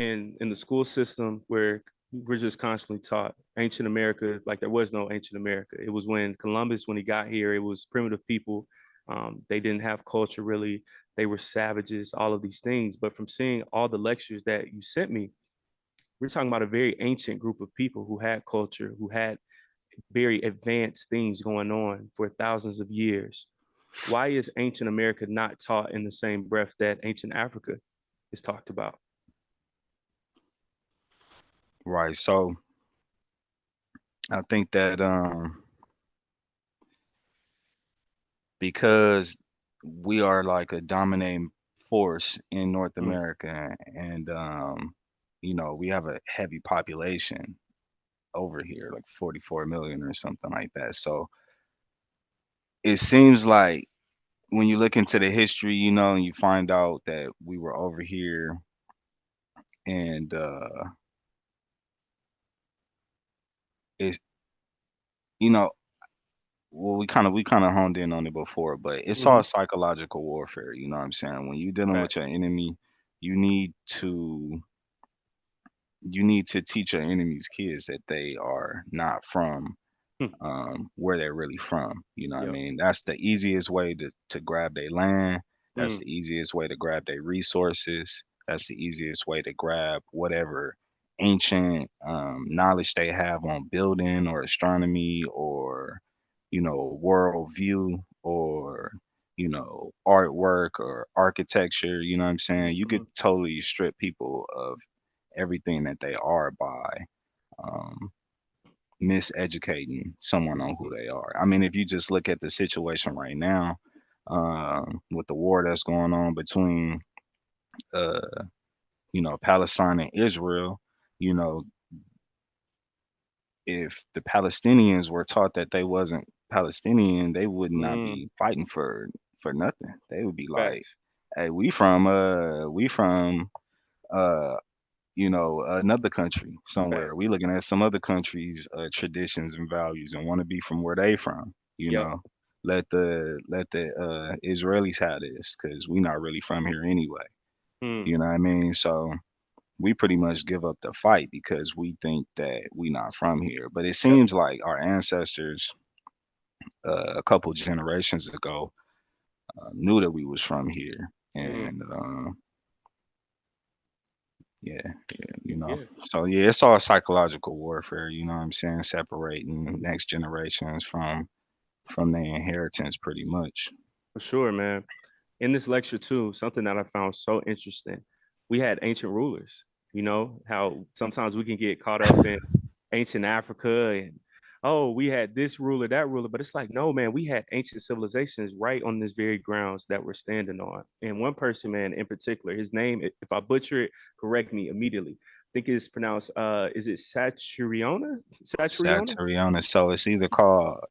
in the school system where we're just constantly taught ancient America, like there was no ancient America. It was when Columbus, when he got here, it was primitive people. They didn't have culture really. They were savages, all of these things. But from seeing all the lectures that you sent me, we're talking about a very ancient group of people who had culture, who had very advanced things going on for thousands of years. Why is ancient America not taught in the same breath that ancient Africa is talked about? Right. So I think that because we are like a dominating force in North Mm, America, and we have a heavy population over here, like 44 million or something like that. So it seems like when you look into the history, and you find out that we were over here, and it's you know well, we kind of honed in on it before, but it's mm-hmm. all psychological warfare. You know what I'm saying? When you're dealing with your Facts. enemy, you need to you need to teach your enemy's kids that they are not from Hmm. where they're really from. You know what I Yep. mean? That's the easiest way to grab their land. That's Mm, the easiest way to grab their resources. That's the easiest way to grab whatever ancient knowledge they have on building or astronomy or, world view or, artwork or architecture. You know what I'm saying? You could mm-hmm. totally strip people of everything that they are by um, miseducating someone on who Mm-hmm. they are. I mean, if you just look at the situation right now, with the war that's going on between, uh, Palestine and Israel, you know, if the Palestinians were taught that they wasn't Palestinian, they would not Mm, be fighting for nothing. They would be like, facts. "Hey, we from uh another country somewhere. Facts. We looking at some other country's traditions and values and want to be from where they from. You Yep. know, let the Israelis have this because we not really from here anyway. Mm, You know what I mean? So we pretty much give up the fight because we think that we not from here. But it yep. seems like our ancestors, a couple generations ago, knew that we was from here, Mm, and yeah, yeah, yeah. So yeah, it's all psychological warfare, you know what I'm saying? Separating next generations from their inheritance pretty much. For sure, man. In this lecture too, something that I found so interesting, we had ancient rulers. You know how sometimes we can get caught up in ancient Africa and oh, we had this ruler, that ruler, but it's like no, man, we had ancient civilizations right on this very grounds that we're standing on. And one person, man, in particular, his name, if I butcher it, correct me immediately. I think it's pronounced is it Satriona? Satriona? Satyriana. So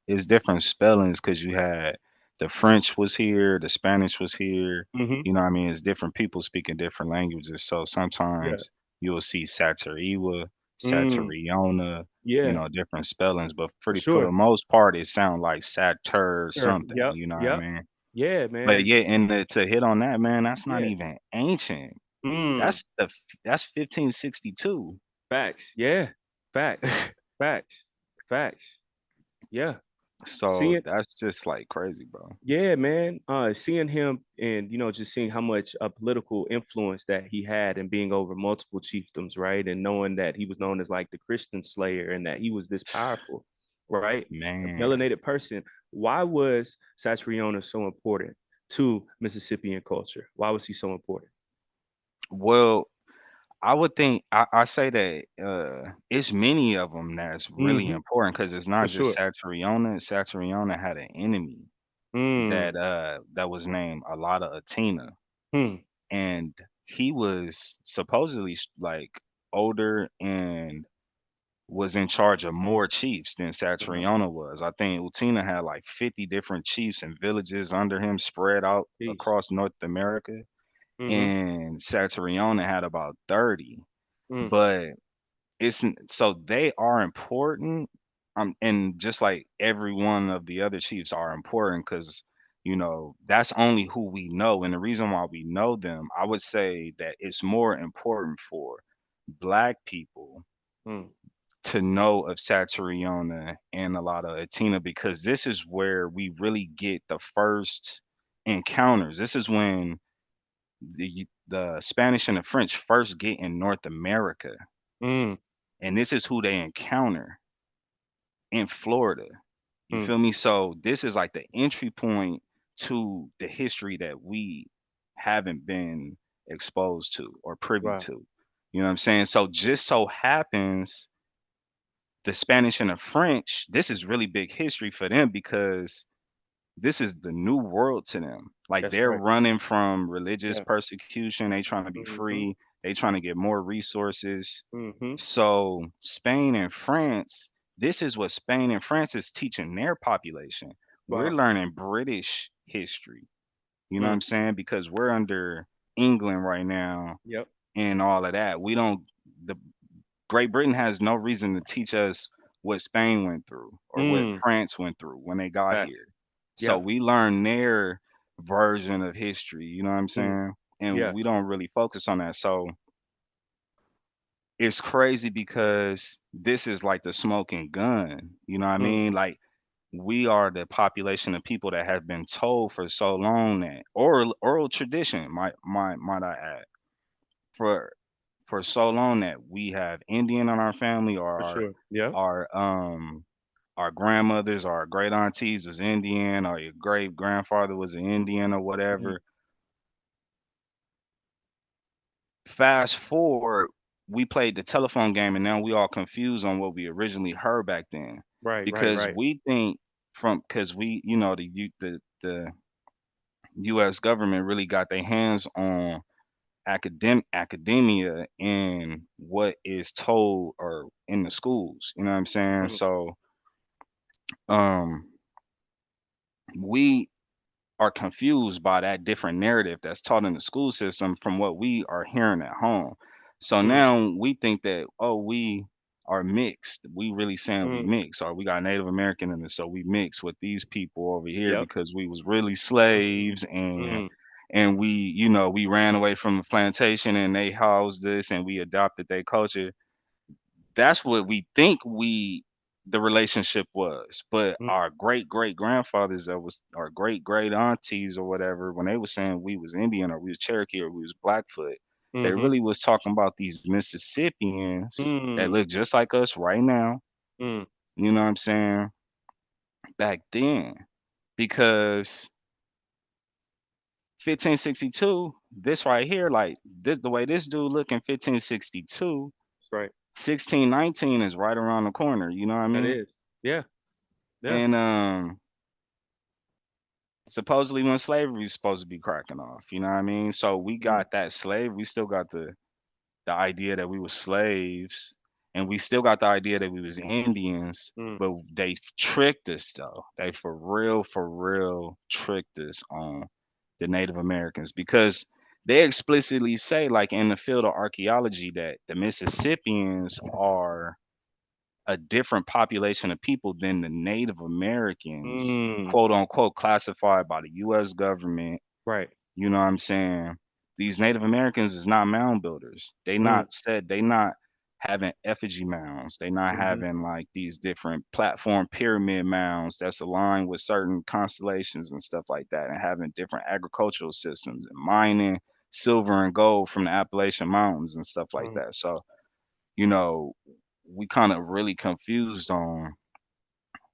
it's different spellings because you had the French was here, the Spanish was here. Mm-hmm. You know what I mean? It's different people speaking different languages. So Yeah. sometimes you'll see Satyriwa, Mm, Satyriona, yeah, different spellings. But for for the sure. most part, it sound like Satyr Sure. something. Yep. You know what I Yep. mean? Yeah, But man. yeah, and to hit on that, man, that's not Yeah. even ancient. Mm. That's 1562. Facts. Yeah. Facts. Facts. Facts. Yeah. So Seeing, that's just like crazy, bro. yeah, man. Seeing him and just seeing how much political influence that he had and being over multiple chiefdoms, right? And knowing that he was known as like the Christian Slayer and that he was this powerful, right? A Man. melanated person. Why was Satriona so important to Mississippian culture? Why was he so important? Well, I would think I say that it's many of them that's really Mm-hmm. important because it's For not just sure. Satriona. Satriona had an enemy Mm. that was named Alada Atina, Hmm. and he was supposedly like older and was in charge of more chiefs than Wow. Satriona was. I think Utina had like 50 different chiefs and villages under him spread out Peace. across North America, Mm-hmm. and Satriona had about 30. Mm. But so they are important, and just like every one of the other chiefs are important because that's only who we know, and the reason why we know them, I would say that it's more important for Black people Mm. to know of Saturniona and a lot of Atina, because this is where we really get the first encounters. This is when the Spanish and the French first get in North America, Mm. and this is who they encounter in Florida. You Mm. feel me? So this is like the entry point to the history that we haven't been exposed to or privy Right. to. You know what I'm saying? So just so happens the Spanish and the French, this is really big history for them because this is the new world to them. Like That's they're right. running from religious Yeah. persecution, they trying to be Mm-hmm. free, they trying to get more resources. Mm-hmm. So Spain and France, this is what Spain and France is teaching their population. We're Wow. learning British history. You know what Mm. I'm saying? Because we're under England right now Yep. and all of that. We don't the Great Britain has no reason to teach us what Spain went through or what Mm. France went through when they got here. Facts. So Yeah. we learn their version of history, you know what I'm Mm. saying? And Yeah. we don't really focus on that. So it's crazy because this is like the smoking gun, you know what I Mm. mean? Like we are the population of people that have been told for so long that oral tradition, might I add, for so long that we have Indian in our family For or sure. Yeah. our grandmothers or our great aunties was Indian or your great grandfather was an Indian or Mm-hmm. whatever. Fast forward, we played the telephone game and now we all confused on what we originally heard back then. Right. Right. Because Right. we think because we, the US government really got their hands on academia and what is told or in the schools. You know what I'm saying? Mm. So um we are confused by that different narrative that's taught in the school system from what we are hearing at home. So Mm. now we think that, oh, we are mixed. We really saying we Mm. mix, or we got Native American in us, so we mix with these people over here Yep. because we was really slaves Mm. and we, we ran away from the plantation and they housed us and we adopted their culture. That's what we think the relationship was. But Mm. our great great grandfathers, that was our great great aunties or whatever, when they were saying we was Indian or we was Cherokee or we was Blackfoot, they Mm-hmm. really was talking about these Mississippians that Mm. look just like us right now. Mm. You know what I'm saying? Back then, because 1562, this right here, like this, the way this dude look in 1562, That's right. 1619 is right around the corner. You know what I That mean? is. Yeah. Yeah. And supposedly when slavery is supposed to be cracking off, you know what I mean? So we Mm. got that slave, we still got the idea that we were slaves, and we still got the idea that we was Indians, Mm. but they tricked us though. They for real tricked us on the Native Americans because they explicitly say, like in the field of archaeology, that the Mississippians are a different population of people than the Native Americans, Mm. quote unquote, classified by the US government. Right. You know what I'm saying? These Native Americans is not mound builders. Mm. They not having effigy mounds. They not Mm-hmm. having like these different platform pyramid mounds that's aligned with certain constellations and stuff like that, and having different agricultural systems and mining silver and gold from the Appalachian Mountains and stuff like Mm. that. So, you know, we kind of really confused on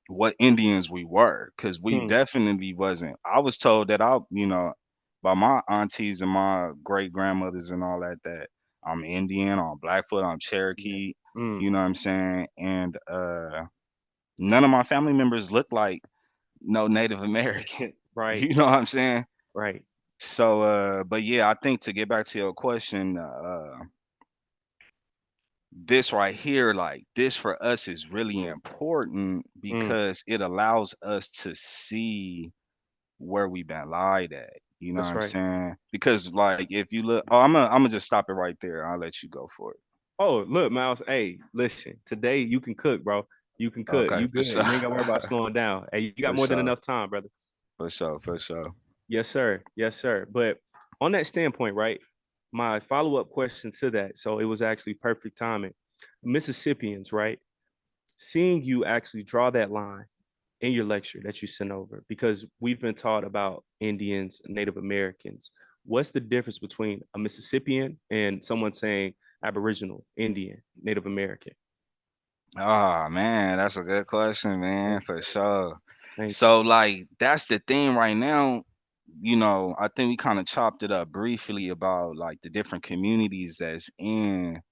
what Indians we were, because we Mm. definitely wasn't. I was told that by my aunties and my great grandmothers and all that, that I'm Indian, I'm Blackfoot, I'm Yeah. Cherokee, Mm. you know what I'm saying? And none of my family members look like no Native American. Right. You know what I'm saying? Right. So but yeah, I think to get back to your question, this right here, like this for us is really important Mm. because it allows us to see where we've been lied at. You know what That's I'm right. saying? Because like if you look, oh, I'm gonna just stop it right there. I'll let you go for it. Oh, look, Miles. Hey, listen. Today you can cook, bro. You can cook. Okay, You for good. sure, You ain't gotta worry about slowing down. Hey, you got for more than sure, enough time, brother. for sure, for sure. Yes, sir. Yes, sir. But on that standpoint, right? my follow-up question to that, so it was actually perfect timing. Mississippians, right? Seeing you actually draw that line in your lecture that you sent over, because we've been taught about Indians, Native Americans. What's the difference between a Mississippian and someone saying Aboriginal, Indian, Native American? Oh man, that's a good question, man, Thank for sure. thank you. So like that's the thing right now, I think we kind of chopped it up briefly about like the different communities that's in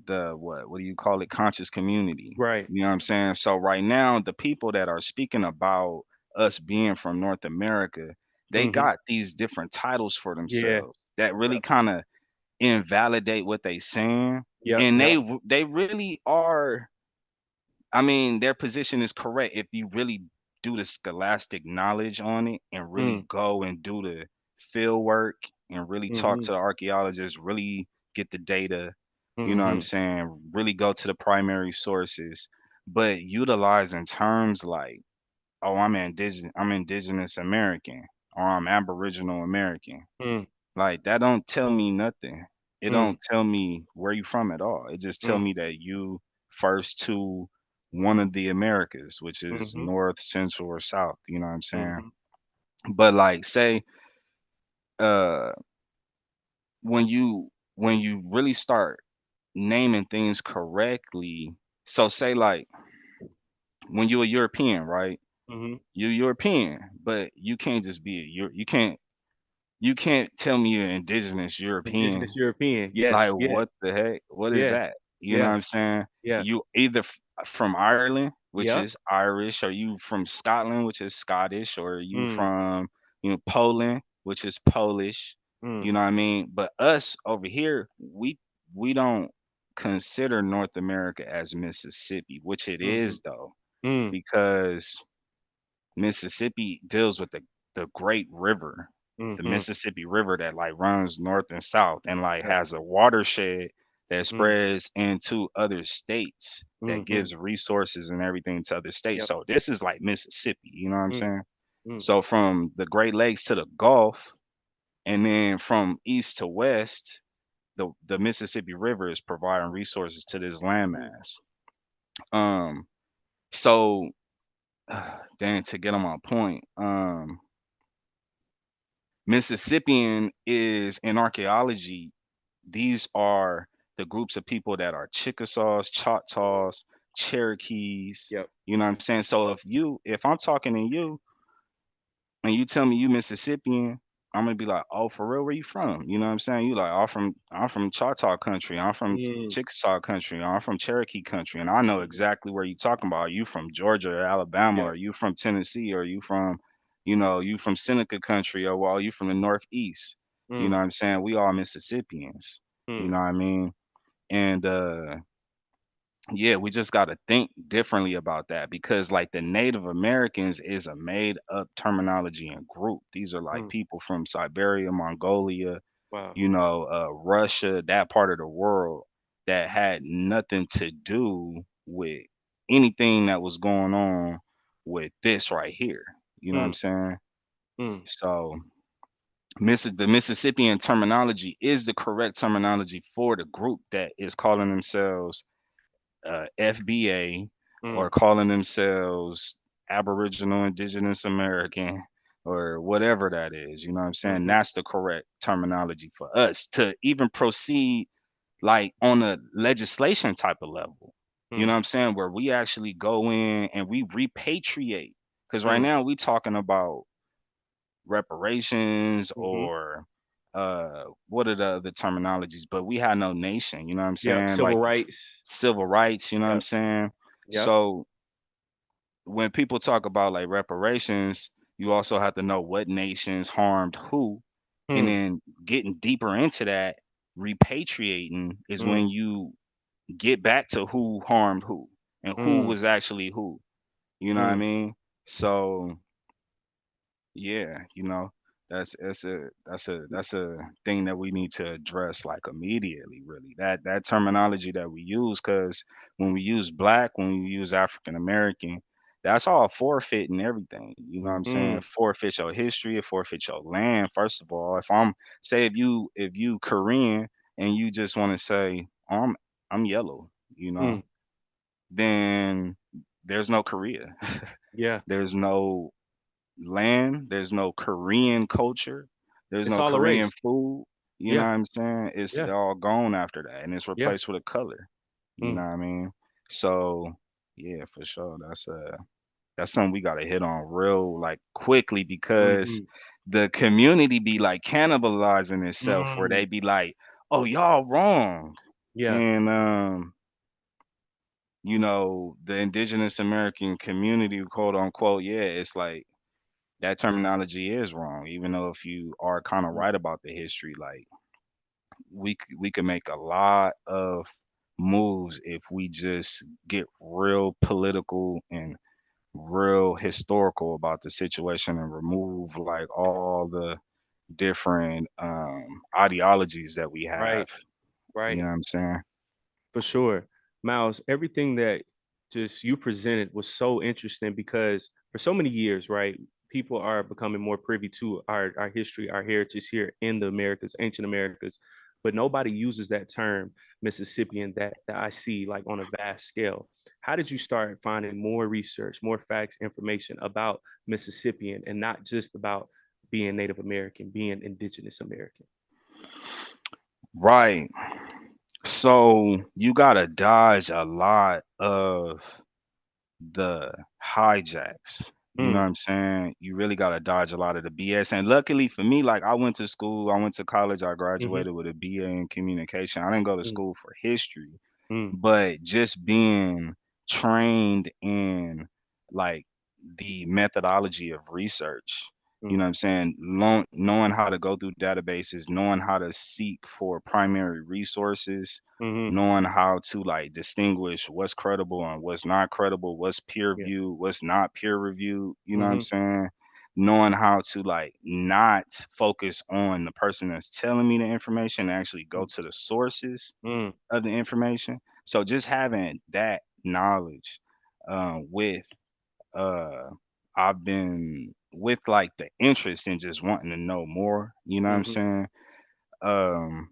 the what do you call it, conscious community. Right. You know what I'm saying? So right now, the people that are speaking about us being from North America, they Mm-hmm. got these different titles for Yeah. themselves that really Yep. kind of invalidate what they saying. Yep. And Yep. they really are, I mean, their position is correct if you really do the scholastic knowledge on it and really Mm, go and do the field work and really talk mm-hmm. to the archaeologists, really get the data, you know what I'm Mm-hmm. saying? Really go to the primary sources, but utilizing terms like, oh, I'm indigenous American, or I'm Aboriginal American. Mm, Like that don't tell me nothing. It mm, don't tell me where you from at all. It just tell mm, me that you first to one of the Americas, which is mm-hmm. north, central, or south. You know what I'm saying? Mm-hmm. But like say, uh when you really start naming things correctly, so say like when you're a European, right? Mm-hmm. You're European, but you can't just be you can't tell me you're indigenous European. Indigenous European. Like, Yes. Yeah. what the heck? What is Yeah. that? You know what Yeah. I'm saying? Yeah. You either from Ireland, which Yep. is Irish, or you from Scotland, which is Scottish, or you Mm, from, Poland, which is Polish. mm, You know what I mean? But us over here, we don't consider North America as Mississippi, which it mm-hmm. is though, Mm, because Mississippi deals with the Great River, the mm-hmm. Mississippi River that like runs north and south and like Yep. has a watershed that Mm, spreads into other states that mm-hmm. gives resources and everything to other states. Yep. So this is like Mississippi, you know what I'm Mm, saying? mm, So from the Great Lakes to the Gulf, and then from east to west, the Mississippi River is providing resources to this mm, landmass. Um, so then to get on my point, Mississippian is in archaeology, these are the groups of people that are Chickasaws, Choctaws, Cherokees. yep. You know what I'm saying? So if I'm talking to you and you tell me you Mississippian, I'm gonna be like, oh, for real, where you from? You know what I'm saying? You like, I'm from Choctaw country, I'm from Mm, Chickasaw country, I'm from Cherokee country, and I know mm, exactly where you talking about. Are you from Georgia or Alabama? Or yep. are you from Tennessee? Or are you from, you from Seneca country, or well, you from the Northeast? You know Mm, what I'm saying? We all Mississippians. You mm, know what I mean? And yeah, we just got to think differently about that because like the Native Americans is a made up terminology and group. These are like mm. people from Siberia, Mongolia, Wow. Russia, that part of the world that had nothing to do with anything that was going on with this right here. You know what I'm Mm, saying? mm, So the Mississippian terminology is the correct terminology for the group that is calling themselves FBA, or mm, calling themselves Aboriginal, Indigenous American, or whatever that is. You know what I'm saying? mm-hmm. That's the correct terminology for us to even proceed like on a legislation type of level. You know Mm, what I'm saying? Where we actually go in and we repatriate. Because right mm, now we talking about reparations mm-hmm. or what are the terminologies, but we had no nation, you know what I'm Yep. saying? Civil Like rights. civil rights, you know what I'm Yep. saying? Yep. So when people talk about like reparations, you also have to know what nations harmed who. And Mm, then getting deeper into that, repatriating is mm, when you get back to who harmed who and who mm, was actually who. You know what I mm, mean? So yeah, that's a thing that we need to address like immediately, really. That terminology that we use, because when we use black, when we use African American, that's all forfeiting everything. You know what I'm saying? Mm, Forfeit your history, forfeit your land. First of all, if I'm say if you Korean and you just want to say I'm yellow, you know, mm, then there's no Korea. yeah. There's no land. There's no Korean culture. There's It's no all Korean erased. food. You know Yeah. what I'm saying? It's Yeah. all gone after that, and it's Yeah. replaced with a color. You Mm, know what I mean? So yeah, for sure. That's something we gotta hit on real like quickly because mhm, the community be like cannibalizing itself where mm, they be like, oh y'all wrong. yeah. And you know, the indigenous American community, quote unquote, yeah, it's like that terminology is wrong, even though if you are kind of Mm, right about the history, like we could make a lot of moves if we just get real political and real historical about the situation and remove like all the different ideologies that we have. right. You Right. know what I'm saying? For sure. Miles, everything that just you presented was so interesting because for so many years, right, people are becoming more privy to our history, our heritage here in the Americas, ancient Americas, but nobody uses that term Mississippian that I see like on a vast scale. How did you start finding more research, more facts, information about Mississippian and not just about being Native American, being Indigenous American? Right. So you gotta dodge a lot of the hijacks. You know what Mm, I'm saying? You really got to dodge a lot of the BS. And luckily for me, like I went to school, I went to college, I mm-hmm, graduated with a BA in communication. I didn't go to mm, school for history, mm, but just being trained in like the methodology of research, you mm, know what I'm saying? Knowing how to go through databases, knowing how to seek for primary resources, mm-hmm, knowing how to like distinguish what's credible and what's not credible, what's peer yeah. reviewed, what's not peer reviewed, you know what I'm Mm-hmm. saying? Knowing how to like not focus on the person that's telling me the information and actually go to the sources Mm, of the information. So just having that knowledge with uh I've been with like the interest in just wanting to know more, you know what I'm mhm, saying? Um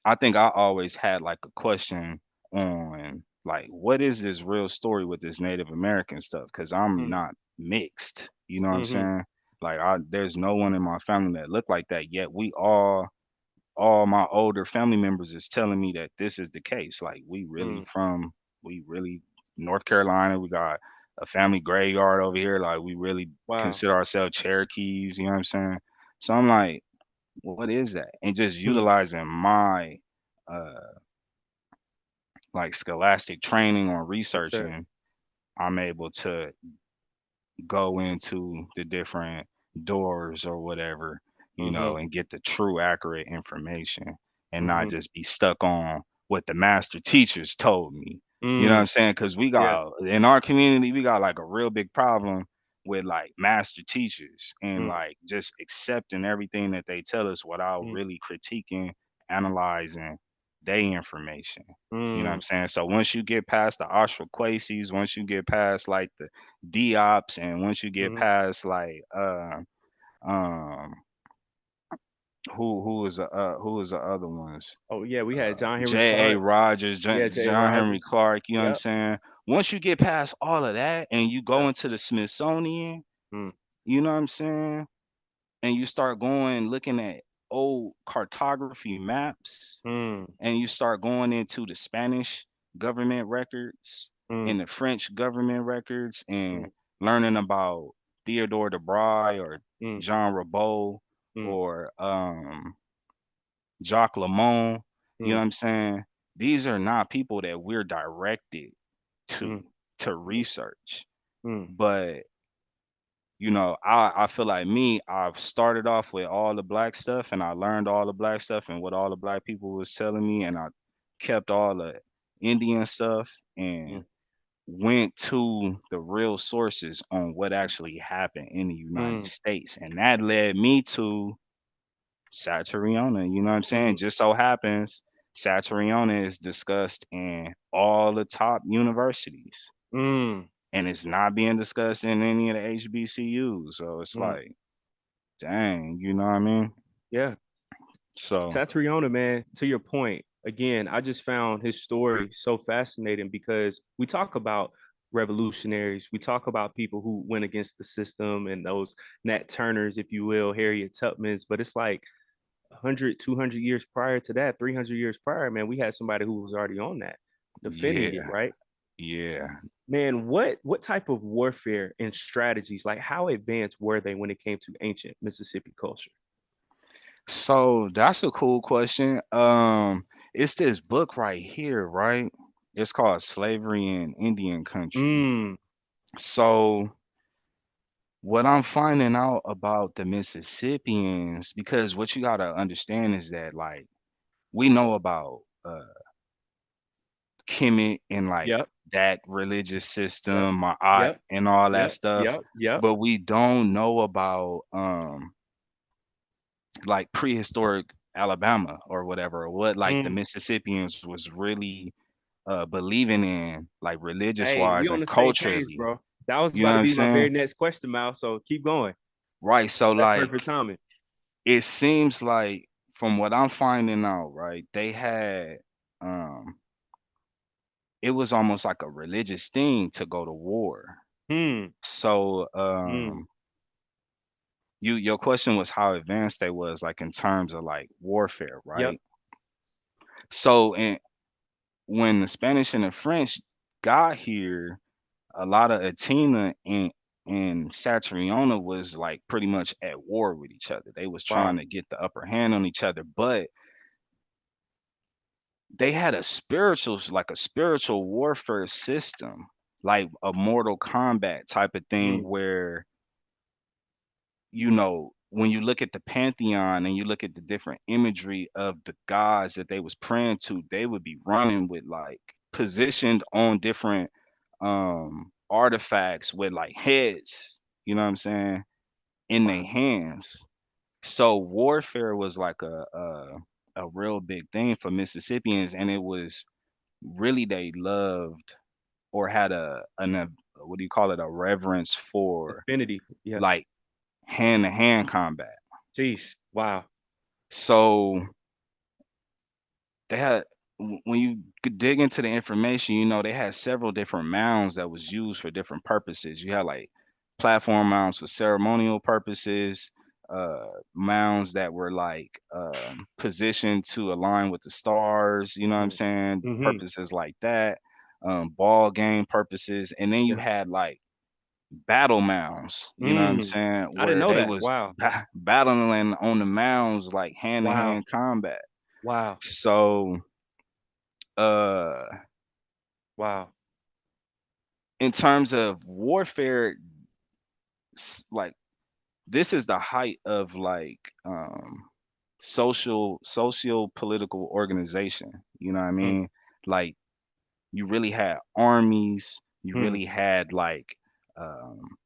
I think I always had like a question on like what is this real story with this Native American stuff? Because I'm mm, not mixed, you know what I'm mhm, saying? Like there's no one in my family that look like that. Yet we all my older family members is telling me that this is the case. Like mm. we really North Carolina. We got a family graveyard over here. Like we really Wow. consider ourselves Cherokees. You know what I'm saying? So I'm like, what is that? And just Mm, utilizing my uh like scholastic training on yes, sir. researching, I'm able to go into the different doors or whatever, you know, Mhm, and get the true accurate information and not mhm, just be stuck on what the master teachers told me. You know what I'm mm. saying? Because we Yeah. got in our community, we got like a real big problem with like master teachers and Mm, like just accepting everything that they tell us without mm, really critiquing, analyzing their information. You know what I'm mm, saying? So once you get past the Oshaquaces, once you get past like the Diops, and once you get mhm. past like um who is the other ones? Oh, yeah, we had John Henry J.A. Clark. Rogers, Yeah, Jay John Henry Rogers. Clark, you know what I'm Yep. saying? Once you get past all of that and you go Yep. into the Smithsonian, Mm, you know what I'm saying? And you start going looking at old cartography maps mm, and you start going into the Spanish government records mm, and the French government records and mm, learning about Theodore de Bry or mm, Jean Rabault mm, or Jacques Lamont, you know mm, what I'm saying? These are not people that we're directed to mm, to research. mm, But you know, I feel like me, I've started off with all the black stuff and I learned all the black stuff and what all the black people was telling me and I kept all the Indian stuff and mm, went to the real sources on what actually happened in the United mm, States. And that led me to Satoriana, you know what I'm saying? mm, Just so happens Satoriana is discussed in all the top universities. mm. and it's not being discussed in any of the HBCUs. So it's Mm, like, dang, you know what I mean? yeah. So Satriona, man, to your point, again, I just found his story so fascinating because we talk about revolutionaries, we talk about people who went against the system and those Nat Turners, if you will, Harriet Tubmans, but it's like 100, 200 years prior to that, 300 years prior, man, we had somebody who was already on that, defending it, yeah, right? yeah. Man, what type of warfare and strategies, like how advanced were they when it came to ancient Mississippi culture? So that's a cool question. It's this book right here, right? It's called Slavery in Indian Country. Mm, So what I'm finding out about the Mississippians, because what you gotta understand is that like we know about Kemet and like yep, that religious yep, system, Ma'at yep, and all that yep, stuff, yep, yep. but we don't know about like prehistoric Alabama or whatever, or what like the Mm. Mississippians was really believing in, like religious Hey, we wise on and the same page, culturally. bro. That was You know about what to I'm be my saying? very next question, Mal. So keep going. Right. So That's like perfect timing. it seems like from what I'm finding out, right, they had um it was almost like a religious thing to go to war. Hmm. So Hmm. your question was how advanced they was like in terms of like warfare, Yep. right? So when the Spanish and the French got here, a lot of Atina and Satriona was like pretty much at war with each other. They was trying Wow. to get the upper hand on each other, but they had like a spiritual warfare system, like a Mortal Kombat type of thing Mm. where, you know, when you look at the pantheon and you look at the different imagery of the gods that they was praying to, they would be running with like positioned on different artifacts with like heads, you know what I'm saying, in their Wow. hands. So warfare was like a real big thing for Mississippians, and it was really they loved or had what do you call it, a reverence for Affinity. Yeah. like hand to hand combat. Jeez. Wow. So they had when you could dig into the information, you know, they had several different mounds that was used for different purposes. You had like platform mounds for ceremonial purposes, mounds that were like positioned to align with the stars, you know what I'm Mm. saying? Hmm. Purposes like that, ball game purposes. And then you Yeah. had like battle mounds, you know what I'm Mm. saying? I didn't Where know they that. was Wow. battling on the mounds like hand to Wow. hand combat. Wow. So uh Wow. in terms of warfare, like this is the height of like socio political organization, you know what I Mm. mean? Like you really had armies, you Mm. really had like um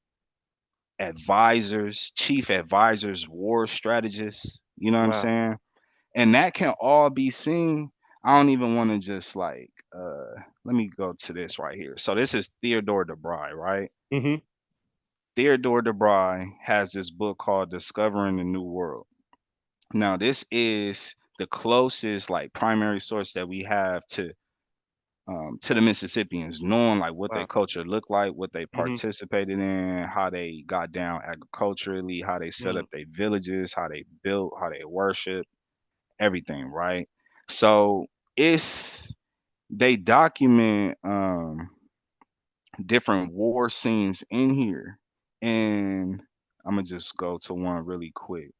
advisors, chief advisors, war strategists, you know what I'm Wow. saying? And that can all be seen. I don't even want to just like let me go to this right here. So this is Theodore DeBry, right? Hmm. Theodore DeBry has this book called Discovering the New World. Now, this is the closest like primary source that we have to the Mississippians, knowing like what their Wow. culture looked like, what they Hmm. participated in, how they got down agriculturally, how they set up Mm. their villages, how they built, how they worship, everything, right? So it's they document different war scenes in here, and I'm gonna just go to one really quick.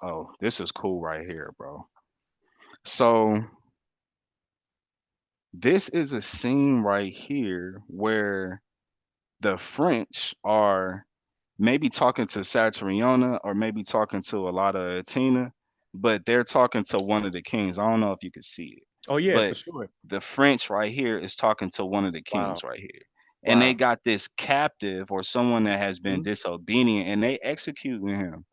Oh, this is cool right here, bro. So this is a scene right here where the French are maybe talking to Satriona or maybe talking to a lot of Atina, but they're talking to one of the kings. I don't know if you can see it, Oh yeah, for but sure. the French right here is talking to one of the Wow. kings right here. And they Wow. got this captive or someone that has been Mhm. disobedient and they executing him.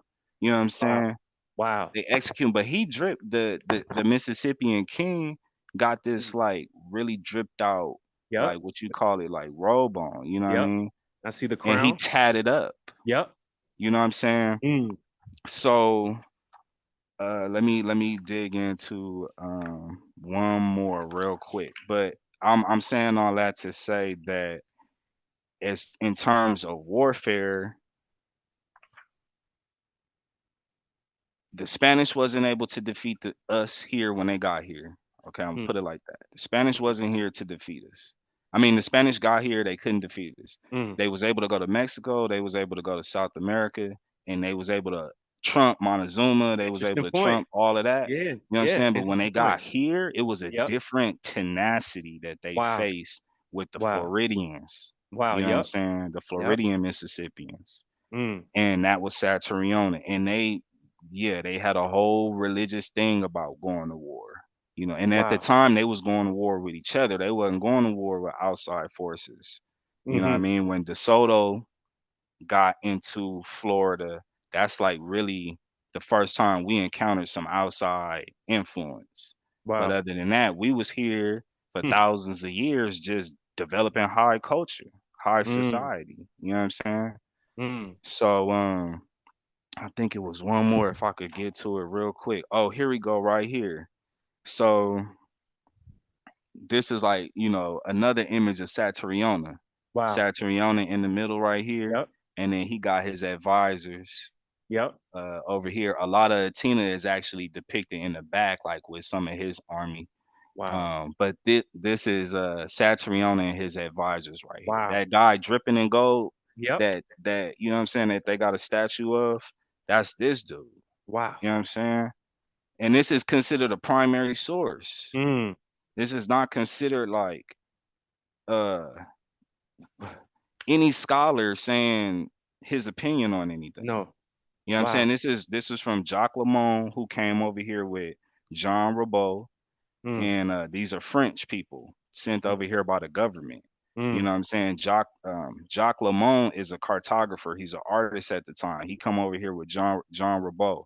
You know what I'm Wow. saying? Wow. They execute, but he dripped the Mississippian king got this like really dripped out. Yep. like what you call it, like robe on, you know what I Yep. mean? I see the And he crown. tatted up, Yep. you know what I'm saying? Mm. So let me dig into one more real quick. But I'm saying all that to say that as in terms of warfare, the Spanish wasn't able to defeat us here when they got here. Okay, I'm gonna Mm. put it like that. The Spanish wasn't here to defeat us. I mean, the Spanish got here, they couldn't defeat us. Mm. They was able to go to Mexico, they was able to go to South America, and they was able to trump Montezuma, they was able Interesting to point. trump all of that. Yeah. You know what I'm Yeah. saying? But when Interesting they point. got here, it was a Yep. different tenacity that they Wow. faced with the Wow. Floridians. Wow. You know what I'm Yep. saying? The Yep. Floridian Mississippians, Mm. and that was Saturniona. And they had a whole religious thing about going to war. You know, and at the Wow. time they was going to war with each other. They wasn't going to war with outside forces. You know what I Mm-hmm. mean? When DeSoto got into Florida, that's like really the first time we encountered some outside influence. But Wow. other than that, we was here for Mm. thousands of years just developing high culture, high Mm. society. You know what I'm saying? Mm. So I think it was one more if I could get to it real quick. Oh, here we go right here. So this is like, another image of Saturniona. Wow. Saturniona in the middle right here. Yep. And then he got his advisors Yep. over here. A lot of Atina is actually depicted in the back, like with some of his army. Wow. But this is Saturniona and his advisors right here. Wow. That guy dripping in gold, Yep. that you know what I'm saying, that they got a statue of, that's this dude. Wow. You know what I'm saying? And this is considered a primary source. Mm. This is not considered like uh any scholar saying his opinion on anything. No. You know what I'm saying? Wow. This was from Jacques Lamont, who came over here with Jean Rabot, Mm. and these are French people sent over here by the government. You Mm. know what I'm saying? Jacques Lamont is a cartographer. He's an artist at the time. He come over here with Jean Rabot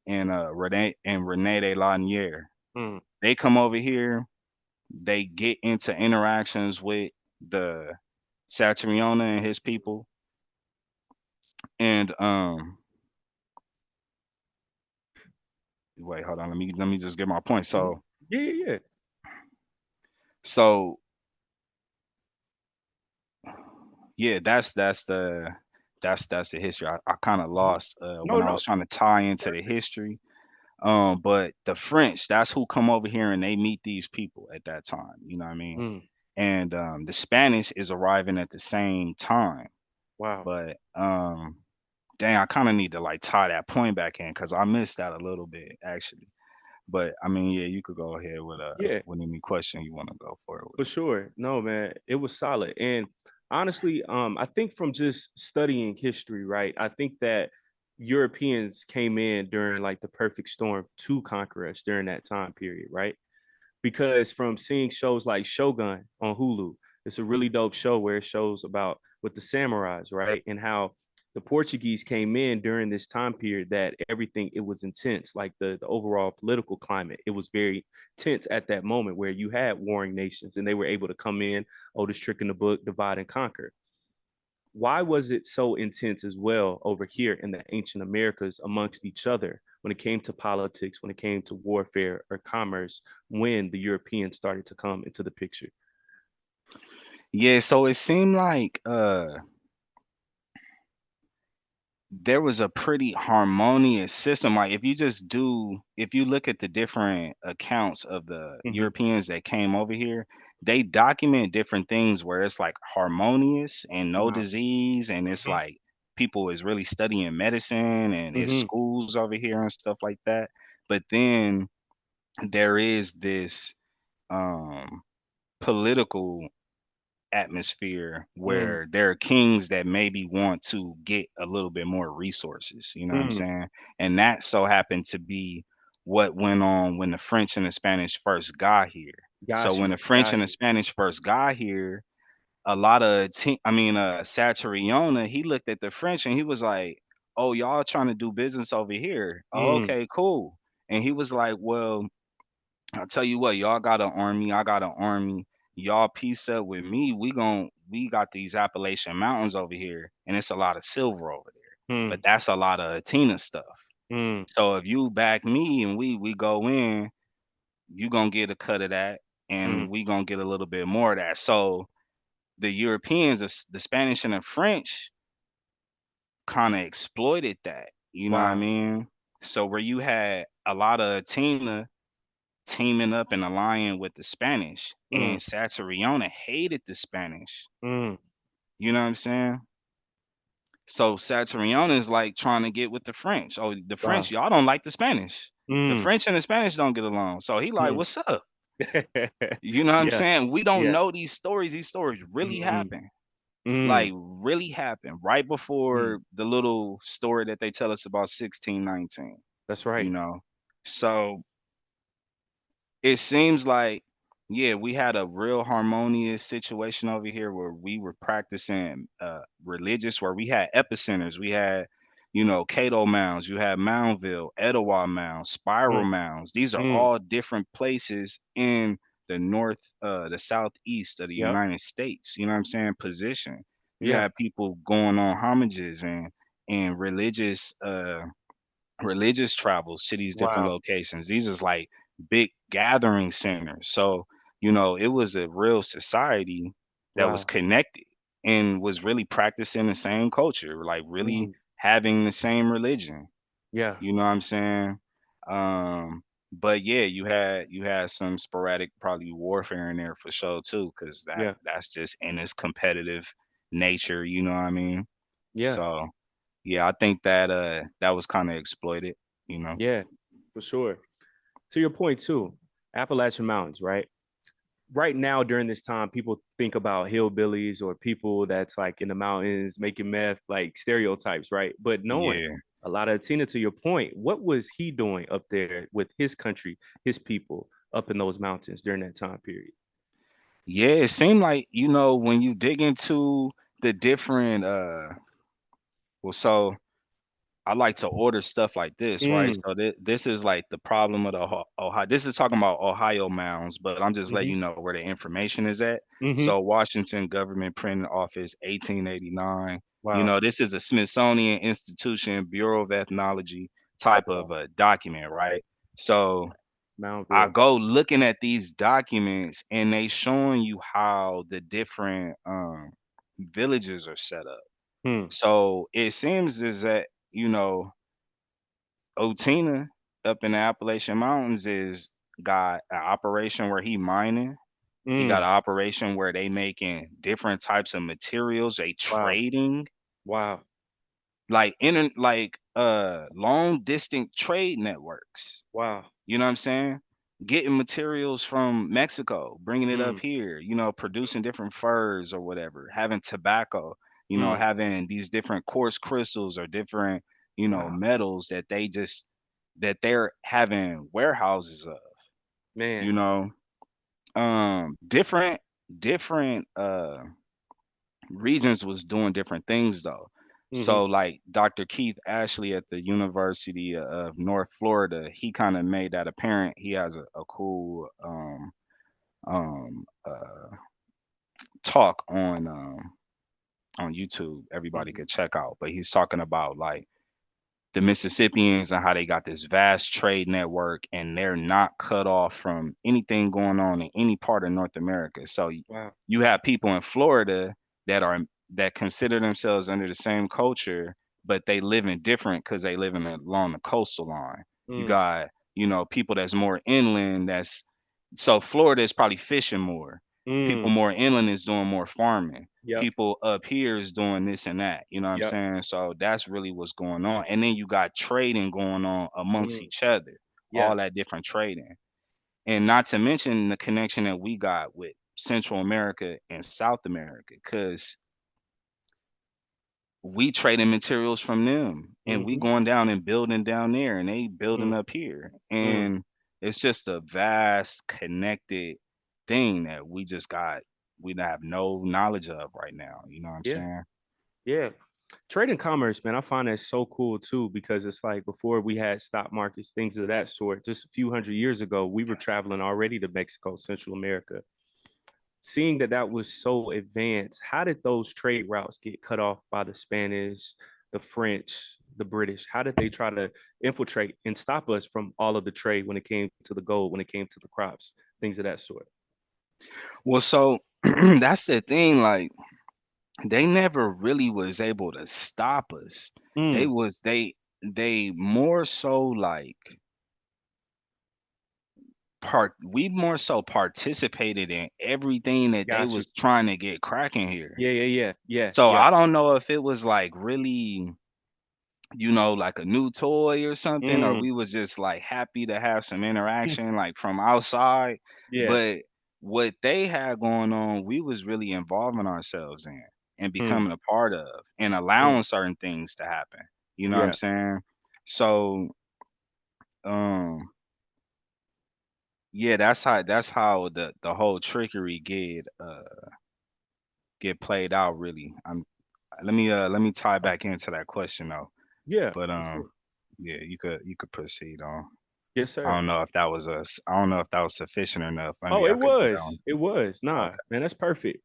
and Rene de Lanier. Mm. They come over here. They get into interactions with the Saturniona and his people, and wait, hold on. Let me just get my point. Mhm. So Yeah. Yeah. Yeah. so yeah, that's the history. I kind of Mhm. lost No. when I was No. trying to tie into the history. But the French, that's who come over here and they meet these people at that time. You know what I mean? Mm. And the Spanish is arriving at the same time. Wow. But dang, I kind of need to like tie that point back in because I missed that a little bit actually. But I mean, yeah, you could go ahead Yeah. with any question you want to go for it For with. sure. No, man, it was solid. And honestly, I think from just studying history, right? I think that Europeans came in during like the perfect storm to conquer us during that time period, right? Because from seeing shows like Shogun on Hulu, it's a really dope show where it shows about with the samurais, right? And how the Portuguese came in during this time period that everything it was intense, like the overall political climate. It was very tense at that moment where you had warring nations and they were able to come in, oldest trick in the book, divide and conquer. Why was it so intense as well over here in the ancient Americas amongst each other when it came to politics, when it came to warfare or commerce, when the Europeans started to come into the picture? Yeah, so it seemed like there was a pretty harmonious system. Like if you look at the different accounts of the Mm-hmm. Europeans that came over here, they document different things where it's like harmonious and no Wow. disease, and it's Mm-hmm. like people is really studying medicine and it's Mm-hmm. schools over here and stuff like that. But then there is this um political atmosphere where there are kings that maybe want to get a little bit more resources, you know what I'm Mm-hmm. saying? And that so happened to be what went on when the French and the Spanish first got here. So Got when you. the French and Got the you. Spanish first got here, a lot of Satriona, he looked at the French and he was like, "Oh, y'all trying to do business over here? Oh, Mm. okay, cool." And he was like, "Well, I'll tell you what, y'all got an army, I got an army. y'all piece up with me, we got these Appalachian Mountains over here, and it's a lot of silver over there. But Mm, that's a lot of Atina stuff. mm, So if you back me and we go in, you gonna get a cut of that, and mm. we gonna get a little bit more of that. So the Europeans, the Spanish and the French, kind of exploited that. You know what I Wow. mean? So where you had a lot of Atina teaming up and allying with the Spanish, and Mm, Satriona hated the Spanish. mm. You know what I'm saying? So Satriona is like trying to get with the French. Oh, the French, Wow. y'all don't like the Spanish. The Mm, French and the Spanish don't get along. So he like, mm. what's up? You know what I'm Yeah, saying? We don't yeah. know these stories. These stories really Mm, happen. mm. Like really happen right Mm. before the little story that they tell us about 1619. That's You right. know? So it seems like, yeah, we had a real harmonious situation over here where we were practicing religious, where we had epicenters. We had, Cato Mounds, you had Moundville, Etowah Mounds, Spiral Mm, Mounds. These are mm. all different places in the southeast of the Yep. United States. You know what I'm saying? Position. You Yeah. have people going on homages and religious travels to these different Wow. locations. These is like big gathering centers. So, it was a real society that was Wow. connected and was really practicing the same culture, like really Mm. having the same religion. Yeah. You know what I'm saying? Um, but yeah, you had some sporadic probably warfare in there for sure too, because Yeah. that's just in its competitive nature, you know what I mean? Yeah. So yeah, I think that was kind of exploited, you know. Yeah. For sure. To your point too, Appalachian Mountains, right? Right now during this time, people think about hillbillies or people that's like in the mountains making meth, like stereotypes, right? But knowing Yeah. a lot of Tina, to your point, what was he doing up there with his country, his people up in those mountains during that time period? Yeah, it seemed like, when you dig into the different well, so I like to order stuff like this, right? Mm, So this is like the problem of the Ohio. This is talking about Ohio mounds, but I'm just letting mm-hmm, you know where the information is at. mm-hmm. So Washington Government Printing Office, 1889. Wow. This is a Smithsonian Institution Bureau of Ethnology type of Wow. a document, right? So I Mountville. go looking at these documents and they showing you how the different villages are set up. Hmm. So it seems is that, Otina up in the Appalachian Mountains is got an operation where he mining. He got Mm. an operation where they making different types of materials, they Wow. trading, Wow. long distance trade networks. Wow. You know what I'm saying? Getting materials from Mexico, bringing it up Mm. here, producing different furs or whatever, having tobacco, Mm. having these different quartz crystals or different, Wow. metals that they're having warehouses of, Man. you know. Different regions was doing different things though. Mm-hmm. So like Dr. Keith Ashley at the University of North Florida, he kind of made that apparent. He has a cool um uh talk on YouTube. Everybody Mm-hmm. could check out. But he's talking about like the Mississippians and how they got this vast trade network and they're not cut off from anything going on in any part of North America. So Wow. you have people in Florida that are that consider themselves under the same culture, but they live in different because they live along the coastal line. You Mm. got, people that's more inland so Florida is probably fishing more. People Mm. more inland is doing more farming. Yep. People up here is doing this and that. You know what I'm Yep. saying? So that's really what's going on. And then you got trading going on amongst Mm. each other, Yeah. all that different trading. And not to mention the connection that we got with Central America and South America, because we trading materials from them and we Mm-hmm. going down and building down there and they building Mm. up here. Mm. And it's just a vast connected thing that we have no knowledge of right now. You know what I'm Yeah. saying? Yeah. Trade and commerce, man, I find that so cool too, because it's like before we had stock markets, things of that sort, just a few hundred years ago, we were traveling already to Mexico, Central America. seeing that that was so advanced, how did those trade routes get cut off by the Spanish, the French, the British? How did they try to infiltrate and stop us from all of the trade when it came to the gold, when it came to the crops, things of that sort? Well, so that's the thing. Like they never really was able to stop us. They Mm, was they more so like we more so participated in everything that they got you. was trying to get cracking here. Yeah, yeah, yeah, yeah, So yep. I don't know if it was like really, like a new toy or something, or Mm, we was just like happy to have some interaction like from outside. yeah. But what they had going on, we was really involving ourselves in and Mm, becoming a part of and mm, allowing certain things to happen. You know what I'm yeah. saying? So um yeah, that's how the whole trickery get played out really. Let me tie back into that question though. Yeah, But for sure. yeah, you could proceed on. Yes, I sir. don't know if that was I don't know if that was sufficient enough. I Oh, mean, I it could go down. was. It was. Nah, Okay. man, that's perfect.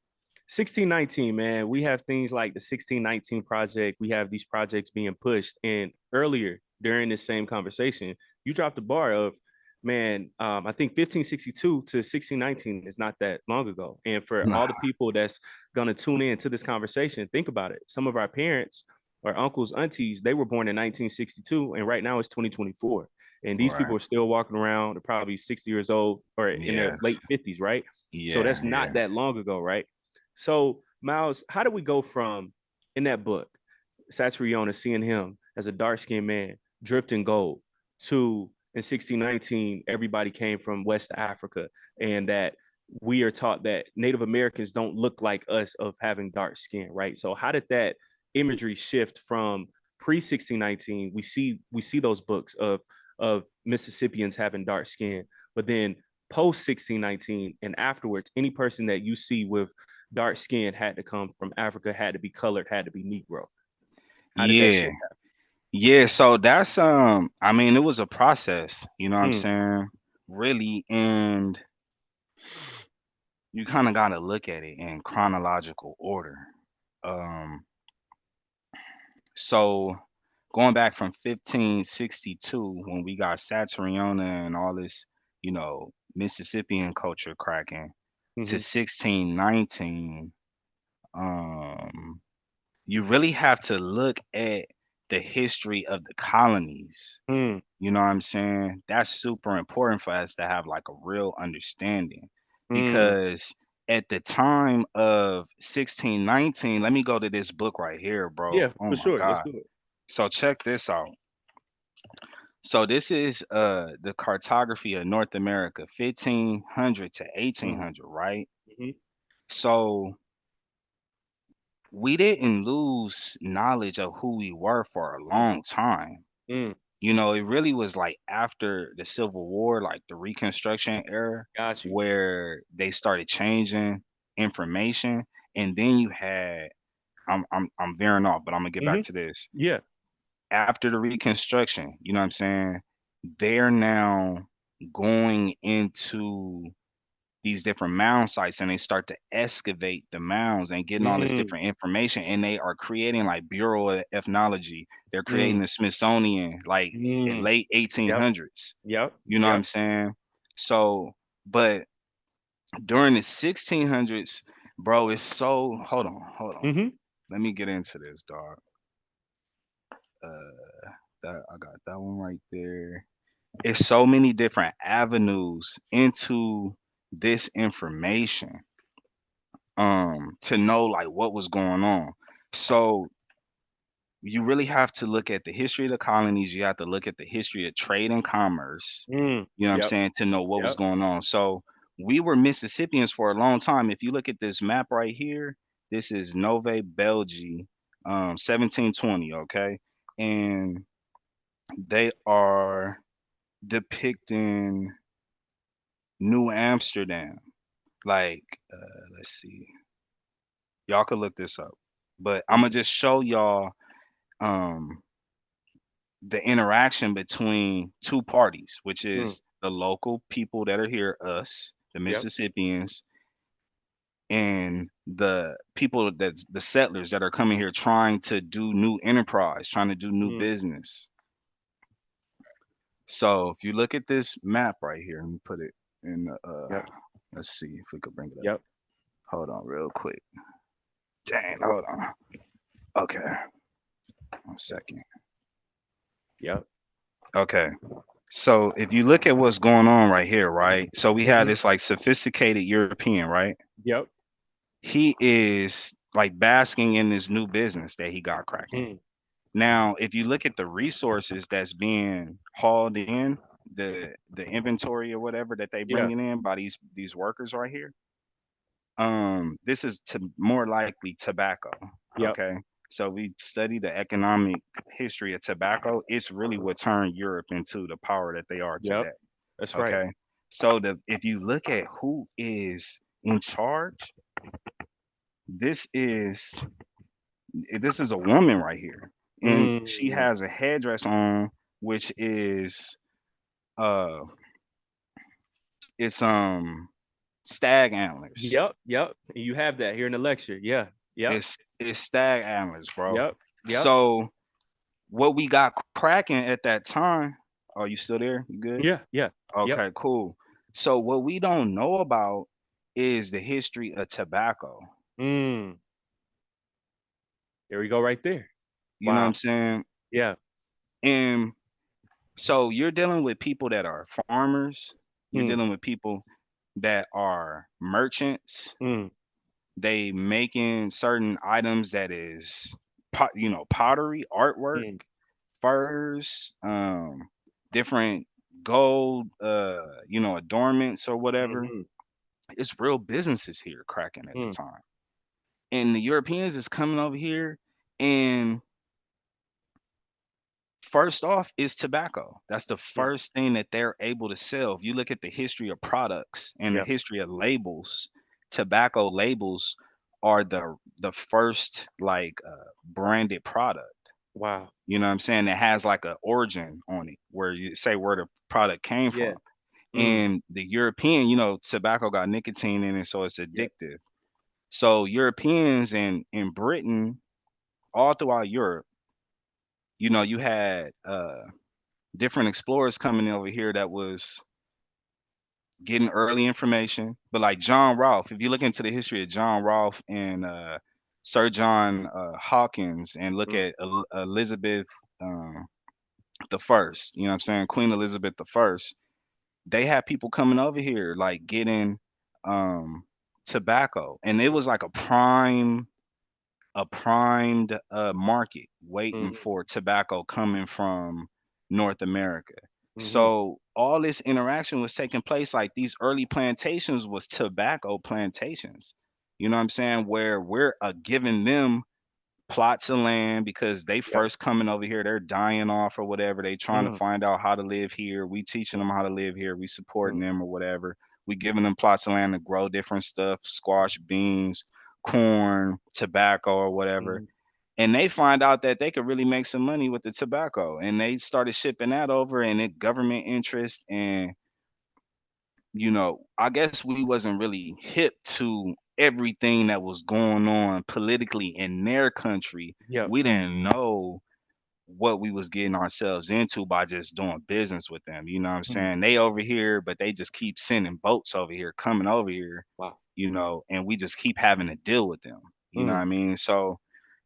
1619, man. We have things like the 1619 project. We have these projects being pushed. And earlier during this same conversation, you dropped the bar of, man, I think 1562 to 1619 is not that long ago. And for all the Nah, people that's going to tune in to this conversation, think about it. Some of our parents or uncles, aunties, they were born in 1962, and right now it's 2024. And these right. people are still walking around, they're probably 60 years old or in their Yes. late 50s, right? So Yeah, that's yeah. not that long ago, right? So, Miles, how do we go from in that book, Satriona seeing him as a dark skinned man, dripped in gold, to in 1619, everybody came from West Africa, and that we are taught that Native Americans don't look like us of having dark skin, right? So, how did that imagery shift from pre 1619? We see those books of Mississippians having dark skin, but then post 1619 and afterwards, any person that you see with dark skin had to come from Africa, had to be colored, had to be Negro. How did that Yeah. shift Yeah, so that's I mean, it was a process, you know what I'm happen? saying? Really, and you kind of got to look at it in chronological order. Um so going back from 1562 when we got Saturniona and all this, Mississippian culture cracking to Mm-hmm. 1619, um, you really have to look at the history of the colonies. Mm, You know what I'm saying? That's super important for us to have like a real understanding mm. because at the time of 1619, let me go to this book right here, bro. Yeah, Oh for my sure. Let's God. do it. So check this out. So this is the cartography of North America, 1500 to Mm, 1800, right? mm-hmm. So we didn't lose knowledge of who we were for a Mm, long time. mm. It really was like after the Civil War, like the Reconstruction era, Got you. where they started changing information, and then you had I'm veering off, but I'm gonna get back Mm-hmm. to this. Yeah. After the Reconstruction, you know what I'm saying? They're now going into these different mound sites and they start to excavate the mounds and getting all this Mm, different information and they are creating like Bureau of Ethnology. They're creating mm, the Smithsonian like in mm. late Yep. 1800s. Yep. You know what I'm Yep. saying? So, but during the 1600s, bro, it's so hold on. Mm-hmm. Let me get into this, dog. Uh, that I got that one right there. It's so many different avenues into this information to know like what was going on. So you really have to look at the history of the colonies, you have to look at the history of trade and commerce, Mm. you know what I'm Yep. saying, to know what was Yep. going on. So we were Mississippians for a long time. If you look at this map right here, this is Nove Belgi 1720, okay? And they are depicting New Amsterdam. Like, let's see. Y'all could look this up. But I'm gonna Mm-hmm. just show y'all um the interaction between two parties, which Mm. is the local people that are here, us, the Yep. Mississippians, and the people that's the settlers that are coming here trying to do new enterprise, trying to do new Mm. business. So if you look at this map right here, let me put it in the Yep. let's see if we could bring it up. Yep. Hold on real quick. Dang, hold on. Okay, 1 second. Yep. Okay. So if you look at what's going on right here, right? So we have Hmm. this like sophisticated European, right? Yep. He is like basking in this new business that he got cracking. Mm. Now, if you look at the resources that's being hauled in, the inventory or whatever that they Yeah. bringing in by these workers right here, this is to more likely tobacco. Yep. Okay. So we study the economic history of tobacco. It's really what turned Europe into the power that they are Yep. today. That's right. Okay. So if you look at who is in charge, this is this is a woman right here. And she Mm. has a headdress on, which is uh it's stag antlers. Yep. Yep. You have that here in the lecture. Yeah. Yep. It's stag antlers, bro. Yep. Yep. So what we got cracking at that time. Oh, you still there? You good? Yeah. Yeah. Yep. Okay, cool. So what we don't know about is the history of tobacco. Mm. There we go. Right there. You know what I'm Wow. saying? Yeah. And so you're dealing with people that are farmers, you're Mm. dealing with people that are merchants. Mm. They making certain items that is pottery, artwork, Mm. furs, different gold adornments or whatever. Mm-hmm. It's real businesses here cracking at the Mm. time. And the Europeans is coming over here, and first off is tobacco. That's the Mm. first thing that they're able to sell. If you look at the history of products and the Yep. history of labels, tobacco labels are the first like branded product. Wow. You know what I'm saying? That has like a origin on it where you say where the product came Yeah. from. Mm. And the European, tobacco got nicotine in it, so it's Yep. addictive. So Europeans in Britain, all throughout Europe, you had different explorers coming over here that was getting early information. But like John Rolfe, if you look into the history of John Rolfe and Sir John Hawkins and look Mm. at Elizabeth the First, you know what I'm saying, Queen Elizabeth the First, they had people coming over here like getting um, tobacco, and it was like a primed market waiting Mm. for tobacco coming from North America. Mm-hmm. So all this interaction was taking place like these early plantations was tobacco plantations. You know what I'm saying? Where we're giving them plots of land because they Yep. first coming over here, they're dying off or whatever. They trying to Mm. find out how to live here. We teaching them how to live here. We supporting Mm. them or whatever. We giving them plots of land to grow different stuff, squash, beans, corn, tobacco or whatever. Mm. And they find out that they could really make some money with the tobacco. And they started shipping that over and it government interest. And, I guess we wasn't really hip to everything that was going on politically in their country. Yep. We didn't know what we was getting ourselves into by just doing business with them. You know what I'm Mm. saying? They over here, but they just keep sending boats over here, coming over here, Wow. and we just keep having to deal with them. You know what Mm. I mean? So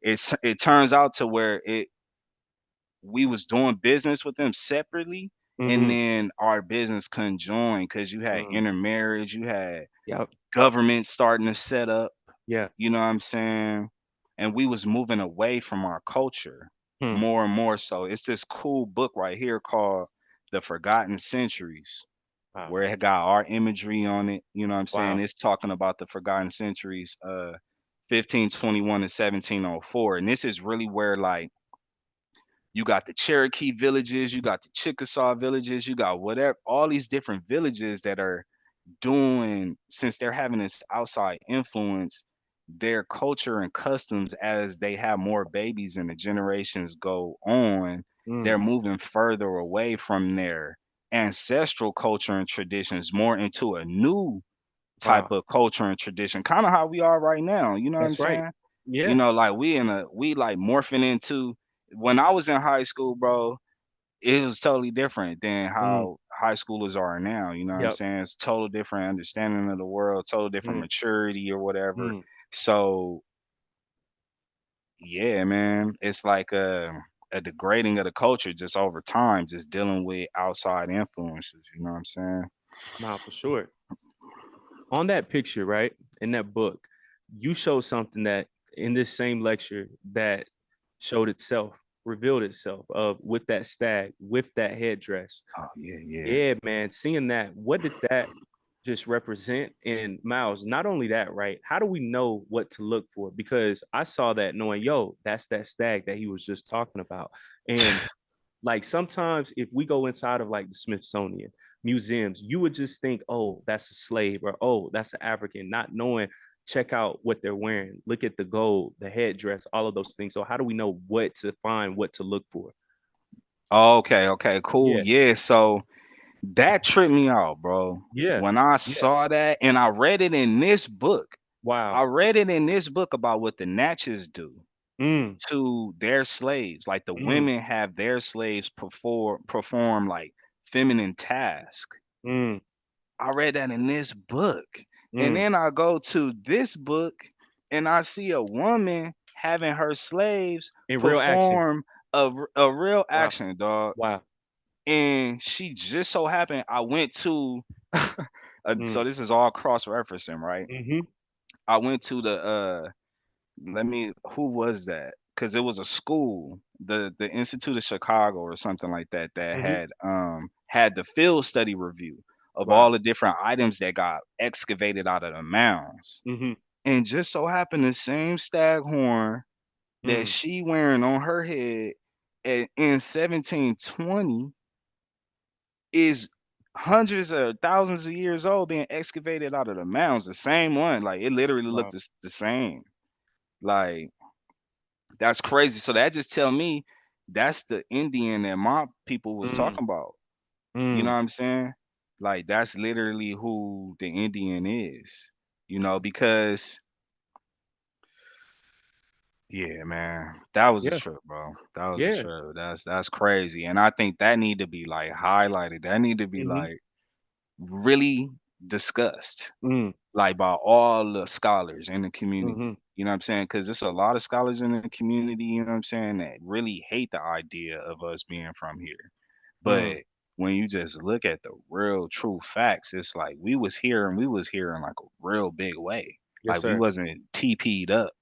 it turns out to where we was doing business with them separately, and Mm-hmm. then our business conjoined because you had Mm. intermarriage, you had Yep. government starting to set up, Yeah. you know what I'm saying? And we was moving away from our culture Mm. more and more so. It's this cool book right here called The Forgotten Centuries, Wow. where it got our imagery on it. You know what I'm saying? Wow. It's talking about the forgotten centuries, 1521 to 1704. And this is really where like you got the Cherokee villages, you got the Chickasaw villages, you got whatever, all these different villages that are doing, since they're having this outside influence, their culture and customs as they have more babies and the generations go on, they're Mm. moving further away from their ancestral culture and traditions more into a new type Wow. of culture and tradition, kind of how we are right now. You know what I'm That's right. saying? You Yeah. know, like we like morphing into. When I was in high school, bro, it was totally different than Mm. how high schoolers are now. You know what I'm Yep. saying? It's total different understanding of the world, total different Mm. maturity or whatever. Mm. So yeah, man, it's like a degrading of the culture just over time, just dealing with outside influences. You know what I'm saying? Nah, for sure. On that picture, right, in that book, you showed something that in this same lecture that showed itself, revealed itself of with that stag, with that headdress. Oh yeah, yeah. Yeah, man, seeing that, what did that just represent in Miles? Not only that, right? How do we know what to look for? Because I saw that knowing, yo, that's that stag that he was just talking about. And like sometimes if we go inside of like the Smithsonian museums, you would just think, oh, that's a slave or oh, that's an African, not knowing, check out what they're wearing, look at the gold, the headdress, all of those things. So how do we know what to find, what to look for? Okay, okay, cool. Yeah. Yeah, so that tripped me out, bro. Yeah. When I Yeah. saw that, and I read it in this book. I Wow. read it in this book about what the Natchez do Mm, to their slaves. Like the mm, women have their slaves perform like feminine tasks. mm, I read that in this book. And mm. then I go to this book and I see a woman having her slaves In real action. perform a real Wow. action, dog. Wow. And she just so happened I went to Mm, so this is all cross referencing, right? mm-hmm, I went to the let me who was that? Because it was a school, the Institute of Chicago or something like that, that mm-hmm. had the field study review of all Wow. the different items that got excavated out of the mounds. Mm-hmm. And just so happened the same staghorn that Mm. she wearing on her head in 1720 is hundreds or thousands of years old being excavated out of the mounds. The same one. Like it literally looked Wow. the same. Like that's crazy. So that just tell me that's the Indian that my people was Mm, talking about. You know mm. what I'm saying? Like that's literally who the Indian is. You know, because yeah, man, that was a Yeah. trip, bro. That was a Yeah. trip. That's crazy. And I think that need to be like highlighted. That need to be Mm-hmm. like really discussed Mm, like by all the scholars in the mm-hmm. community. You know what I'm saying? Because there's a lot of scholars in the community, you know what I'm saying, that really hate the idea of us being from here. But Mm. when you just look at the real true facts, it's like we was here and we was here in like a real big way. Yes, Like we sir. wasn't TP'd up.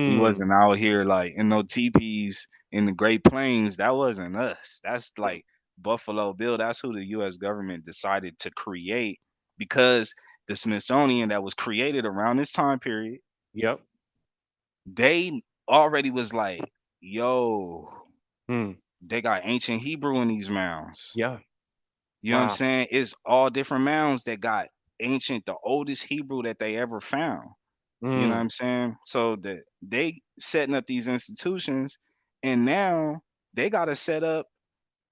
We Mm. wasn't out here like in no teepees in the Great Plains. That wasn't us. That's like Buffalo Bill. That's who the U.S. government decided to create because the Smithsonian that was created around this time period, Yep. they already was like, yo, Mm. they got ancient Hebrew in these mounds. Yeah. You know what I'm Wow. saying? It's all different mounds that got ancient, the oldest Hebrew that they ever found. You know what Mm. I'm saying? So that they setting up these institutions, and now they got to set up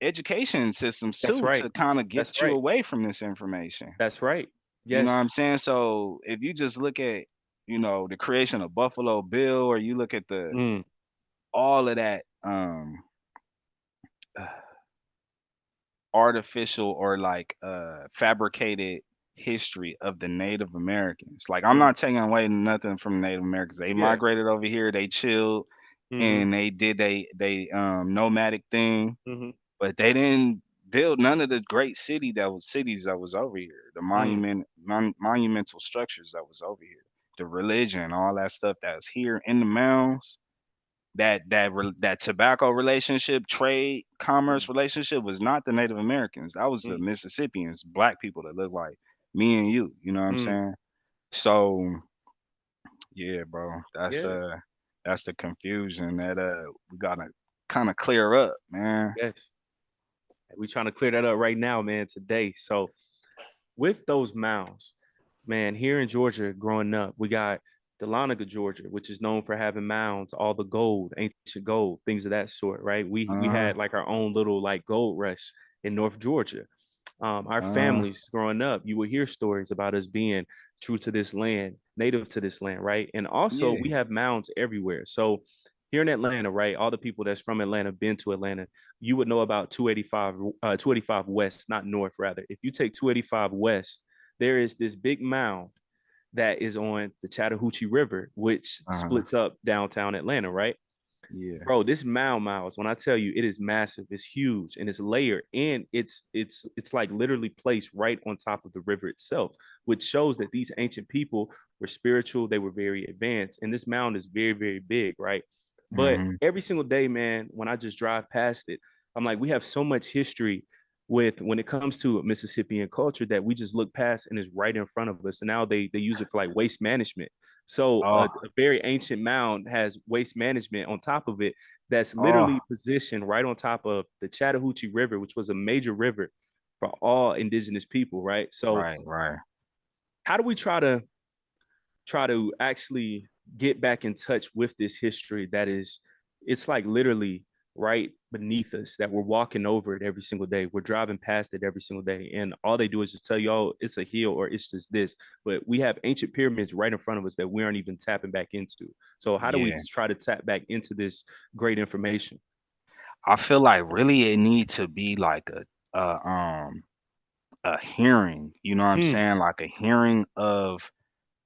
education systems That's too right. to kind of That's get you right. away from this information. That's right. You know what I'm Yes. saying? So if you just look at, you know, the creation of Buffalo Bill, or you look at the Mm. all of that artificial or like fabricated history of the Native Americans. Like I'm Mm. not taking away nothing from Native Americans. They Yeah. migrated over here, they chilled, Mm-hmm. and they did they nomadic thing, Mm-hmm. but they didn't build none of the great cities that was over here, the Mm. monumental structures that was over here, the religion, all that stuff that's here in the mounds. That tobacco relationship, trade, Mm. commerce relationship was not the Native Americans. That was the Mm. Mississippians, black people that look like me and you. You know what I'm Mm. saying? So yeah, bro, Yeah. that's the confusion that we gotta kind of clear up, man. Yes. We trying to clear that up right now, man, today. So with those mounds, man, here in Georgia growing up, we got Dahlonega, Georgia, which is known for having mounds, all the gold, ancient gold, things of that sort, right? We Uh-huh. had like our own little like gold rush in North Georgia. Our families growing up, you would hear stories about us being true to this land, native to this land, right? And also, Yeah. we have mounds everywhere. So here in Atlanta, right, all the people that's from Atlanta been to Atlanta, you would know about 285 West, not North, rather. If you take 285 West, there is this big mound that is on the Chattahoochee River, which Uh-huh. splits up downtown Atlanta, right? Yeah. Bro, this mound, Miles, when I tell you it is massive, it's huge and it's layered, and it's like literally placed right on top of the river itself, which shows that these ancient people were spiritual, they were very advanced, and this mound is very, very big, right? But Hmm. every single day, man, when I just drive past it, I'm like, we have so much history with when it comes to Mississippian culture that we just look past and is right in front of us. And now they use it for like waste management. So Oh, a very ancient mound has waste management on top of it that's oh, literally positioned right on top of the Chattahoochee River, which was a major river for all indigenous people, right? So right, right. how do we try to actually get back in touch with this history that is it's like literally right beneath us that we're walking over it every single day, we're driving past it every single day, and all they do is just tell you, oh, it's a hill or it's just this, but we have ancient pyramids right in front of us that we aren't even tapping back into. So how do we Yeah. try to tap back into this great information? I feel like really it need to be like a hearing, you know what I'm Mm, saying? Like a hearing of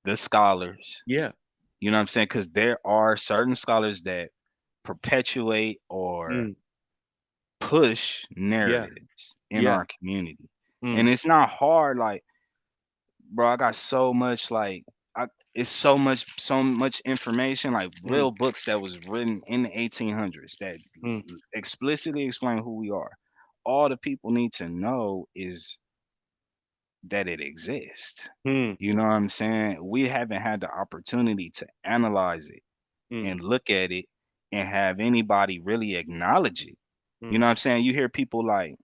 the scholars, yeah. you know what I'm saying? Because there are certain scholars that perpetuate or Mm, push yeah. narratives in Yeah. our community. And Mm, it's not hard, like, bro, I got so much like I it's so much information, like mm, real books that was written in the 1800s that mm, explicitly explain who we are. All the people need to know is that it exists. mm, You know what I'm saying? We haven't had the opportunity to analyze it mm, and look at it and have anybody really acknowledge it. You mm, know what I'm saying? You hear people like,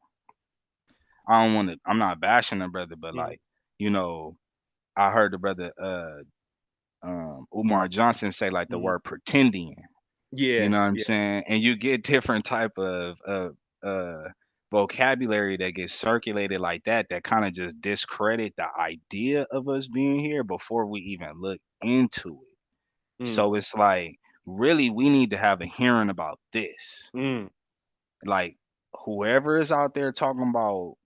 I don't want to, I'm not bashing the brother, but mm. like, you know, I heard the brother Umar Johnson say like the Mm. word pretending. You Yeah. know what I'm Yeah. saying? And you get different type of vocabulary that gets circulated like that that kind of just discredit the idea of us being here before we even look into it. Mm, So it's like really we need to have a hearing about this. mm, Like whoever is out there talking about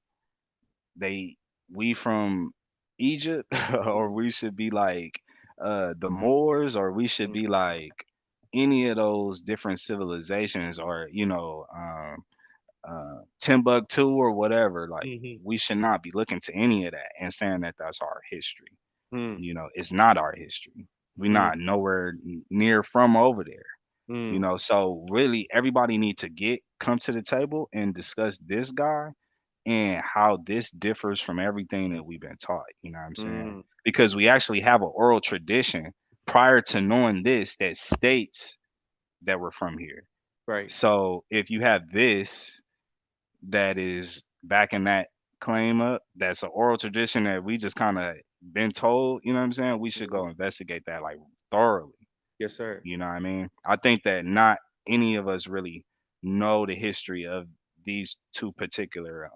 they we from Egypt or we should be like the Moors or we should mm, be like any of those different civilizations or Timbuktu or whatever, like mhm, we should not be looking to any of that and saying that that's our history. mm, You know, it's not our history. We're mm, not nowhere near from over there. You mm, know, so really everybody need to come to the table and discuss this guy and how this differs from everything that we've been taught. You know what I'm saying? mm. Because we actually have an oral tradition prior to knowing this that states that we're from here. Right. So if you have this that is backing that claim up, that's an oral tradition that we just kind of been told, you know what I'm saying? We should Mhm. go investigate that like thoroughly. Yes, sir. You know what I mean? I think that not any of us really know the history of these two particular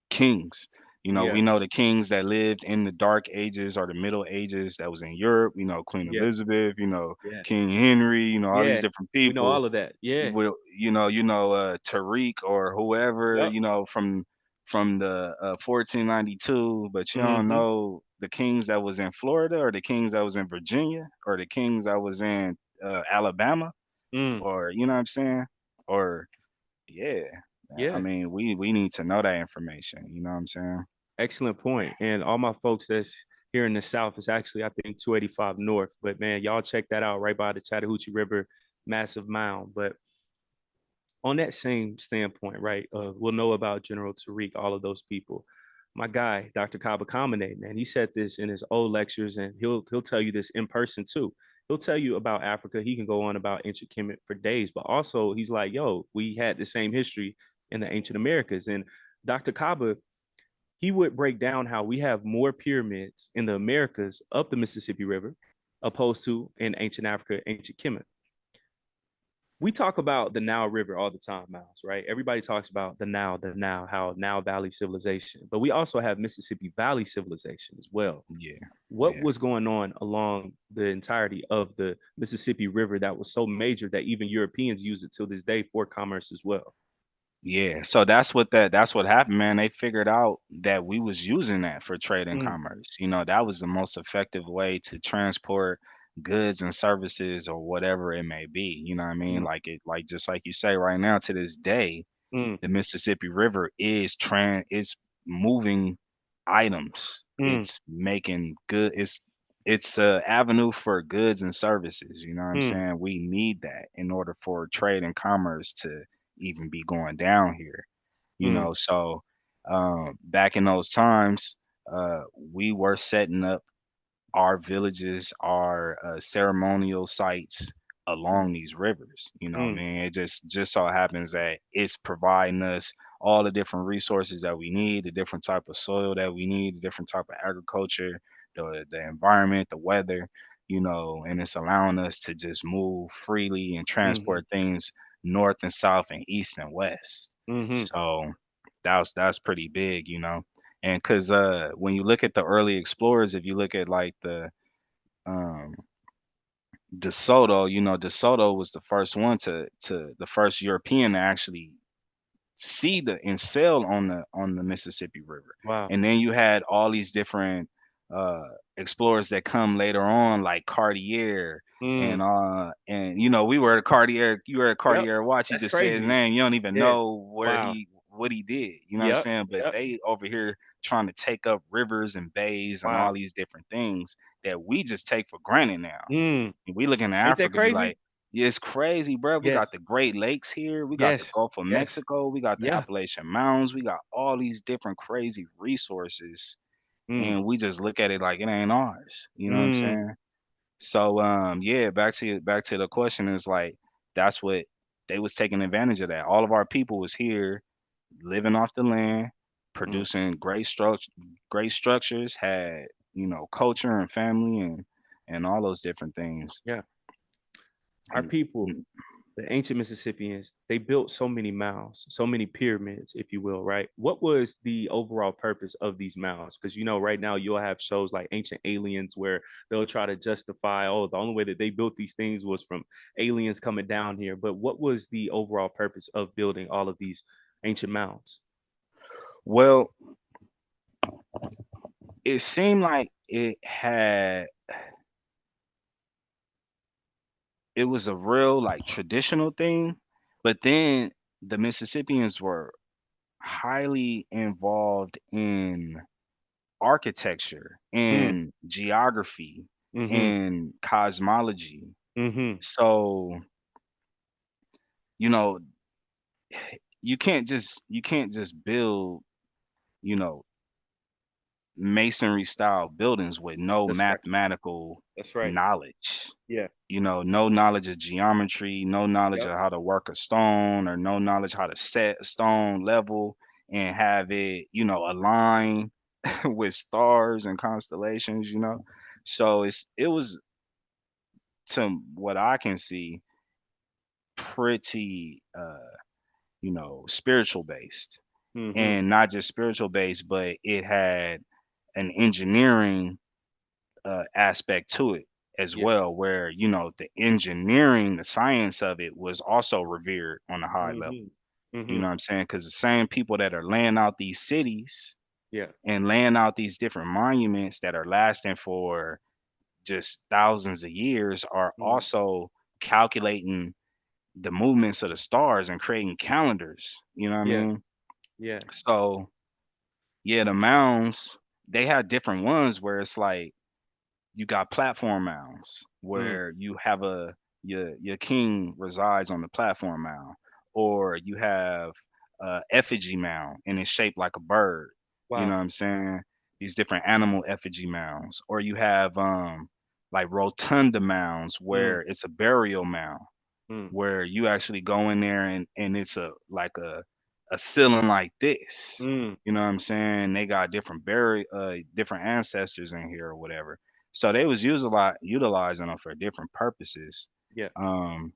kings. You know, we Yeah. know the kings that lived in the dark ages or the middle ages that was in Europe, you know, Queen Yeah. Elizabeth, you know, Yeah. King Henry, you know, all these Yeah. different We know people. all of that. Yeah. Will Tariq or whoever, Yep. you know, from the 1492, but you don't Mm-hmm. know the kings that was in Florida or the kings that was in Virginia or the kings that was in Alabama Mm. or you know what I'm saying? Or yeah, I Yeah. mean, we need to know that information. You know what I'm saying? Excellent point. And all my folks that's here in the South is actually, I think, 285 North. But man, y'all check that out right by the Chattahoochee River, massive mound. But on that same standpoint, right, we'll know about General Tariq, all of those people. My guy, Dr. Kaba Kamene, man, he said this in his old lectures, and he'll tell you this in person too. He'll tell you about Africa. He can go on about ancient Kemet for days, but also he's like, yo, we had the same history in the ancient Americas. And Dr. Kaba, he would break down how we have more pyramids in the Americas up the Mississippi River opposed to in ancient Africa, ancient Kemet. we talk about the Nile River all the time, Miles, right? Everybody talks about the Nile, how Nile Valley civilization, but we also have Mississippi Valley civilization as well. Yeah, What yeah. was going on along the entirety of the Mississippi River that was so major that even Europeans use it till this day for commerce as well? Yeah, so that's what happened, man. They figured out that we was using that for trade and Mm, commerce. You know, that was the most effective way to transport goods and services or whatever it may be. You know what I mean? mm, Like it, like just like you say right now to this day, mm, the Mississippi River is moving items. mm, It's making good. It's a avenue for goods and services. You know what I'm mm, saying? We need that in order for trade and commerce to even be going down here. You mm, know, so back in those times, we were setting up our villages are ceremonial sites along these rivers. You know what I mm, mean? It just so happens that it's providing us all the different resources that we need, the different type of soil that we need, the different type of agriculture, the environment, the weather, you know, and it's allowing us to just move freely and mm, transport things north and south and east and west. mm, So that's pretty big, you know. And because when you look at the early explorers, if you look at like um, DeSoto, you know, DeSoto was the first one to the first European to actually see the and sail on the Mississippi River. wow. And then you had all these different uh explorers that come later on, like Cartier Mm, and you know, we were at Cartier, you were at yep. Cartier watch, you That's just say his crazy. name, you don't even Yeah. know where Wow. he what he did, you know what I'm Yep. saying? But Yep. they over here trying to take up rivers and bays and all Wow. these different things that we just take for granted now. Mm. And we looking at Ain't that Africa, be crazy? like, yeah, it's crazy, bro. We got Yes. the Great Lakes here. We got the Yes. Gulf of Yes. Mexico. We got the Yeah. Appalachian Mounds. We got all these different crazy resources, Mm. and we just look at it like it ain't ours. You know what I'm Mm. saying? So, yeah, back to the question is like that's what they was taking advantage of that. All of our people was here, living off the land, Mm. producing great structures, had you know culture and family and all those different things. Yeah. Our And, people, the ancient Mississippians, they built so many mounds, so many pyramids, if you will, right? What was the overall purpose of these mounds? Because you know, right now you'll have shows like Ancient Aliens where they'll try to justify, oh, the only way that they built these things was from aliens coming down here. But what was the overall purpose of building all of these ancient mounds? well, it seemed like it was a real like traditional thing, but then the Mississippians were highly involved in architecture Mm, and geography mm-hmm, and cosmology. mm-hmm. So, you know, you can't just build, you know, masonry style buildings with no That's right. mathematical That's right. knowledge. Yeah. You know, no knowledge of geometry, no knowledge Yep. of how to work a stone, or no knowledge how to set a stone level and have it, you know, align with stars and constellations, you know. So it was to what I can see pretty you know, spiritual based. Mm-hmm. And not just spiritual based, but it had an engineering aspect to it as Yeah. well, where you know the engineering, the science of it was also revered on a high level. Mm-hmm. You Mm-hmm. know what I'm saying? Because the same people that are laying out these cities Yeah. and laying out these different monuments that are lasting for just thousands of years are Mm. also calculating the movements of the stars and creating calendars. You know what I Yeah. mean? Yeah. So yeah, the mounds, they had different ones where it's like you got platform mounds Mm. where you have your king resides on the platform mound, or you have a effigy mound and it's shaped like a bird. You know Wow. what I'm saying? These different animal effigy mounds, or you have like rotunda mounds Mm. where it's a burial mound Mm. where you actually go in there and it's a like a ceiling like this. Mm. You know what I'm saying? They got different ancestors in here or whatever. So they was utilizing them for different purposes. Yeah. Um,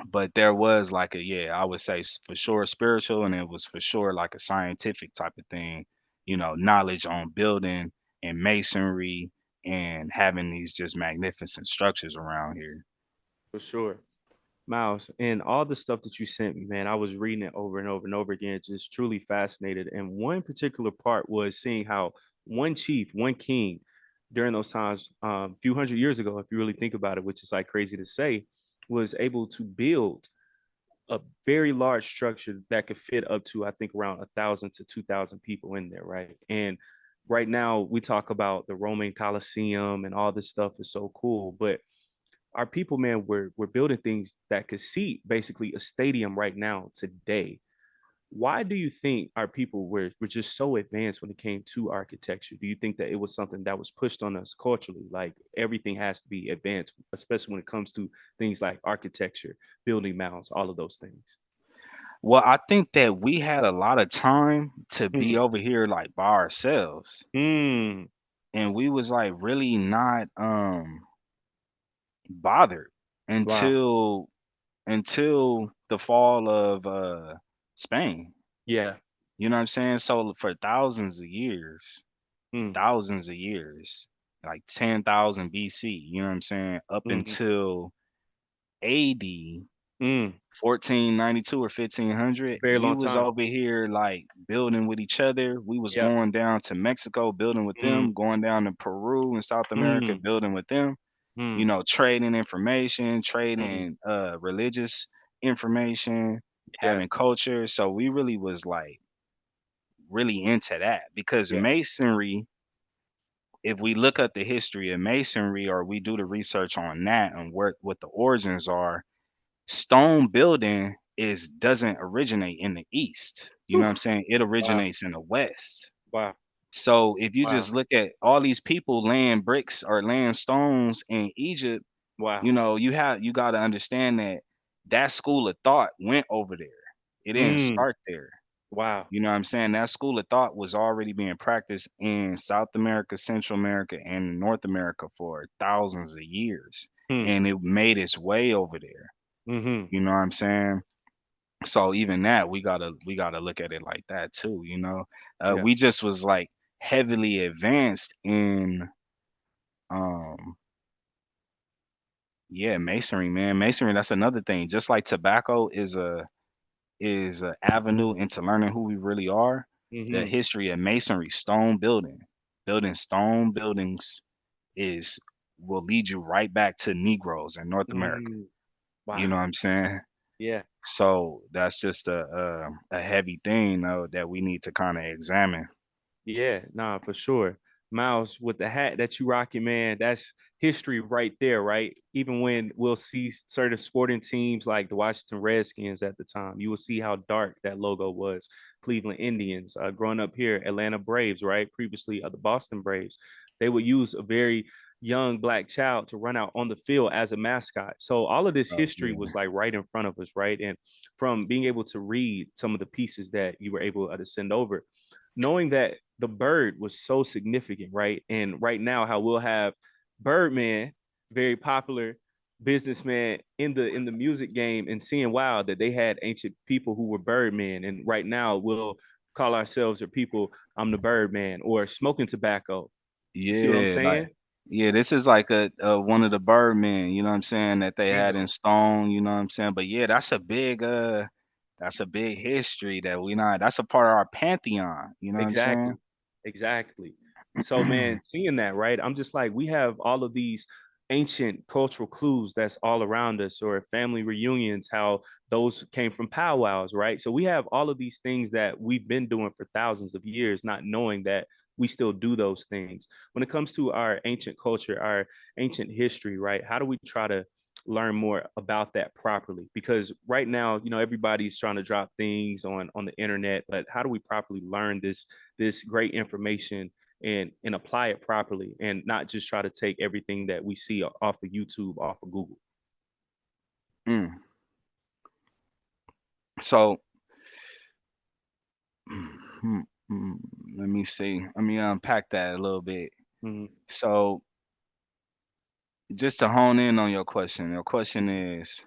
but there was like a, yeah, I would say for sure spiritual, and it was for sure like a scientific type of thing, knowledge on building and masonry and having these just magnificent structures around here. For sure. Miles, and all the stuff that you sent me, man, I was reading it over and over and over again, just truly fascinated. And one particular part was seeing how one chief, one king, during those times, a few hundred years ago, if you really think about it, which is like crazy to say, was able to build a very large structure that could fit up to, I think, around 1,000 to 2,000 people in there, right? And right now, we talk about the Roman Colosseum and all this stuff is so cool, but our people, man, we're building things that could seat basically a stadium right now today. Why do you think our people were just so advanced when it came to architecture? Do you think that it was something that was pushed on us culturally? Like everything has to be advanced, especially when it comes to things like architecture, building mounds, all of those things. Well, I think that we had a lot of time to Hmm. be over here like by ourselves, Mm. and we was like really not bothered Wow. until the fall of Spain. Yeah. You know what I'm saying? So for Mm. thousands of years, like 10,000 BC, you know what I'm saying, up Mm. until AD Mm. 1492 or It's a 1500, very we long was time. over here like building with each other. We was Yeah. going down to Mexico, building with Mm. them, going down to Peru and South America, Mm. building with them, Mm. trading information, Mm. trading religious information, Yeah. having culture. So we really was like really into that because Yeah. masonry, if we look up the history of masonry or we do the research on that and what the origins are, stone building is doesn't originate in the east. You know Whew. what I'm saying? It Wow. originates in the west. Wow. So if you Wow. just look at all these people laying bricks or laying stones in Egypt, Wow. you got to understand that that school of thought went over there. It didn't Mm. start there. Wow. You know what I'm saying? That school of thought was already being practiced in South America, Central America, and North America for thousands of years. Hmm. And it made its way over there. Mm-hmm. You know what I'm saying? So even that we gotta look at it like that too. Yeah. We just was like heavily advanced in um yeah, masonry, man. Masonry, that's another thing. Just like tobacco is a avenue into learning who we really are. The Mm-hmm. history of masonry, building stone buildings is will lead you right back to Negroes in North America. Mm. You know Wow. what I'm saying? Yeah. So that's just a heavy thing though that we need to kind of examine. Yeah, nah, for sure. Miles, with the hat that you rocking, man, that's history right there, right? Even when we'll see certain sporting teams like the Washington Redskins at the time, you will see how dark that logo was. Cleveland Indians, growing up here, Atlanta Braves, right? Previously, the Boston Braves, they would use a very young black child to run out on the field as a mascot. So all of this Oh history yeah. was like right in front of us, right? And from being able to read some of the pieces that you were able to send over, knowing that the bird was so significant, right? And right now, how we'll have Birdman, very popular businessman in the music game, and seeing wow that they had ancient people who were Birdmen, and right now we'll call ourselves or people I'm the Birdman or smoking tobacco. You see what I'm Yeah, like saying? yeah, this is like a one of the Birdmen, you know what I'm saying, that they had in Bingo. stone, you know what I'm saying? But yeah, that's a big history that we not that's a part of our pantheon, you know what I'm saying? Exactly. Exactly. So, man, seeing that, right? I'm just like, we have all of these ancient cultural clues that's all around us, or family reunions, how those came from powwows, right? So, we have all of these things that we've been doing for thousands of years, not knowing that we still do those things. When it comes to our ancient culture, our ancient history, right? How do we try to learn more about that properly? Because right now, everybody's trying to drop things on the internet, but how do we properly learn this great information and apply it properly, and not just try to take everything that we see off of YouTube, off of Google? Mm. So hmm, hmm, let me see. Let me unpack that a little bit. Mm-hmm. So just to hone in on your question is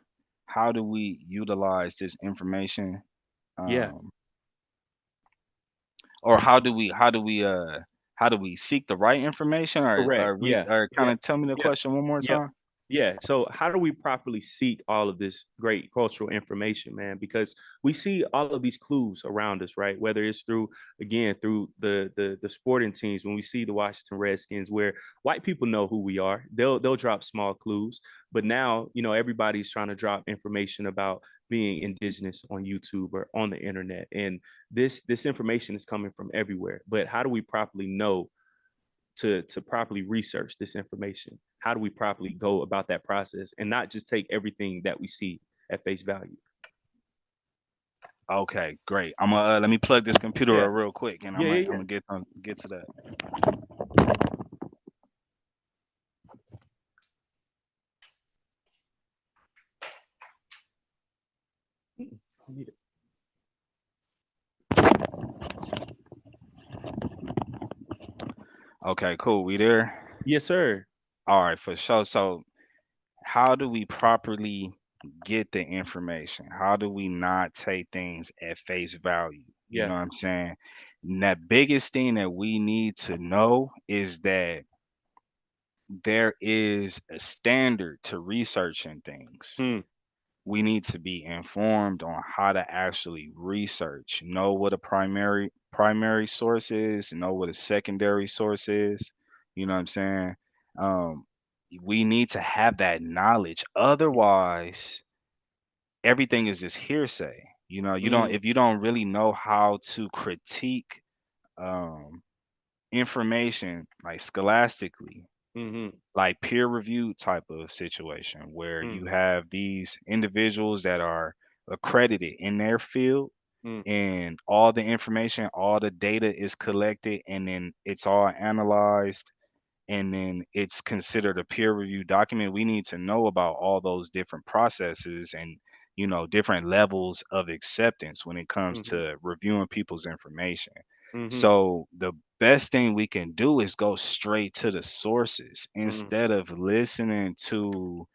how do we utilize this information, Yeah, um, or how do we seek the right information, correct. Yeah, or kind yeah, of tell me the yeah, question one more yeah. time? Yeah. So how do we properly seek all of this great cultural information, man? Because we see all of these clues around us, right? Whether it's through, again, through the sporting teams, when we see the Washington Redskins, where white people know who we are, they'll drop small clues. But now, everybody's trying to drop information about being indigenous on YouTube or on the internet. And this information is coming from everywhere. But how do we properly know to properly research this information? How do we properly go about that process and not just take everything that we see at face value? Okay, great. I'm gonna let me plug this computer Yeah, up real quick, and yeah, I'm yeah, gonna get to that. yeah. Okay, cool. We there? Yes, sir. All right, for sure. So, how do we properly get the information? How do we not take things at face value? You Yeah. know what I'm saying? And that biggest thing that we need to know is that there is a standard to researching things. Mm, We need to be informed on how to actually research, know what a primary source is, know what a secondary source is. You know what I'm saying? Um, we need to have that knowledge. Otherwise, everything is just hearsay. You know, you don't mm, if you don't really know how to critique um, information like scholastically, mm-hmm, like peer review type of situation where mm, you have these individuals that are accredited in their field, mm, and all the information, all the data is collected, and then it's all analyzed, and then it's considered a peer review document. We need to know about all those different processes and different levels of acceptance when it comes mm-hmm, to reviewing people's information. mm-hmm, So the best thing we can do is go straight to the sources mm, instead of listening to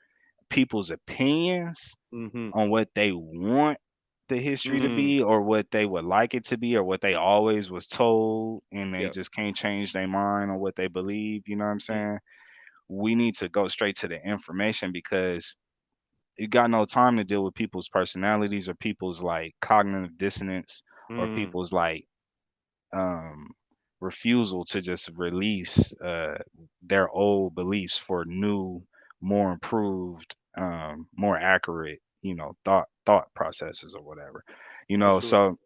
people's opinions mm-hmm, on what they want the history to mm. be, or what they would like it to be, or what they always was told and they Yep. just can't change their mind on what they believe. You know what I'm Mm, saying? We need to go straight to the information, because you got no time to deal with people's personalities, or people's like cognitive dissonance, or mm, people's like um refusal to just release their old beliefs for new, more improved, more accurate, thought processes or whatever. for sure. So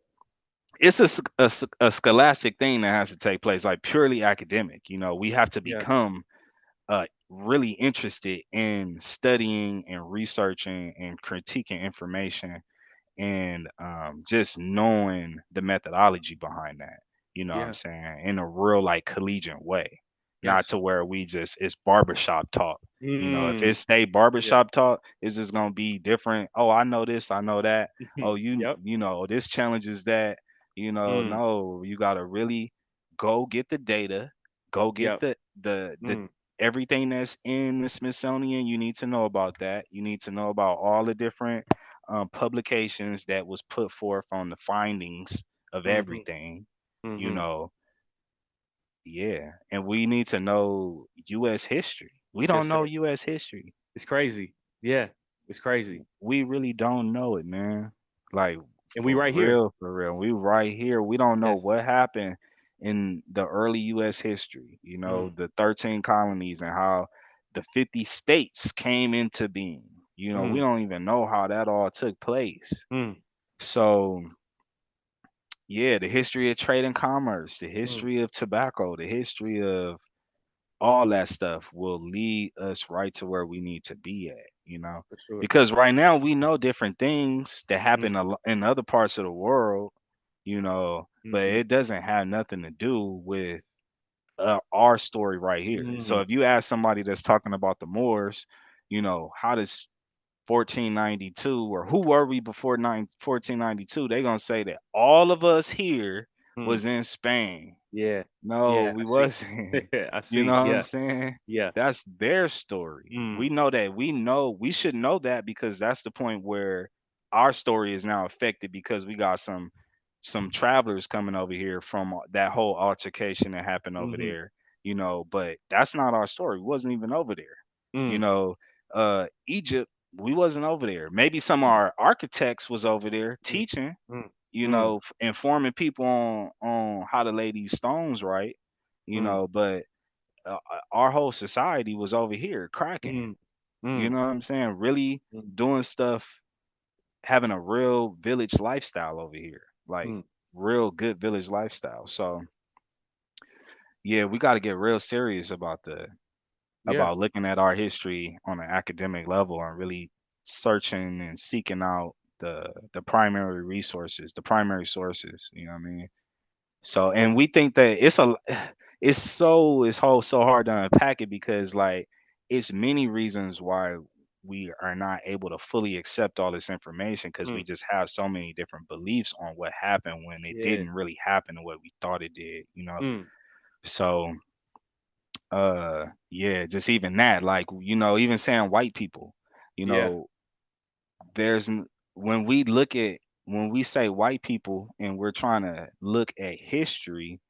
it's a scholastic thing that has to take place, like purely academic. We have to Yeah. become really interested in studying and researching and critiquing information, and just knowing the methodology behind that. You know what I'm Yeah. saying? In a real like collegiate way, not Gotcha. to where it's barbershop talk. If Mm, it's stay yeah. barbershop talk, it's just gonna be different. Oh, I know this, I know that. Oh, Yep. this challenges that. Mm, No, you gotta really go get the data, go get yep. the Mm, everything that's in the Smithsonian. You need to know about that. You need to know about all the different publications that was put forth on the findings of mm-hmm, everything, you mm-hmm. know. Yeah, and we need to know US history. We don't Yes, know sir. US history. It's crazy. Yeah. It's crazy. We really don't know it, man. Like, And we right here. for real. We right here. We don't know Yes. what happened in the early US history, Mm, the 13 colonies, and how the 50 states came into being. We mm, don't even know how that all took place. mm, So, yeah, the history of trade and commerce, the mm, history of tobacco, the history of all that stuff will lead us right to where we need to be at. for sure. Because right now we know different things that Mm, happen in other parts of the world, but mm-hmm, it doesn't have nothing to do with our story right here. So mm, if you ask somebody that's talking about the Moors, how does 1492, or who were we before 1492, they're going to say that all of us here mm. was in Spain. Yeah. No, Yeah. we I see. wasn't. I You know see. what I'm Yeah. saying? Yeah. That's their story. Mm. We know that. We should know that because that's the point where our story is now affected because we got some travelers coming over here from that whole altercation that happened over Mm-hmm. there, but that's not our story. We wasn't even over there. You Mm. know, Egypt, we wasn't over there. Maybe some of Mm. our architects was over there Mm. teaching, Mm. Mm. informing people on how to lay these stones right, Mm. but our whole society was over here cracking. Mm. You Mm. know what I'm saying? Really Mm. doing stuff, having a real village lifestyle over here, like Mm. real good village lifestyle. So yeah, we got to get real serious Yeah. about looking at our history on an academic level and really searching and seeking out the primary resources, the primary sources. You know what I mean? So, and we think that it's so hard to unpack it because like it's many reasons why we are not able to fully accept all this information because we Mm. just have so many different beliefs on what happened when it Yeah. didn't really happen the way we thought it did. Mm. So yeah, just even that, like, even saying white people, you Yeah. know, there's when we look at when we say white people and we're trying to look at history,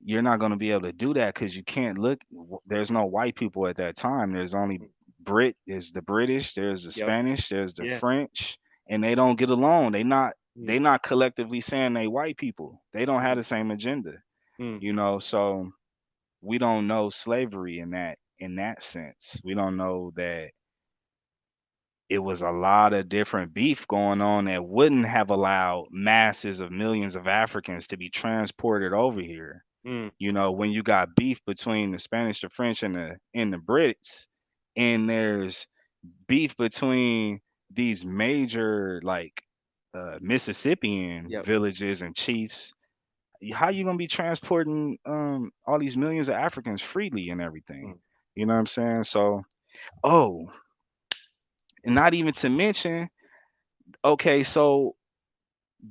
you're not going to be able to do that because you can't look. There's no white people at that time. There's only Mm. there's the British, there's the Yep. Spanish, there's the Yeah. French, and they don't get along. Mm. They not collectively saying they white people. They don't have Mm. the same agenda, Mm. so we don't know slavery in that sense. We don't know that it was a lot of different beef going on that wouldn't have allowed masses of millions of Africans to be transported over here. Mm. When you got beef between the Spanish, the French, and the Brits, and there's beef between these major like Mississippian Yep. villages and chiefs. How you gonna be transporting all these millions of Africans freely and everything? Mm. You know what I'm saying? So, oh, and not even to mention, okay, so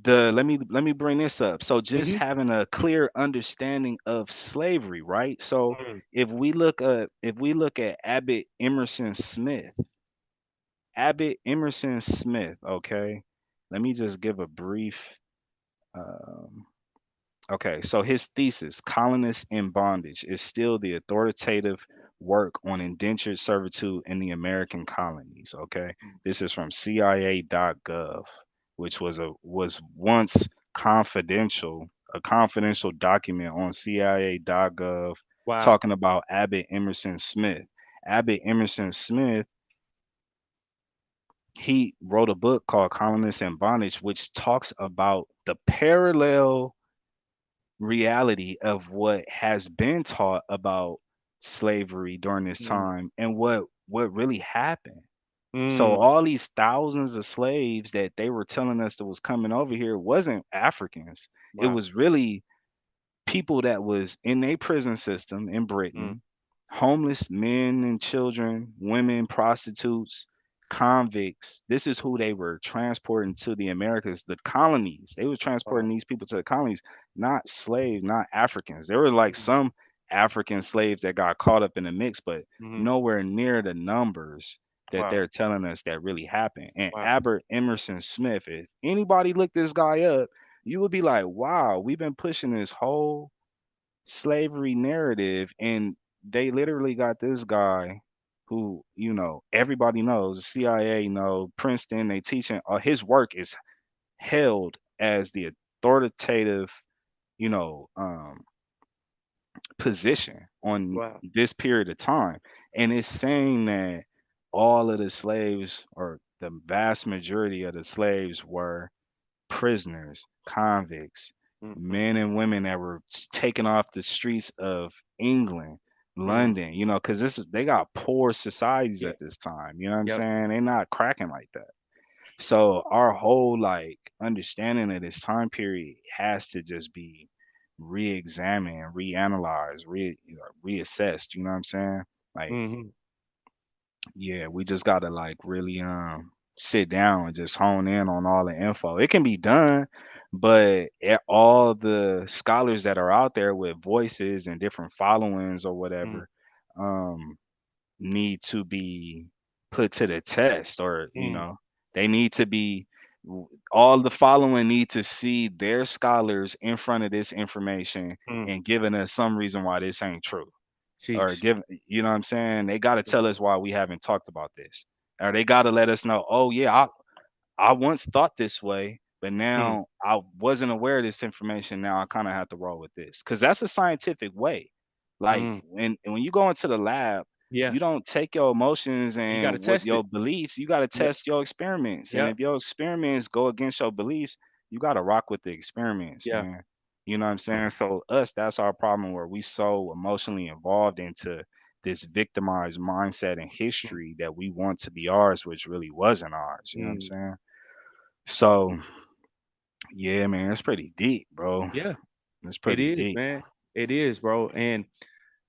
the let me bring this up. So just Mm-hmm. having a clear understanding of slavery, right? So Mm. if we look at Abbott Emerson Smith, okay. Let me just give a brief um okay, so his thesis, Colonists in Bondage, is still the authoritative work on indentured servitude in the American colonies. Okay. Mm. This is from CIA.gov, which was once a confidential document on CIA.gov Wow. talking about Abbott Emerson Smith. Abbott Emerson Smith, he wrote a book called Colonists in Bondage, which talks about the parallel reality of what has been taught about slavery during this Mm. time and what really happened. So Mm. all these thousands of slaves that they were telling us that was coming over here wasn't Africans. It Wow. was really people that was in a prison system in Mm. Britain, homeless men and children, women, prostitutes, convicts. This is who they were transporting to the Americas, the colonies. They were transporting Wow. these people to the colonies, not slaves, not Africans. There were like Mm. some African slaves that got caught up in the mix, but Mm-hmm. nowhere near the numbers that Wow. they're telling us that really happened. And Wow. Albert Emerson Smith, if anybody looked this guy up, you would be like, wow, we've been pushing this whole slavery narrative, and they literally got this guy who, everybody knows, CIA know, Princeton, they teaching, his work is held as the authoritative, you know, um, position on Wow. this period of time. And it's saying that all of the slaves, or the vast majority of the slaves, were prisoners, convicts, Mm-hmm. men and women that were taken off the streets of England, Mm. London, because they got poor societies Yeah. at this time. You know what I'm Yep. saying? They're not cracking like that. So our whole like understanding of this time period has to just be re-examined, reanalyzed, reassessed. You know what I'm saying? Like, Mm-hmm. yeah, we just gotta like really sit down and just hone in on all the info. It can be done, but all the scholars that are out there with voices and different followings or Mm, whatever, um, need to be put to the test, or mm, they need to be, all the following need to see their scholars in front of this information mm. and giving us some reason why this ain't true, or Sheesh. give, what I'm saying, they got to Mm, tell us why we haven't talked about this, or they got to let us know, oh yeah, I once thought this way, but mm, now I wasn't aware of this information. Now I kind of have to roll with this because that's a scientific way. Like mm. when you go into the lab, Yeah, you don't take your emotions you got and to what test your it. beliefs. You got to Yep, test your experiments, and yep, if your experiments go against your beliefs, you got to rock with the experiments, yeah. man. You know what I'm saying? So us, that's our problem, where we so emotionally involved into this victimized mindset and Mm, history that we want to be ours, which really wasn't ours. You know what I'm mm. saying? So yeah, man, it's pretty deep, bro. Yeah, It's it pretty is, deep. man. It is, bro. And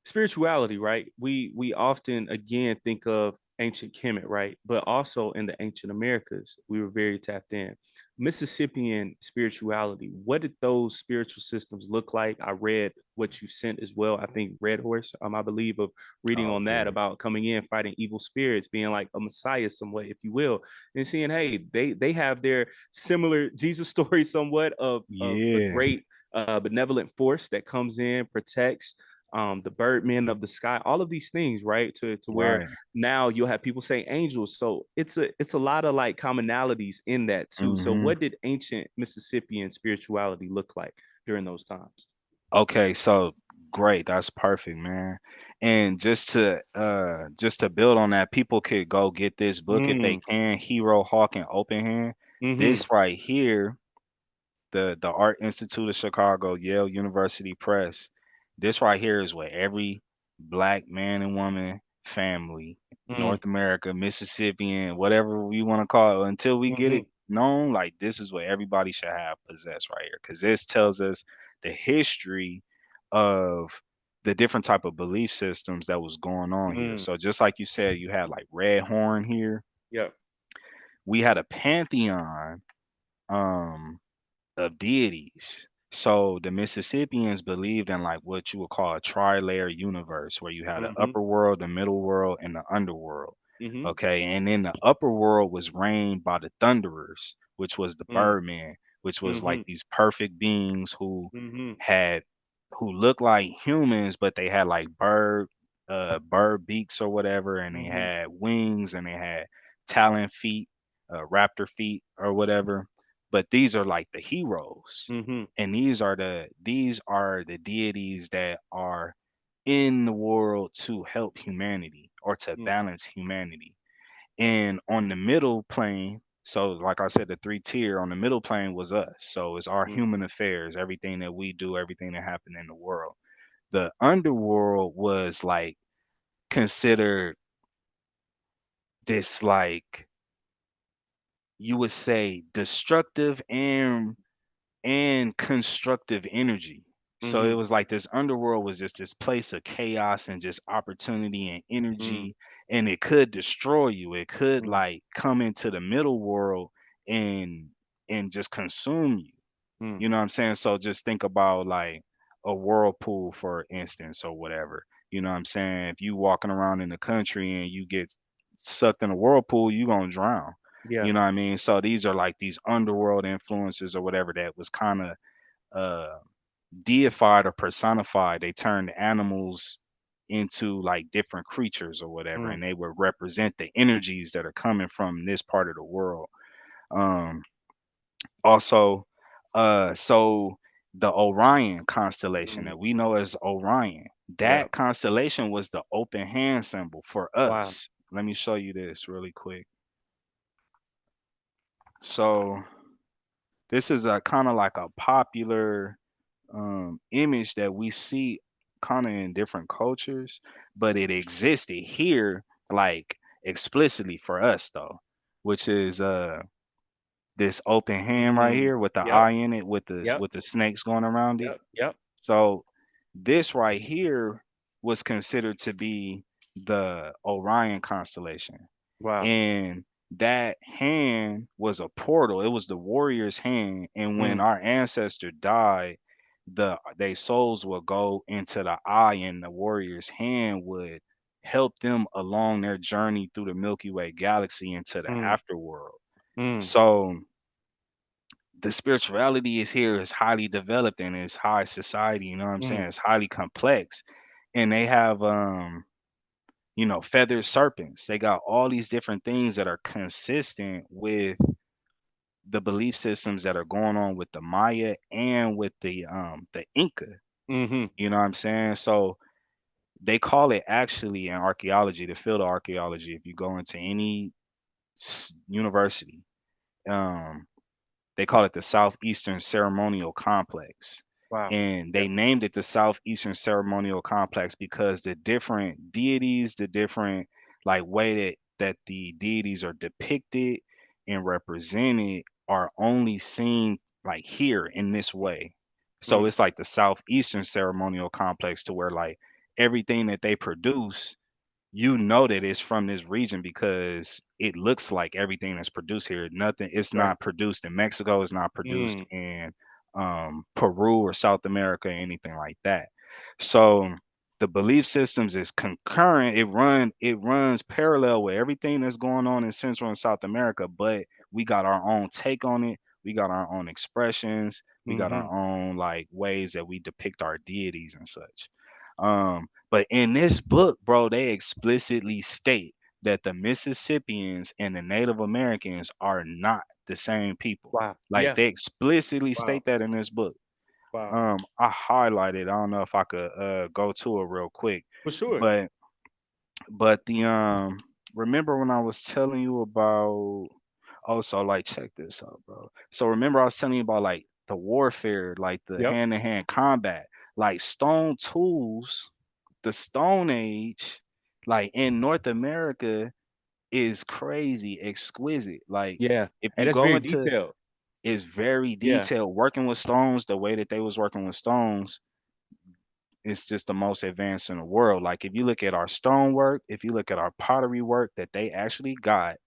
spirituality, right? We often again think of ancient Kemet, right? But also in the ancient Americas, we were very tapped in. Mississippian spirituality, what did those spiritual systems look like? I read what you sent as well. I think Red Horse, I believe, of reading Oh on that yeah, about coming in, fighting evil spirits, being like a messiah, some way, if you will, and seeing, hey, they have their similar Jesus story, somewhat of a yeah, great benevolent force that comes in, protects, the birdmen of the sky, all of these things, right? To where right. now you'll have people say angels. So it's a lot of like commonalities in that too. So Hmm. what did ancient Mississippian spirituality look like during those times? Okay, so great. That's perfect, man. And just to build on that, people could go get this book if they Mm, can. Hero Hawk and Open Hand. mm-hmm, This right here, the Art Institute of Chicago, Yale University Press. This right here is what every black man and woman, family, mm, North America, Mississippian, whatever we want to call it, until we get mm-hmm, it known, like this is what everybody should have possessed right here. Because this tells us the history of the different type of belief systems that was going on here. mm, So just like you said, you had like Red Horn here. yep, We had a pantheon. Um, of deities. So the Mississippians believed in like what you would call a tri-layer universe, where you had an mm-hmm, upper world, a middle world, and the underworld. mm-hmm, Okay, and then the upper world was reigned by the thunderers, which was the mm, birdmen, which was mm-hmm, like these perfect beings who mm-hmm, had who looked like humans, but they had like bird beaks or whatever, and they mm-hmm, had wings and they had talon feet, raptor feet or whatever. But these are like the heroes, mm-hmm, and these are the deities that are in the world to help humanity or to mm, balance humanity. And on the middle plane, so like I said, the three tier on the middle plane was us. So it's our mm, human affairs, everything that we do, everything that happened in the world. The underworld was like considered this, like, you would say, destructive and constructive energy. So it mm-hmm, was like this underworld was just this place of chaos and just opportunity and mm, energy, and it could destroy you. It could mm, like come into the middle world and just consume you. mm, You know what I'm saying? So just think about like a whirlpool, for instance, or whatever. You know what I'm saying? If you walking around in the country and you get sucked in a whirlpool, you gonna drown. yeah, You know what I mean? So these are like these underworld influences or whatever that was kind of uh deified or personified. They turned animals into like different creatures or whatever, mm, and they would represent the energies that are coming from this part of the world. Um Also, so the Orion constellation mm. that we know as Orion, Yeah, that constellation was the open hand symbol for wow, us. Let me show you this really quick. So this is a kind of like a popular image that we see kind of in different cultures, but it existed here like explicitly for us though, which is this open hand right mm, here with the yep, eye in it yep, with the snakes going around it. yep, yep, So this right here was considered to be the Orion constellation. wow, And that hand was a portal. It was the warrior's hand. And when Mm, our ancestor died, their souls would go into the eye, and the warrior's hand would help them along their journey through the Milky Way galaxy into the mm, afterworld. mm, So the spirituality is here, is highly developed, and it's high society, you know what I'm saying? mm, It's highly complex. And they have feathered serpents. They got all these different things that are consistent with the belief systems that are going on with the Maya and with the Inca. mhm, You know what I'm saying? So they call it actually in archaeology, the field of archaeology. If you go into any university, um, they call it the Southeastern Ceremonial Complex. wow, And yeah, they named it the Southeastern Ceremonial Complex because the different deities, the different like way that the deities are depicted and represented are only seen like here in this way. So mm, it's like the Southeastern Ceremonial Complex to where like everything that they produce, you know that it's from this region because it looks like everything that's produced here. Nothing, it's right, not produced in Mexico, it's not produced mm, in Peru or South America, or anything like that. So the belief systems is concurrent. It runs parallel with everything that's going on in Central and South America, but we got our own take on it. We got our own expressions. We got mhm, our own like ways that we depict our deities and such. But in this book, bro, they explicitly state that the Mississippians and the Native Americans are not the same people. wow, Like yeah, they explicitly wow, state that in this book. wow, I highlighted. I don't know if I could go to it real quick, for sure, but the remember when I was telling you about, oh, so like check this out, bro. So remember I was telling you about like the warfare, like the yep, hand to hand combat, like stone tools, the Stone Age, like in North America, is crazy exquisite. Like yeah, if and you that's go very into, detailed, it's very yeah, detailed. Working with stones, the way that they was working with stones, it's just the most advanced in the world. Like if you look at our stonework, if you look at our pottery work that they actually got,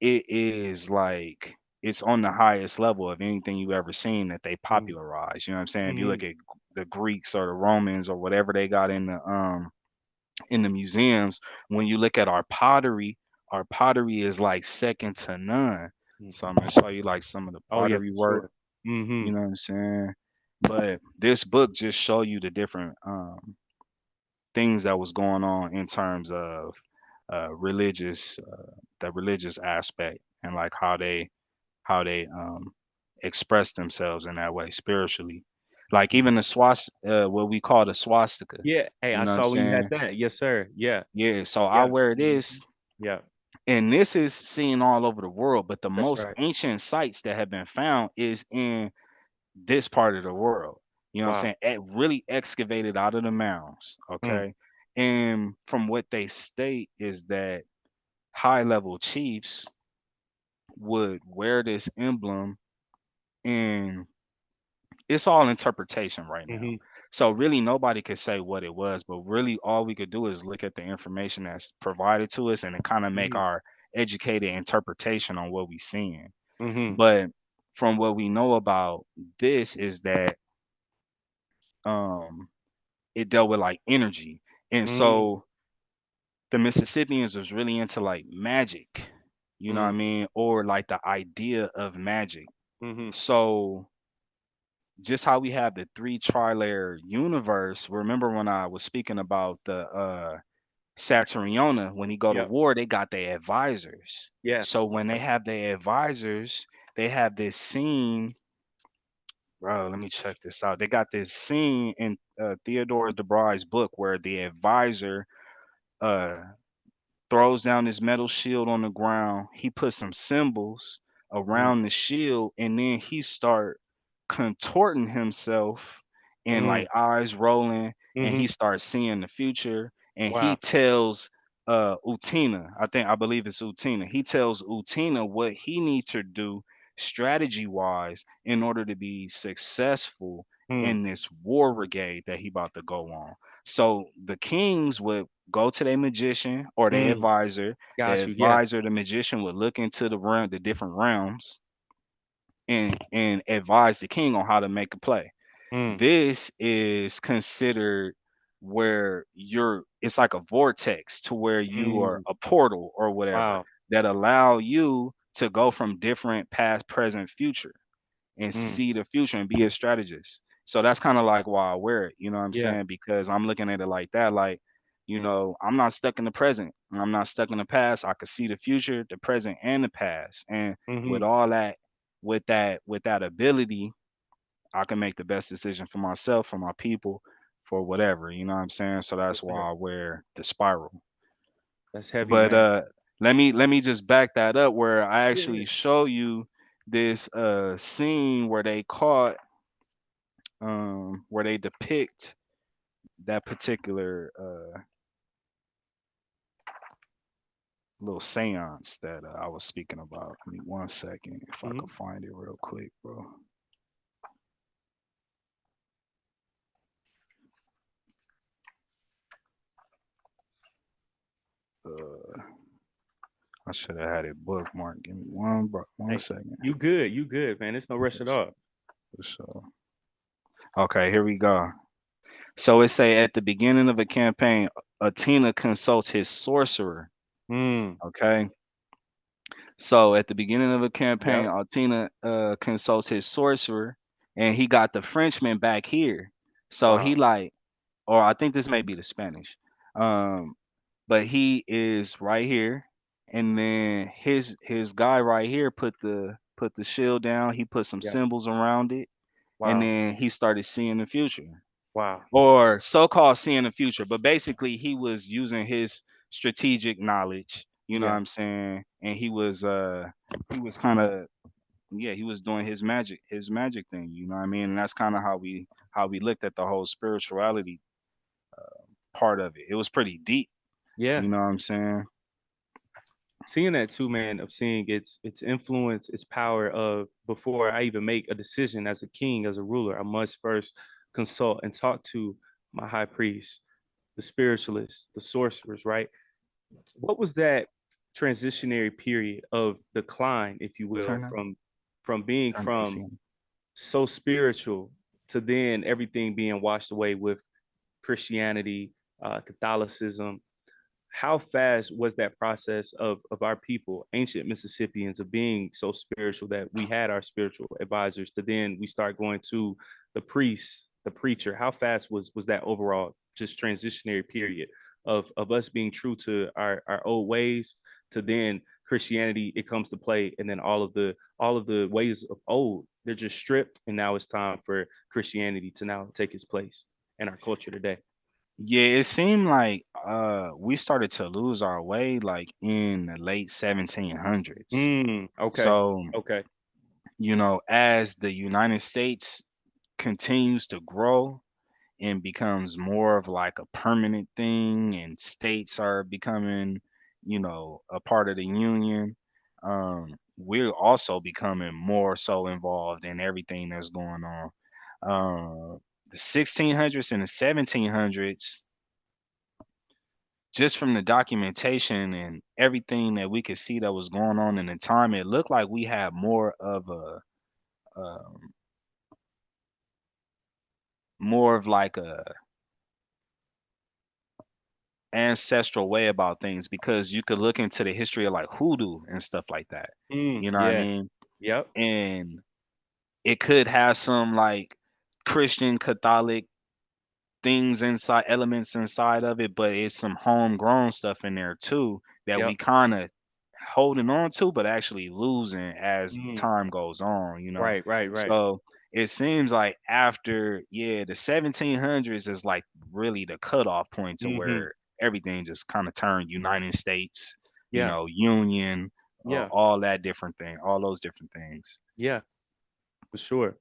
it is like it's on the highest level of anything you ever seen that they mm, popularized. You know what I'm saying? If you look mhm, at the Greeks or the Romans or whatever they got in the museums, when you look at our pottery is like second to none. So mhm, I'm gonna show you like some of the oh, yeah, pottery for work, sure, mhm, you know what I'm saying? But this book just show you the different things that was going on in terms of religious the religious aspect, and like how they express themselves in that way spiritually. Like mhm, even the what we call the swastika, yeah, hey, you I know what I'm saw when you had saying? that, yes, sir, yeah, Yeah, so I yeah, wear mhm, this, yeah, and this is seen all over the world, but the that's most right, ancient sites that have been found is in this part of the world. You know what wow, I'm saying? Really excavated out of the mounds, mm, okay? And from what they state is that high level chiefs would wear this emblem, and it's all interpretation right now. mhm, So really nobody could say what it was, but really all we could do is look at the information that's provided to us and then kind of make mhm, our educated interpretation on what we seeing. mhm, But from what we know about this is that um it dealt with like energy. And mm, so the Mississippians was really into like magic, you know what I mm, mean? Or like the idea of magic. mhm, So just how we have the three tri-layer universe, remember when I was speaking about the Saturniona, when he go to yep, war, they got their advisors. yeah, So when they yeah, have their advisors, they have this scene, bro. Let me check this out. They got this scene in Theodore DeBry's book where the advisor uh throws down his metal shield on the ground. He puts some symbols mm, around the shield, and then he start contorting himself and mm, like eyes rolling, and he mhm, starts seeing the future. And he wow, tells Utina, I believe it's Utina. He tells Utina what he needs to do strategy wise in order to be successful mm, in this war brigade that he about to go on. So the kings would go to their magician or their Mm, advisor. The got you. Yeah. advisor, the magician would look into the different realms and advise the king on how to make a play. Mm, This is considered where it's like a vortex to where you are mm, a portal or whatever wow. that allow you to go from different past, present, future and Mm, see the future and be a strategist. So that's kind of like why I wear it, you know what I'm yeah. saying? Because I'm looking at it like that, like, I'm not stuck in the present. I'm not stuck in the past. I could see the future, the present, and the past. And with Hmm. all that, with that ability, I can make the best decision for myself, for my people, for whatever, you know what I'm saying? So Yes, that's sir. why I wear the spiral. That's heavy, But man. let me just back that up where I Yeah. actually show you this scene where they caught where they depict that particular little seance that I was speaking about. Give me 1 second if I could Hmm. find it real quick, bro. Uh, I should have had it bookmarked. Give me one Hey, second you good. You good, man. It's no rush at all. for sure. Okay, here we go. So it say at the beginning of a campaign, Atina consults his sorcerer. Mm, Okay. So at the beginning of a campaign, yep. Altina consults his sorcerer, and he got the Frenchman back here. So he Wow. like, or I think this may be the Spanish, um, but he is right here, and then his guy right here put the shield down. He put some Yeah. symbols around it, and Wow. then he started seeing the future, Wow. or so-called seeing the future, but basically he was using his strategic knowledge, you know what Yeah. I'm saying? And he was kind of, yeah, he was doing his magic thing, you know what I mean? And that's kind of how we looked at the whole spirituality part of it. It was pretty deep, Yeah. you know what I'm saying? Seeing that too, man, of seeing its influence, its power of before I even make a decision as a king, as a ruler, I must first consult and talk to my high priest, the spiritualists, the sorcerers, right? What was that transitionary period of decline, if you will, Turn up, from being turn up from AC. so spiritual to then everything being washed away with Christianity, Catholicism? How fast was that process of our people, ancient Mississippians, of being so spiritual that we had our spiritual advisors to then we start going to the priest, the preacher? How fast was that overall just transitionary period of us being true to our old ways to then Christianity it comes to play, and then all of the ways of old they're just stripped, and now it's time for Christianity to now take its place in our culture today. Yeah, it seemed like we started to lose our way like in the late 1700s. Okay. So Okay. as the United States continues to grow and becomes more of like a permanent thing, and states are becoming, a part of the union, we're also becoming more so involved in everything that's going on. The 1600s and the 1700s, just from the documentation and everything that we could see that was going on in the time, it looked like we had um, more of like a ancestral way about things, because you could look into the history of like hoodoo and stuff like that. You know what I Yeah. mean? Yep. And it could have some like Christian Catholic things inside, elements inside of it, but it's some homegrown stuff in there too that we Yep. kind of holding on to, but actually losing as Mm. time goes on. Right. Right. Right. So it seems like after, yeah, the 1700s is like really the cutoff point to Hmm. where everything just kind of turned United States, Yeah. Union, Yeah. all that different thing, all those different things. Yeah. For sure.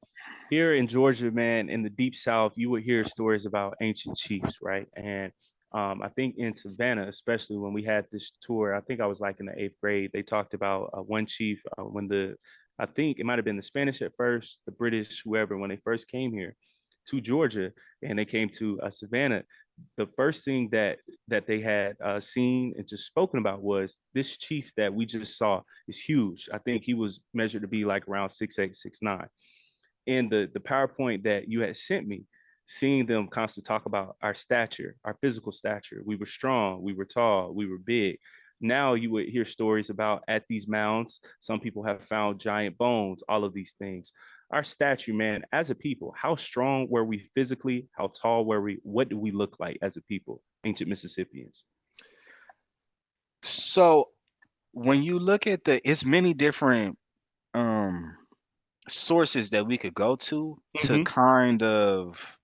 Here in Georgia, man, in the deep South, you would hear stories about ancient chiefs, right? And I think in Savannah, especially when we had this tour, I think I was like in the eighth grade. They talked about one chief I think it might have been the Spanish at first, the British, whoever, when they first came here to Georgia and they came to Savannah. the first thing that they had seen and just spoken about was this chief that we just saw is huge. I think he was measured to be like around 6'8", 6'9". And the PowerPoint that you had sent me, seeing them constantly talk about our stature, our physical stature. We were strong, we were tall, we were big. Now you would hear stories about at these mounds, some people have found giant bones, all of these things. Our stature, man, as a people, how strong were we physically? How tall were we? What do we look like as a people, ancient Mississippians? So when you look at it's many different um sources that we could go to Mm-hmm. kind of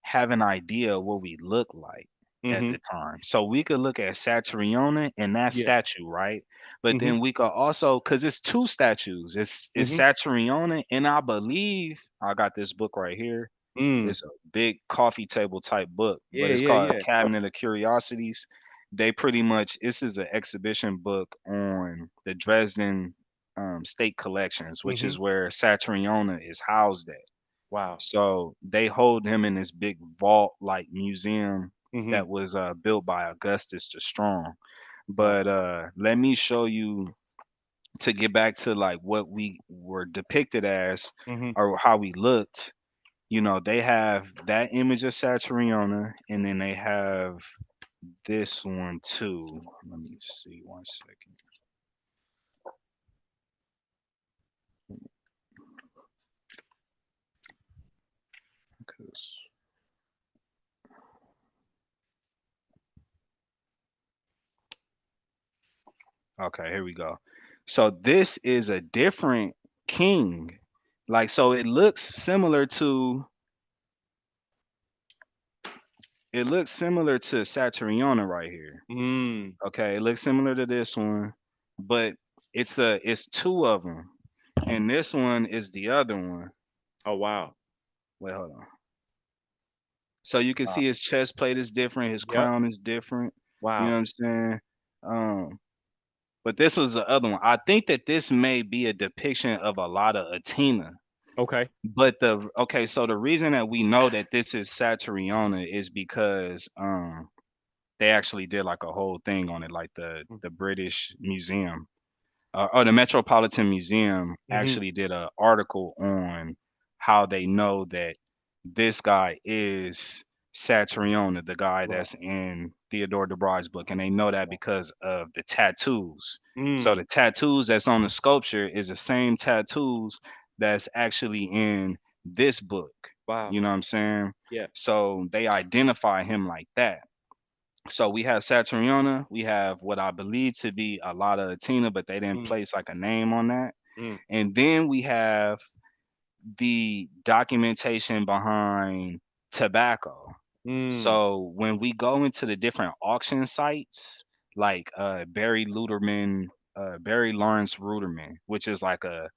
have an idea of what we look like at Mm-hmm. the time. So we could look at Satriona and that Yeah. statue, right? But Mm-hmm. then we could also, because it's two statues. It's Mm-hmm. Satriona, and I believe I got this book right here. Mm. It's a big coffee table type book, but Yeah, it's yeah, called yeah. Cabinet of Curiosities. They pretty much this is an exhibition book on the Dresden State Collections, which Mm-hmm. is where Satriona is housed at. Wow. So they hold him in this big vault like museum Mm-hmm. that was built by Augustus the Strong. Wow. But let me show you to get back to like what we were depicted as Mm-hmm. or how we looked. You know, they have that image of Saturniana, and then they have this one too. Let me see 1 second. 'Cause- Okay, here we go. So this is a different king. Like so it looks similar to Saturniana right here. Mm. Okay, it looks similar to this one, but it's two of them. And this one is the other one. Oh, wow. Wait, hold on. So you can Wow. see his chest plate is different, his Yep. crown is different. You know Wow. what I'm saying? Um, but this was the other one. I think that this may be a depiction of a lot of Atina. Okay. But so the reason that we know that this is Saturniana is because they actually did like a whole thing on it, like the British Museum or the Metropolitan Museum Mm-hmm. actually did an article on how they know that this guy is Satriona, the guy Wow. that's in Theodore DeBry's book, and they know that because of the tattoos. So Mm. the tattoos that's on the sculpture is the same tattoos that's actually in this book. Wow. You know what I'm saying? Yeah. So they identify him like that. So we have Saturniana, we have what I believe to be a lot of Atina, but they didn't Mm. place like a name on that. Mm. And then we have the documentation behind tobacco. Mm. So when we go into the different auction sites, like Barry Lawrence Ruderman, which is like a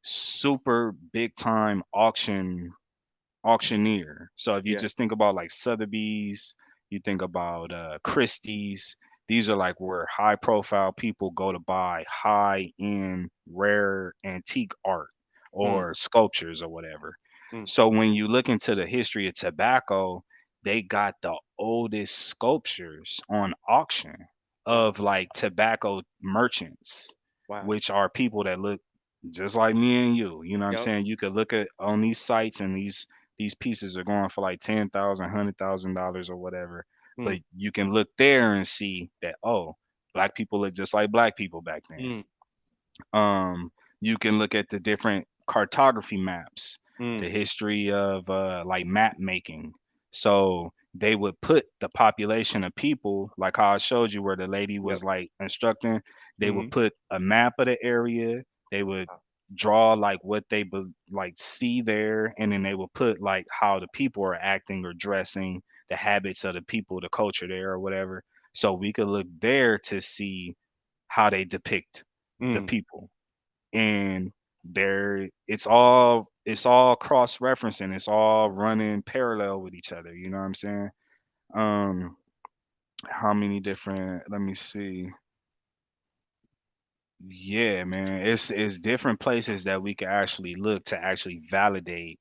super big time auctioneer. So if you Yeah. just think about like Sotheby's, you think about Christie's, these are like where high profile people go to buy high end rare antique art Mm. or sculptures or whatever. Mm. So when you look into the history of tobacco, they got the oldest sculptures on auction Wow. of like tobacco merchants, Wow. which are people that look just like me and you. You know what I'm Yep. saying? You could look at on these sites and these pieces are going for like 10,000, $100,000 or whatever. Mm. But you can look there and see that black people look just like black people back then. Mm. You can look at the different cartography maps, the Mm. history of like map making. So they would put the population of people, like how I showed you where the lady Yep. was like instructing, they would Mm-hmm. put a map of the area, they would Wow. draw like what they like see there, and then they would put like how the people are acting or dressing, the habits of the people, the culture there or whatever. So we could look there to see how they depict the Mm. people. And there it's all cross referencing, it's all running parallel with each other, you know what I'm saying? um how many different, let me see. Yeah, man, it's different places that we can actually look to actually validate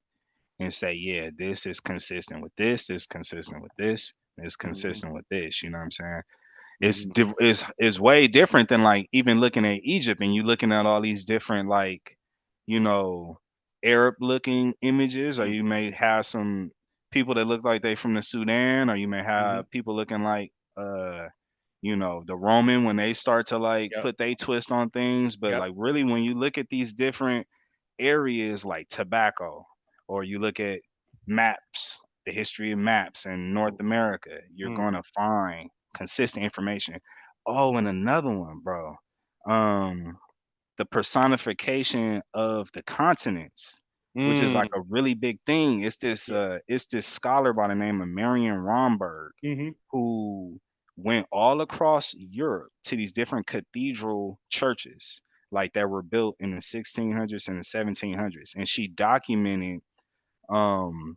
and say, yeah, this is consistent with this consistent with this. is Mhm. consistent with this. You know what I'm saying? Mhm. It's way different than like even looking at Egypt and you looking at all these different like, you know, Arab looking images, or you Mhm. may have some people that look like they from the Sudan, or you may Mhm. have people looking like you know, the Roman when they start to like Yep. put they twist on things. But Yep. like really when you look at these different areas like tobacco, or you look at maps, the history of maps in North Mhm. America, you're Mm. gonna find consistent information. Oh, and another one, bro. Um, the personification of the continents, which is like Mm. a really big thing. Yeah. It's this scholar by the name of Marion Romberg Mhm. who went all across Europe to these different cathedral churches like that were built in the 1600s and the 1700s, and she documented um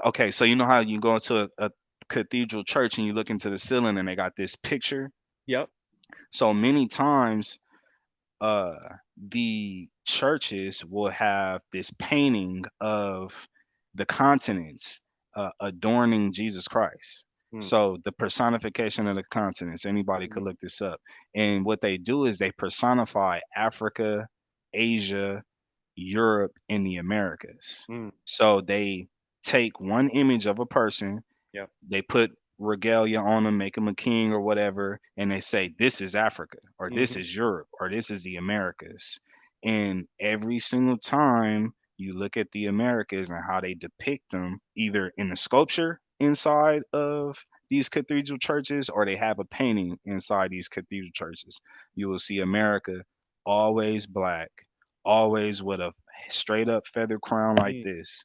okay, so you know how you go into a cathedral church and you look into the ceiling and they got this picture. Yep. So many times uh the churches will have this painting of the continents adorning Jesus Christ. Mm. So the personification of the continents, anybody could Mhm. look this up. And what they do is they personify Africa, Asia, Europe, and the Americas. Mm. So they take one image of a person, Yep. they put regalia on them, make them a king or whatever, and they say this is Africa or this Mhm. is Europe or this is the Americas. And every single time you look at the Americas and how they depict them, either in the sculpture inside of these cathedral churches or they have a painting inside these cathedral churches, you will see America always black, always with a straight up feather crown like Mm. this,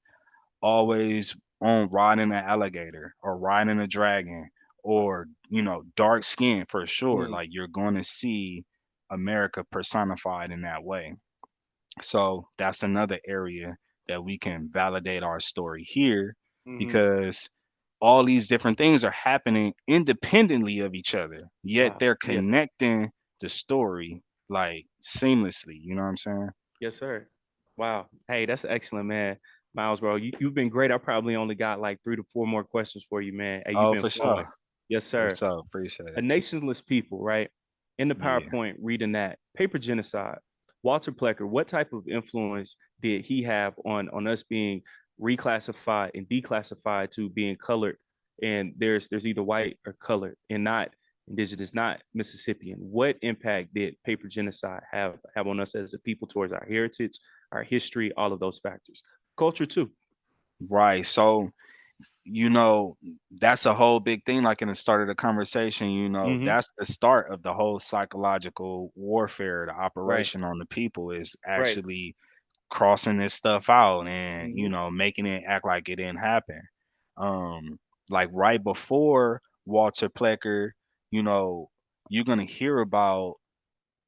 always on riding an alligator or riding a dragon, or you know, dark skin for sure. Mm. Like you're going to see America personified in that way. So that's another area that we can validate our story here, Mhm. because all these different things are happening independently of each other, yet Wow. they're Yeah. connecting the story like seamlessly. You know what I'm saying? Yes, sir. Wow. Hey, that's excellent, man. Miles, bro, you've been great. I probably only got like 3 to 4 more questions for you, man. Hey, you've Oh, been for flowing. sure. Yes, For sir. sure. Appreciate A it. nationless people, right? In the Yeah. PowerPoint, reading that paper genocide. Walter Plecker, what type of influence did he have on us being reclassified and declassified to being colored? And there's either white or colored, and not indigenous, not Mississippian. What impact did paper genocide have on us as a people towards our heritage, our history, all of those factors? Culture too. Right. So, you know, that's a whole big thing. Like in the start of the conversation, you know, Mm-hmm. that's the start of the whole psychological warfare, the Right. operation on the people is Right. actually crossing this stuff out and, you Mm-hmm. know, making it act like it didn't happen. Um, like right before Walter Plecker, you know, you're gonna hear about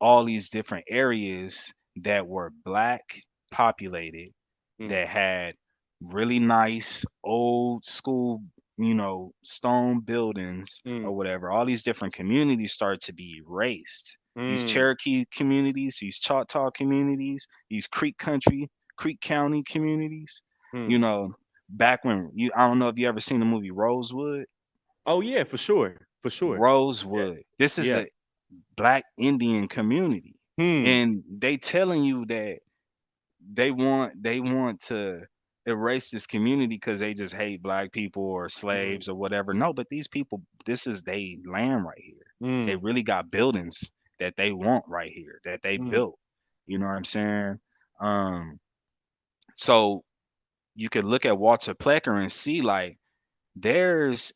all these different areas that were black populated, Mm. that had really nice old school, you know, stone buildings Mm. or whatever. All these different communities start to be erased. These Mm. Cherokee communities, these Choctaw communities, these Creek County communities, Mm. you know, back when you, I don't know if you ever seen the movie Rosewood. Oh yeah, for sure. For sure. Yeah. Rosewood. This is Yeah. a black Indian community. Hmm. And they telling you that they want to erase this community because they just hate black people or Mm. slaves or whatever. No, but these people, this is they land right here. They Mm. really got buildings that they want right here that they Mm. built. You know what I'm saying? Um, so you could look at Walter Plecker and see like there's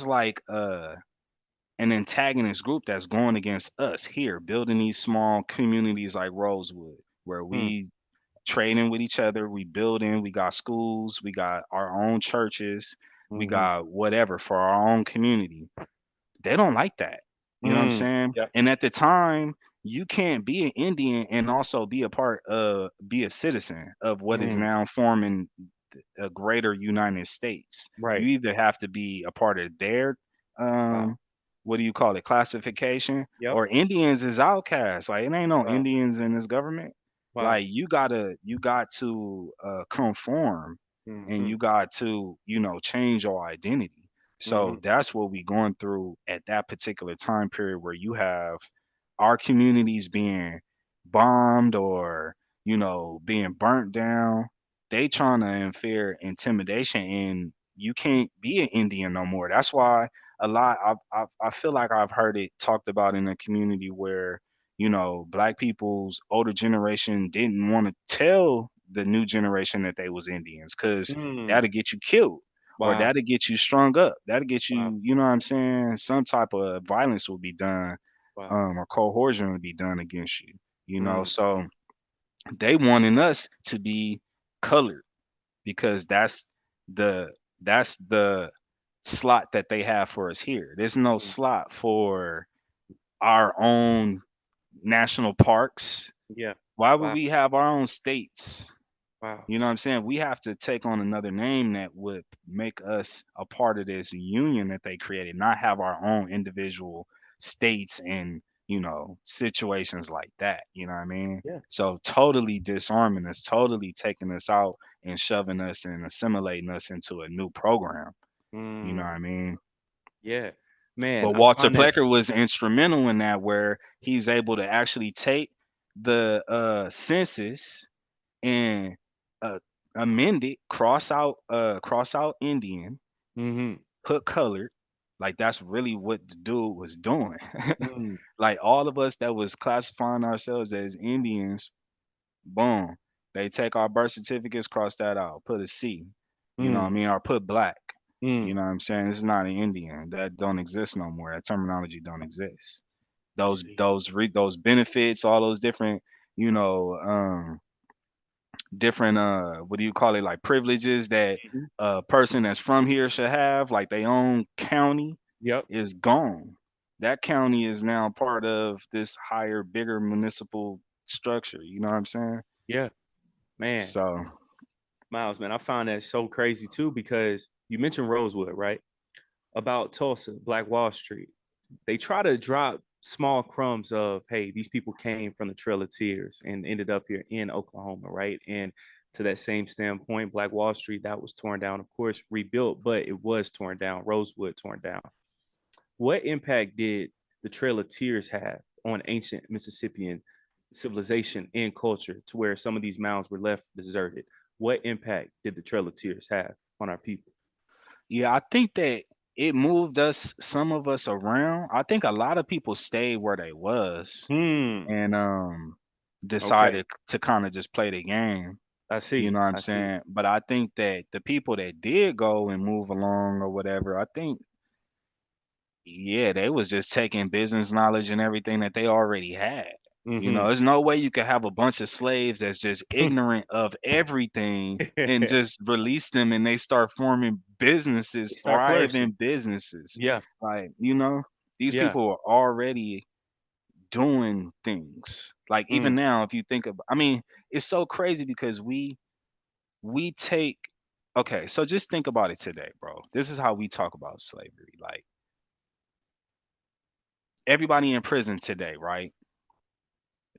like an antagonist group that's going against us here, building these small communities like Rosewood, where Mm. we trading with each other, we building, we got schools, we got our own churches, we Mhm. got whatever for our own community. They don't like that. You know what I'm Mm. saying? Yep. And at the time, you can't be an Indian and also be a part of, be a citizen of what is Mm. now forming a greater United States. You Right. either have to be a part of their Wow. what do you call it, classification, Yep. or Indians is outcasts. Like it ain't no Wow. Indians in this government. Wow. Like you got to conform, and Mhm. you got to, you know, change your identity. So Mm-hmm. that's what we going through at that particular time period where you have our communities being bombed or, being burnt down. They trying to infer intimidation and you can't be an Indian no more. That's why a lot I feel like I've heard it talked about in a community where, black people's older generation didn't want to tell the new generation that they was Indians because Mm. that'll get you killed or Wow. that'll get you strung up. That'll get Wow. you, you know what I'm saying? Some type of violence will be done, Wow. or coercion will be done against you, Mm. So they wanting us to be colored because the that's the slot that they have for us here. There's no Mm. slot for our own national parks. Yeah. Why would Wow. we have our own states? Wow. You know what I'm saying? We have to take on another name that would make us a part of this union that they created, not have our own individual states and, situations like that. You know what I mean? Yeah. So totally disarming us, totally taking us out and shoving us and assimilating us into a new program. You know what Mm. I mean? Yeah. Man, But I Walter find that. Plecker was instrumental in that where he's able to actually take the census and uh, amend it, cross out Indian, Mm-hmm. put colored. Like that's really what the dude was doing. Mm. Like all of us that was classifying ourselves as Indians, boom, they take our birth certificates, cross that out, put a C. You know what I Mm. mean? Or put black. Mm. You know what I'm saying? This is not an Indian. That don't exist no more. That terminology don't exist. See. Those benefits, all those different, you know, different what do you call it, like privileges that Mhm. a person that's from here should have, like their own county, Yep. is gone. That county is now part of this higher, bigger municipal structure. You know what I'm saying? Yeah. Man, So Miles, man, I found that so crazy too because you mentioned Rosewood, right? About Tulsa, Black Wall Street. They try to drop small crumbs of, hey, these people came from the Trail of Tears and ended up here in Oklahoma, right? And to that same standpoint, Black Wall Street, that was torn down, of course, rebuilt, but it was torn down, Rosewood torn down. What impact did the Trail of Tears have on ancient Mississippian civilization and culture to where some of these mounds were left deserted? What impact did the Trail of Tears have on our people? yeah, I think that it moved us, some of us around. I think a lot of people stayed where they was Hmm. and Okay. decided to kind of just play the game. I You see. know what I'm I see. saying? But I think that the people that did go and move along or whatever, I think, yeah, they was just taking business knowledge and everything that they already had. Mm-hmm. There's no way you could have a bunch of slaves that's just ignorant of everything and They just release them and they start forming businesses, start flourishing. thriving businesses. Yeah. Like, these Yeah. people are already doing things. Like even Mm. now, if you think of, I mean, it's so crazy because we take okay, so just think about it today, bro. This is how we talk about slavery. Like everybody in prison today, right?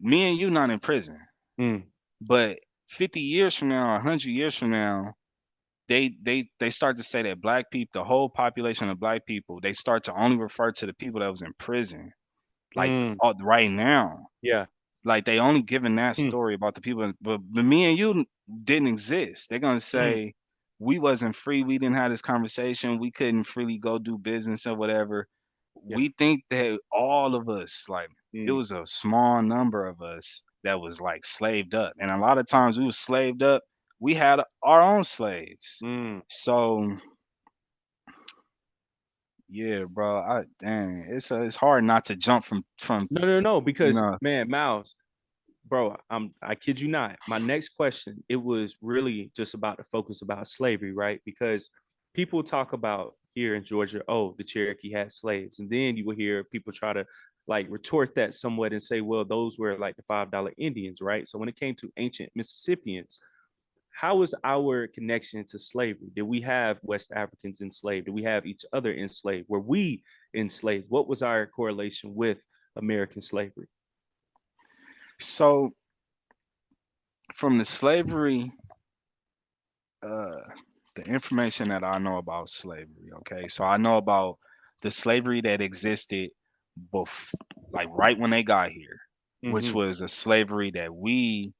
Me and you not in prison, Mm. but 50 years from now, 100 years from now, they start to say that black people, the whole population of black people, they start to only refer to the people that was in prison. Like Mm. right now, Yeah. like they only giving that Mm. story about the people, but me and you didn't exist. They're gonna Mm. say we wasn't free. We didn't have this conversation. We couldn't freely go do business or whatever. Yeah. We think that all of us, like it Mm. was a small number of us that was like slaved up, and a lot of times we was slaved up. We had our own slaves. Mm. So yeah, bro. Dang, it's hard not to jump from No, no, no, you because know. man, Miles, bro, I kid you not. My next question, it was really just about the focus about slavery, right? Because people talk about here in Georgia, oh, the Cherokee had slaves. And then you will hear people try to like retort that somewhat and say, well, those were like the $5 Indians, right? So when it came to ancient Mississippians, how was our connection to slavery? Did we have West Africans enslaved? Did we have each other enslaved? Were we enslaved? What was our correlation with American slavery? So from the slavery uh the information that I know about slavery. Okay, so I know about the slavery that existed before, like right when they got here, which Mm-hmm. was a slavery that we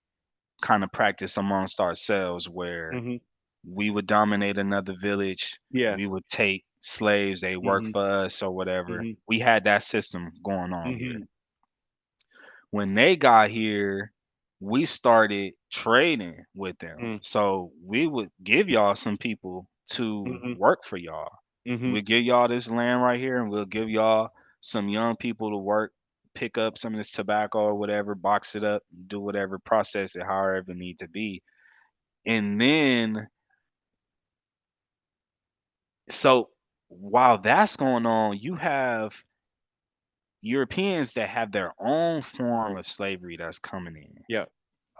kind of practice amongst ourselves, where Mm-hmm. we would dominate another village, Yeah. we would take slaves, they work Mm-hmm. for us or whatever. Mm-hmm. We had that system going on here. Mm-hmm. When they got here, we started trading with them. So we would give y'all some people to Mm-hmm. work for y'all. Mm-hmm. We'll give y'all this land right here, and we'll give y'all some young people to work, pick up some of this tobacco or whatever, box it up, do whatever, process it however it need to be. And then, so while that's going on, you have Europeans that have their own form of slavery that's coming in. Yep.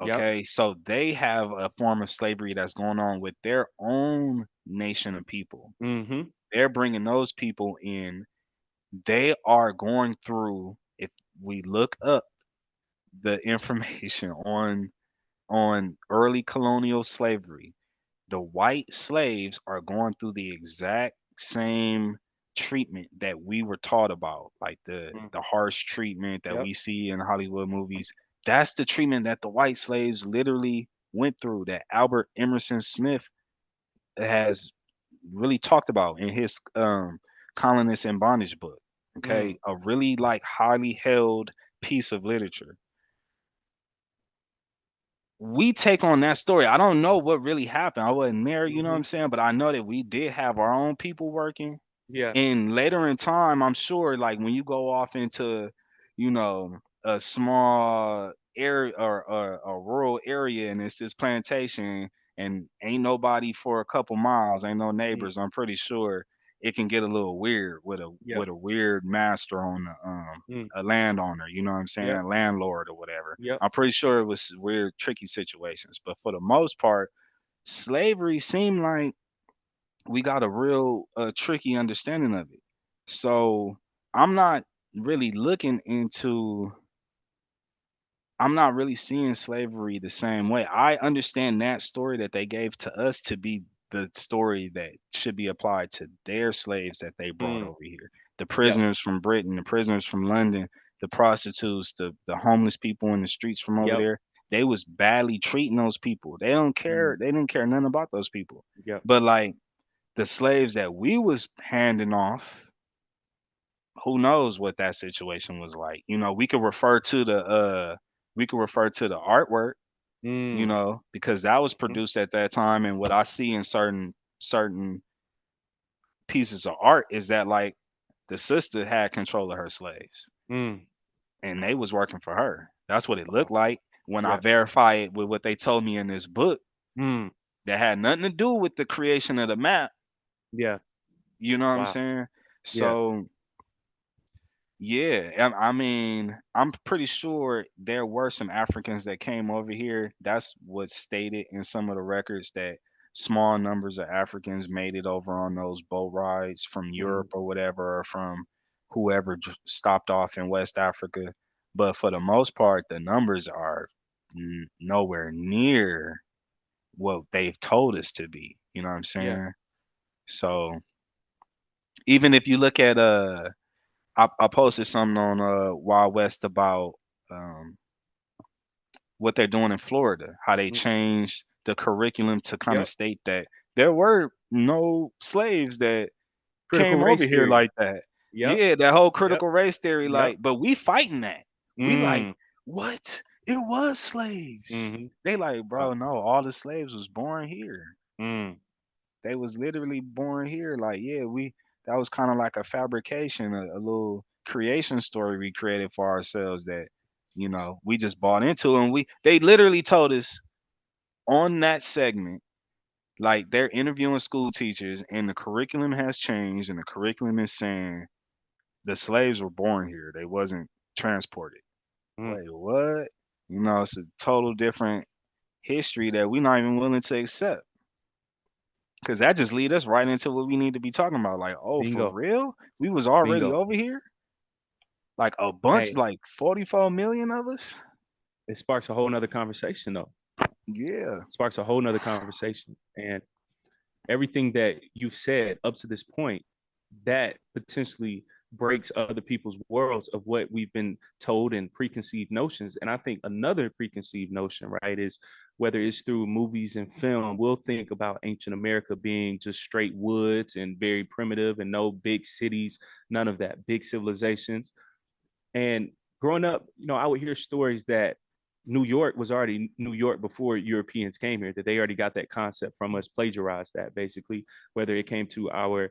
Yep. Okay, so they have a form of slavery that's going on with their own nation of people. Mm-hmm. They're bringing those people in. They are going through, if we look up the information on early colonial slavery, the white slaves are going through the exact same treatment that we were taught about, like Mm. the harsh treatment that Yep. we see in Hollywood movies. That's the treatment that the white slaves literally went through, that Albert Emerson Smith has really talked about in his colonists in bondage book. Mm. Okay, a really like highly held piece of literature. We take on that story. I don't know what really happened. I wasn't there, you know what Mm-hmm. I'm saying? But I know that we did have our own people working. Yeah. And later in time, I'm sure, like when you go off into, you know, a small area or a rural area and it's this plantation and ain't nobody for a couple miles, ain't no Mm. neighbors, I'm pretty sure it can get a little weird Yeah. with a weird master on the Mm. a landowner, you know what I'm Yep. saying? Landlord or whatever. Yep. I'm pretty sure it was weird, tricky situations. But for the most part, slavery seemed like we got a real tricky understanding of it. So I'm not really looking into, I'm not really seeing slavery the same way. I understand that story that they gave to us to be the story that should be applied to their slaves that they brought Mm. over here. The Yep. prisoners from Britain, the prisoners from London, the prostitutes, the homeless people in the streets from over Yep. there. They was badly treating those people. They don't Mm. care. They didn't care nothing about those people. Yep. But like the slaves that we was handing off, who knows what that situation was like. You know, we could refer to the artwork, you Mm. know, because that was Mm. produced at that time. And what I see in certain pieces of art is that like the sister had control of her slaves Mm. and they was working for her. That's what it Wow. looked like when I Yeah. verify it with what they told me in this book Mm. that had nothing to do with the creation of the map. Yeah. You know what I'm Wow. saying? Yeah. So yeah, I mean, I'm pretty sure there were some Africans that came over here. That's what's stated in some of the records, that small numbers of Africans made it over on those boat rides from Mm. Europe or whatever, or from whoever stopped off in West Africa. But for the most part, the numbers are nowhere near what they've told us to be. You know what I'm Yeah. saying? So even if you look at I posted something on Wild West about um, what they're doing in Florida, how they Mm. changed the curriculum to kind of Yep. state that there were no slaves that Critical came over race here theory. like that. Yep. Yeah, that whole Yep. critical race theory, Yep. like, but we fighting that. We like, Mm. what? It was slaves. Mm-hmm. They like, bro, Wow. no, all the slaves was born here. Mm. They was literally born here. Like, yeah, we that was kind of like a fabrication, a little creation story we created for ourselves that, you know, we just bought into, and they literally told us on that segment, like they're interviewing school teachers and the curriculum has changed and the curriculum is saying the slaves were born here. They wasn't transported. Mm. Wait, what? You know, it's a total different history that we're not even willing to accept. Cause that just lead us right into what we need to be talking about. Like, oh, for Bingo. real? We was already Bingo. over here? Like a bunch, Hey, like 44 million of us? it sparks a whole nother conversation though. Yeah. Sparks a whole nother conversation. And everything that you've said up to this point, that potentially breaks other people's worlds of what we've been told and preconceived notions. And I think another preconceived notion, right, is whether it's through movies and film, we'll think about ancient America being just straight woods and very primitive and no big cities, none of that, big civilizations. And growing up, I would hear stories that New York was already New York before Europeans came here, that they already got that concept from us, plagiarized that basically, whether it came to our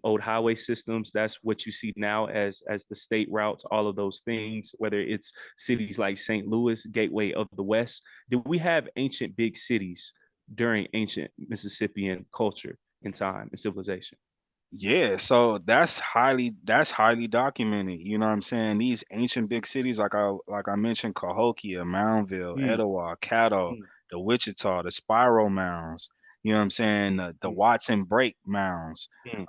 old highway systems, that's what you see now as the state routes, all of those things, whether it's cities like St. Louis, gateway of the West. Did we have ancient big cities during ancient Mississippian culture and time and civilization? Yeah, so that's highly documented. You know what I'm saying? These ancient big cities, like I mentioned, Cahokia, Moundville, Mm, Etowah, Caddo, mm, the Wichita, the Spiral Mounds. You know what I'm saying? The mm, Watson Break Mounds. mm.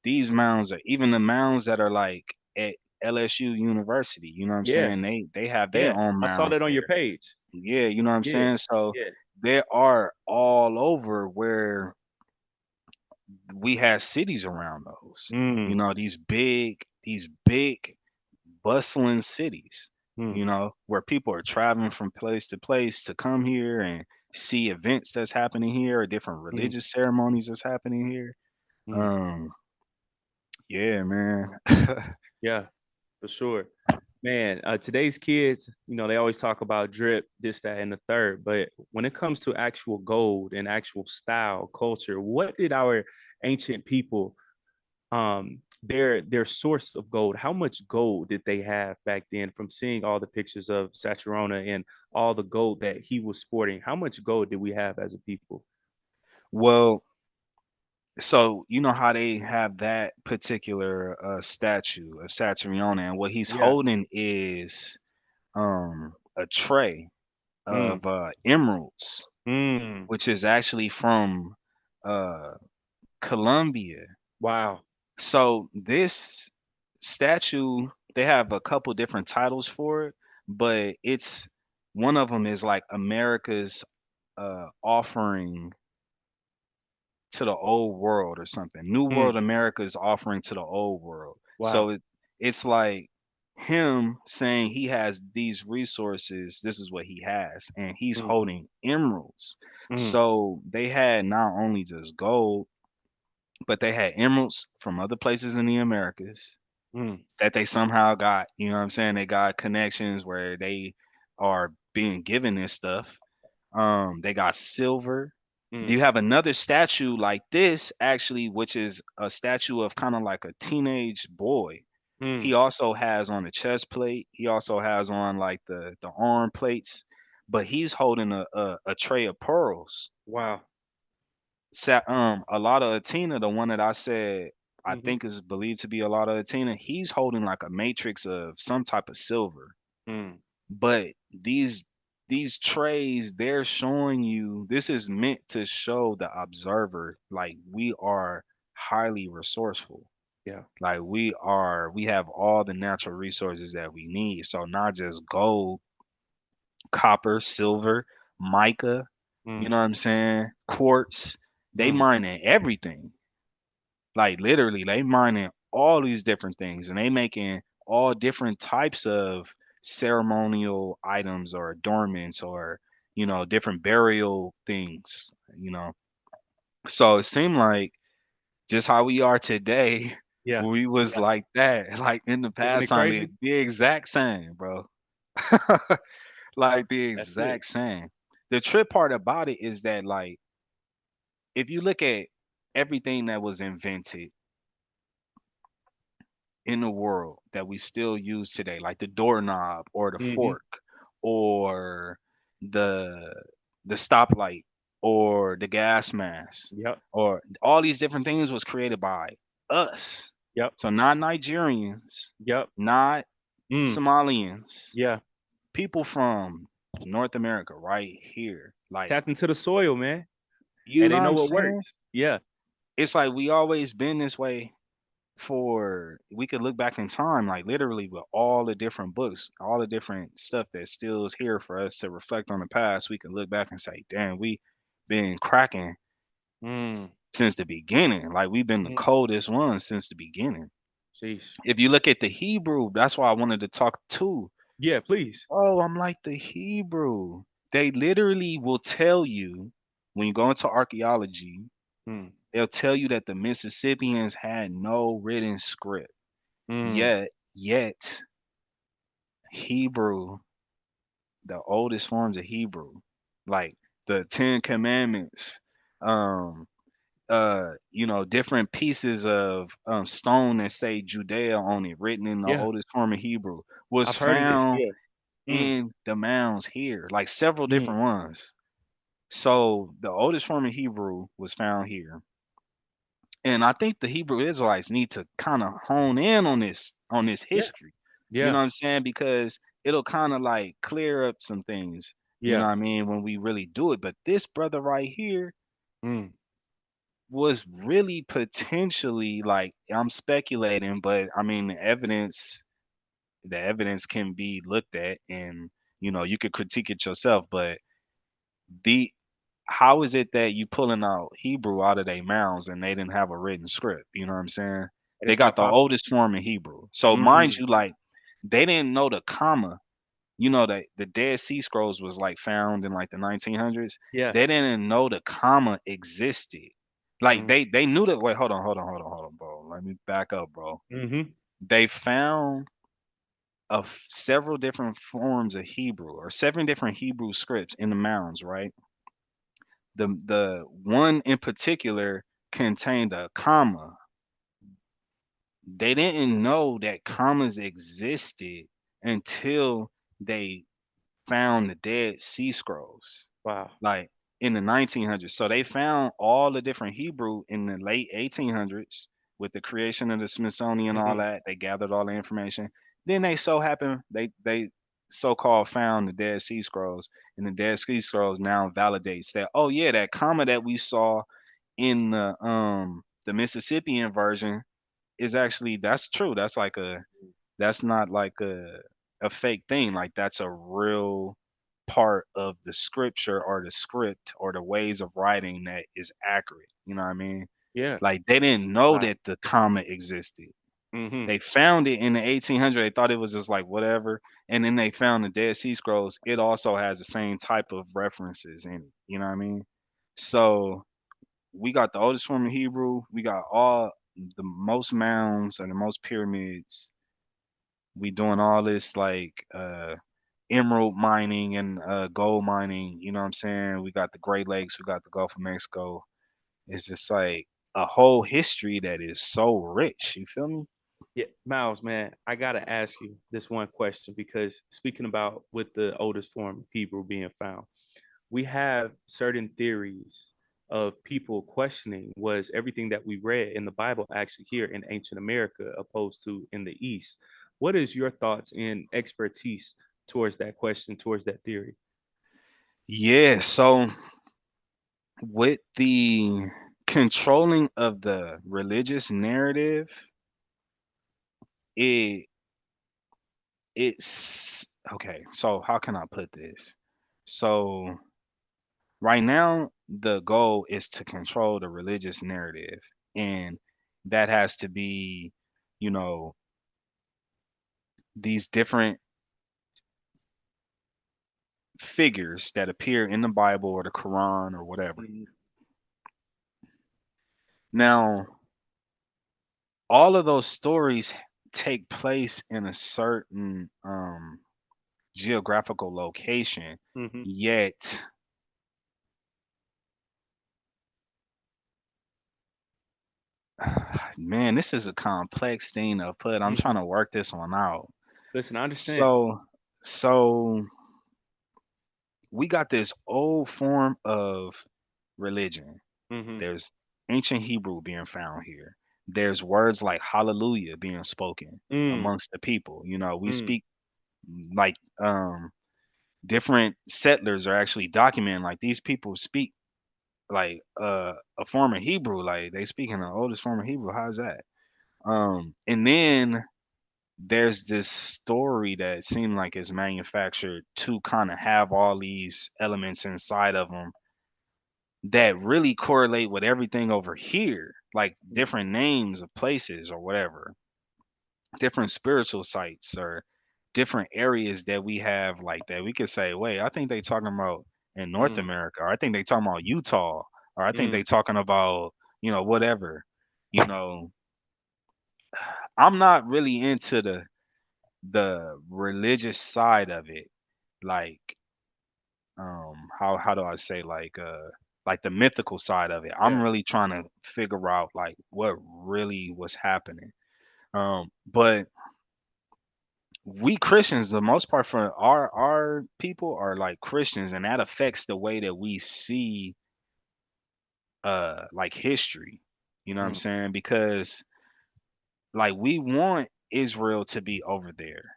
These mounds are even the mounds that are like at LSU University. You know what I'm Yeah, saying? They have their yeah. own I saw mounds that on your there. page. Yeah, you know what I'm Yeah, saying? So yeah. there are all over where we had cities around those. You Mm, know, these big bustling cities, mm, where people are traveling from place to place to come here and see events that's happening here or different mm, religious ceremonies that's happening here. mm. Um, yeah, man. Yeah, for sure. Man, today's kids, they always talk about drip, this, that, and the third. But when it comes to actual gold and actual style, culture, what did our ancient people, their source of gold, how much gold did they have back then from seeing all the pictures of Satona and all the gold that he was sporting? How much gold did we have as a people? Well, so you know how they have that particular statue of Saturniona, and what he's Yeah. holding is a tray Mm, of emeralds, mm, which is actually from uh, Colombia. wow. So this statue, they have a couple different titles for it, but it's one of them is like America's offering to the old world or something. New Mm, World America is offering to the old world. wow. So it's like him saying he has these resources, this is what he has, and he's Mm, holding emeralds. mm, So they had not only just gold, but they had emeralds from other places in the Americas mm, that they somehow got, you know what I'm saying? They got connections where they are being given this stuff. They got silver. mm, You have another statue like this, actually, which is a statue of kind of like a teenage boy. He mm. also has on the chest plate. He also has on like the arm plates, but he's holding a tray of pearls. Wow. A lot of Atina, the one that I said I Hmm. think is believed to be a lot of Atina, he's holding like a matrix of some type of silver. Mm, But these trays, they're showing you this is meant to show the observer like we are highly resourceful. yeah. Like we have all the natural resources that we need. So not just gold, copper, silver, mica, you Mm, know what I'm saying? Quartz. They mm, mining everything. Like literally, they mining all these different things and they making all different types of ceremonial items or adornments or, different burial things. So it seemed like just how we are today, yeah. we was Yeah. like that. Like in the Isn't past it time, crazy? the exact same, bro. Like the That's it. exact same. The trip part about it is that like if you look at everything that was invented in the world that we still use today, like the doorknob or the Hmm. fork or the the stoplight or the gas mask Yep. or all these different things was created by us. Yep. So not Nigerians, Yep. not Mm, Somalians, yeah. people from North America right here. Like, Tapped into the soil, man. you And know they what know I'm what saying? works. Yeah. It's like we always been this way for we could look back in time like literally with all the different books, all the different stuff that still is here for us to reflect on the past. We can look back and say, damn, we been cracking Mm. since the beginning. Like we've been the Mm. coldest ones since the beginning. Sheesh. If you look at the Hebrew, that's why I wanted to talk too. Yeah, please. Oh, I'm like the Hebrew. They literally will tell you when you go into archaeology, Mm. they'll tell you that the Mississippians had no written script. Mm. Yet Hebrew, the oldest forms of Hebrew, like the Ten Commandments, um, different pieces of stone that say Judea on it, written in the Yeah, oldest form of Hebrew, was I've heard of this. found Yeah. Mm. in the mounds here, like several Mm. different ones. So the oldest form of Hebrew was found here. And I think the Hebrew Israelites need to kind of hone in on this Yeah. history. You know Yeah. what I'm saying? Because it'll kind of like clear up some things, you know Yeah. what I mean, when we really do it. But this brother right here Mm. was really potentially like, I'm speculating, but I mean the evidence can be looked at, and you could critique it yourself. But the how is it that you pulling out Hebrew out of their mouths and they didn't have a written script? You know what I'm saying? And They it's got not the possible. oldest form of Hebrew. So mind Mm. you, like they didn't know the comma. That the Dead Sea Scrolls was like found in like the 1900s. Yeah. They didn't know the comma existed. Like Mm. they knew that. Wait, hold on, bro. Let me back up, bro. Mhm. They found of several different forms of Hebrew or seven different Hebrew scripts in the mounds, right? The one in particular contained a comma. They didn't know that commas existed until they found the Dead Sea Scrolls, Wow. like in the 1900s. So they found all the different Hebrew in the late 1800s with the creation of the Smithsonian and all Mhm. that. They gathered all the information. Then they so happened they so-called found the Dead Sea Scrolls, and the Dead Sea Scrolls now validates that, oh yeah, that comma that we saw in the Mississippian version is actually, that's true. That's like that's not like a fake thing. Like that's a real part of the scripture or the script or the ways of writing that is accurate. You know what I mean? Yeah. Like they didn't know Wow. that the comma existed. Mhm. They found it in the 1800s. They thought it was just like whatever, and then they found the Dead Sea Scrolls. It also has the same type of references in it. You know what I mean? So we got the oldest form of Hebrew. We got all the most mounds and the most pyramids. We doing all this like emerald mining and gold mining. You know what I'm saying? We got the Great Lakes. We got the Gulf of Mexico. It's just like a whole history that is so rich. You feel me? Yeah, Miles, man, I gotta ask you this one question because speaking about with the oldest form of Hebrew being found, we have certain theories of people questioning was everything that we read in the Bible actually here in ancient America opposed to in the East. What is your thoughts and expertise towards that question, towards that theory? Yeah. So with the controlling of the religious narrative, it it's okay. So how can I put this? So right now, the goal is to control the religious narrative, and that has to be, you know, these different figures that appear in the Bible or the Quran or whatever. Mhm. Now, all of those stories take place in a certain geographical location, Mhm. yet man, this is a complex thing to put. I'm trying Mhm. to work this one out. Listen, I understand. So we got this old form of religion. Mhm. There's ancient Hebrew being found here. There's words like hallelujah being spoken Mm. amongst the people. We Mm. speak like different settlers are actually documenting like these people speak like a form of Hebrew, like they speak in the oldest form of Hebrew. How's that? And then there's this story that seemed like it's manufactured to kind of have all these elements inside of them that really correlate with everything over here, like Mm, different names of places or whatever, different spiritual sites or different areas that we have like that. We could say, wait, I think they talking about in North mm, America, or I think they talking about Utah, or I think they mm, talking about, whatever. You know, I'm not really into the religious side of it. Like, how do I say, like the mythical side of it. I'm yeah. really trying to figure out like what really was happening. But we Christians, the most part for our people are like Christians, and that affects the way that we see like history. You know what I'm Mm, saying? Because like we want Israel to be over there,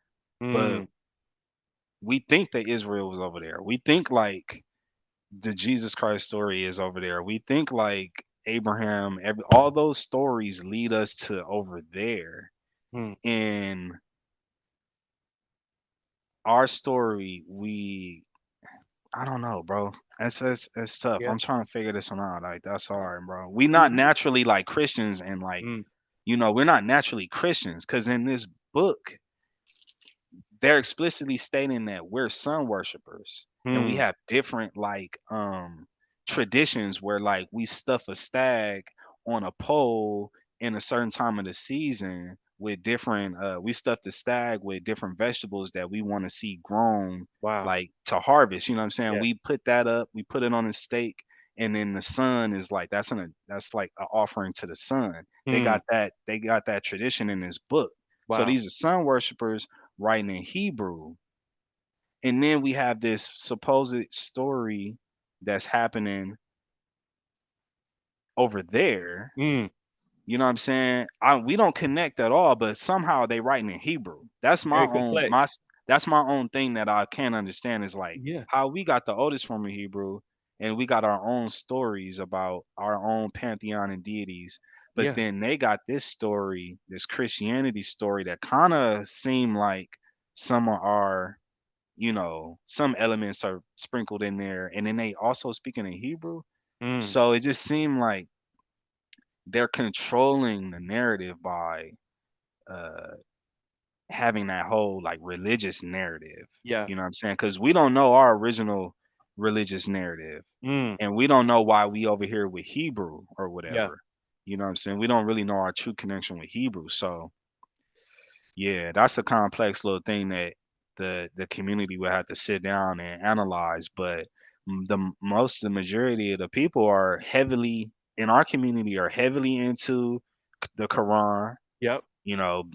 but mm, we think that Israel was over there. We think like the Jesus Christ story is over there. We think like Abraham, all those stories lead us to over there. mm. In our story, I don't know, bro. It's tough. Yeah. I'm trying to figure this one out. Like that's hard, bro. We not Mhm, naturally like Christians, and like, mm, we're not naturally Christians because in this book they're explicitly stating that we're sun worshipers, and we mm. have different like traditions where like we stuff a stag on a pole in a certain time of the season with different we stuff the stag with different vegetables that we want to see grown, Wow. like to harvest. You know what I'm saying? Yeah. We put that up, we put it on a stake, and then the sun is like that's like an offering to the sun. Mm, They got that tradition in this book. So wow. these are sun worshipers writing in Hebrew. And then we have this supposed story that's happening over there. Mm. You know what I'm saying? We don't connect at all, but somehow they writing in Hebrew. Very complex. That's my own thing that I can't understand is like Yeah. how we got the oldest form of Hebrew, and we got our own stories about our own pantheon and deities. But Yeah. then they got this story, this Christianity story that kind of seem like some of our, some elements are sprinkled in there, and then they also speaking in Hebrew. Mm. So it just seemed like they're controlling the narrative by uh having that whole like religious narrative. Yeah. You know what I'm saying? Because we don't know our original religious narrative, Mm. and we don't know why we over here with Hebrew or Yeah. whatever. You know what I'm saying? We don't really know our true connection with Hebrew. So yeah, that's a complex little thing that the community would have to sit down and analyze. But the majority of the people are heavily in our community are heavily into the Quran. Yep.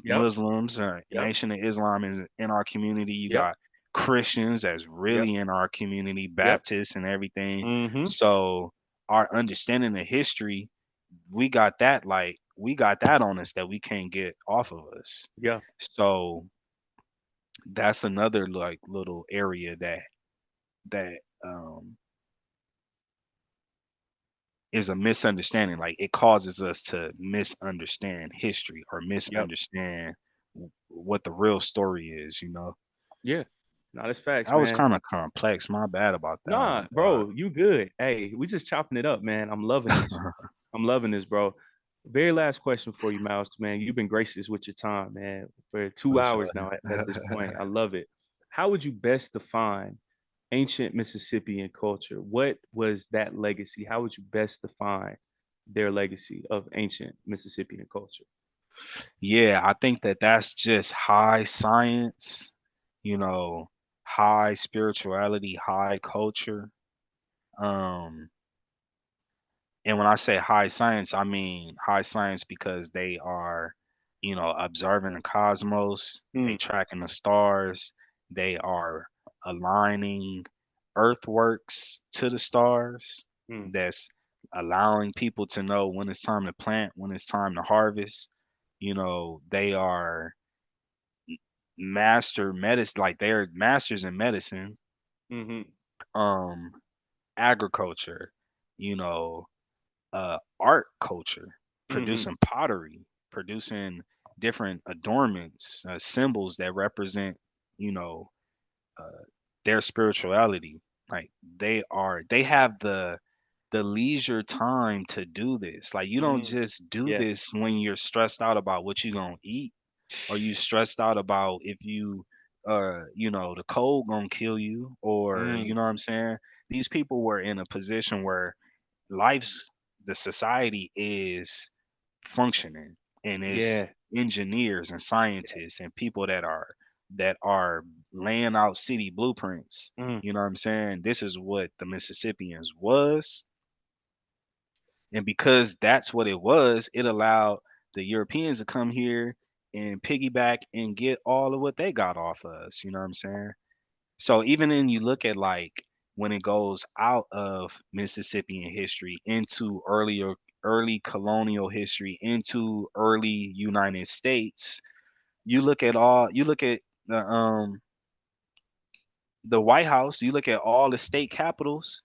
Yep. Muslims, Yep. Nation of Islam is in our community. You Yep. got Christians that's Yep. really in our community, Yep. Baptists and everything. Mhm. So our understanding of history, we got that on us that we can't get off of us. Yeah. So that's another like little area that um is a misunderstanding. Like it causes us to misunderstand history or Yep. misunderstand what the real story is. Yeah. No, that's facts, That was man. kind of complex. My bad about that Nah, one, bro, you good. Hey, we just chopping it up, man. I'm loving this. but I'm loving this, bro. Very last question for you, Mouse, man. You've been gracious with your time, man, for two for sure. hours now at this point. I love it. How would you best define ancient Mississippian culture? What was that legacy? How would you best define their legacy of ancient Mississippian culture? Yeah, I think that that's just high science, you know, high spirituality, high culture. Um, And when I say high science, I mean high science because they are, observing the cosmos, they Mm, tracking the stars, they are aligning earthworks to the stars. mm, That's allowing people to know when it's time to plant, when it's time to harvest. They are master medicine, like they're masters in medicine, mm-hmm, um, agriculture, you know, art culture, mm-hmm, producing pottery, producing different adornments, symbols that represent, you know, uh, their spirituality. Like they have the leisure time to do this. Like you don't Mm. just do Yeah. this when you're stressed out about what you're gonna eat, or you stressed out about if you the cold gonna kill you, or you Mm. know what I'm saying? These people were in a position where life's the society is functioning, and it's Yeah. engineers and scientists and people that are laying out city blueprints. Mm. You know what I'm saying? This is what the Mississippians was, and because that's what it was, it allowed the Europeans to come here and piggyback and get all of what they got off of us. You know what I'm saying? So even then you look at like when it goes out of Mississippian history into early colonial history into early United States, you look at the White House, you look at all the state capitals,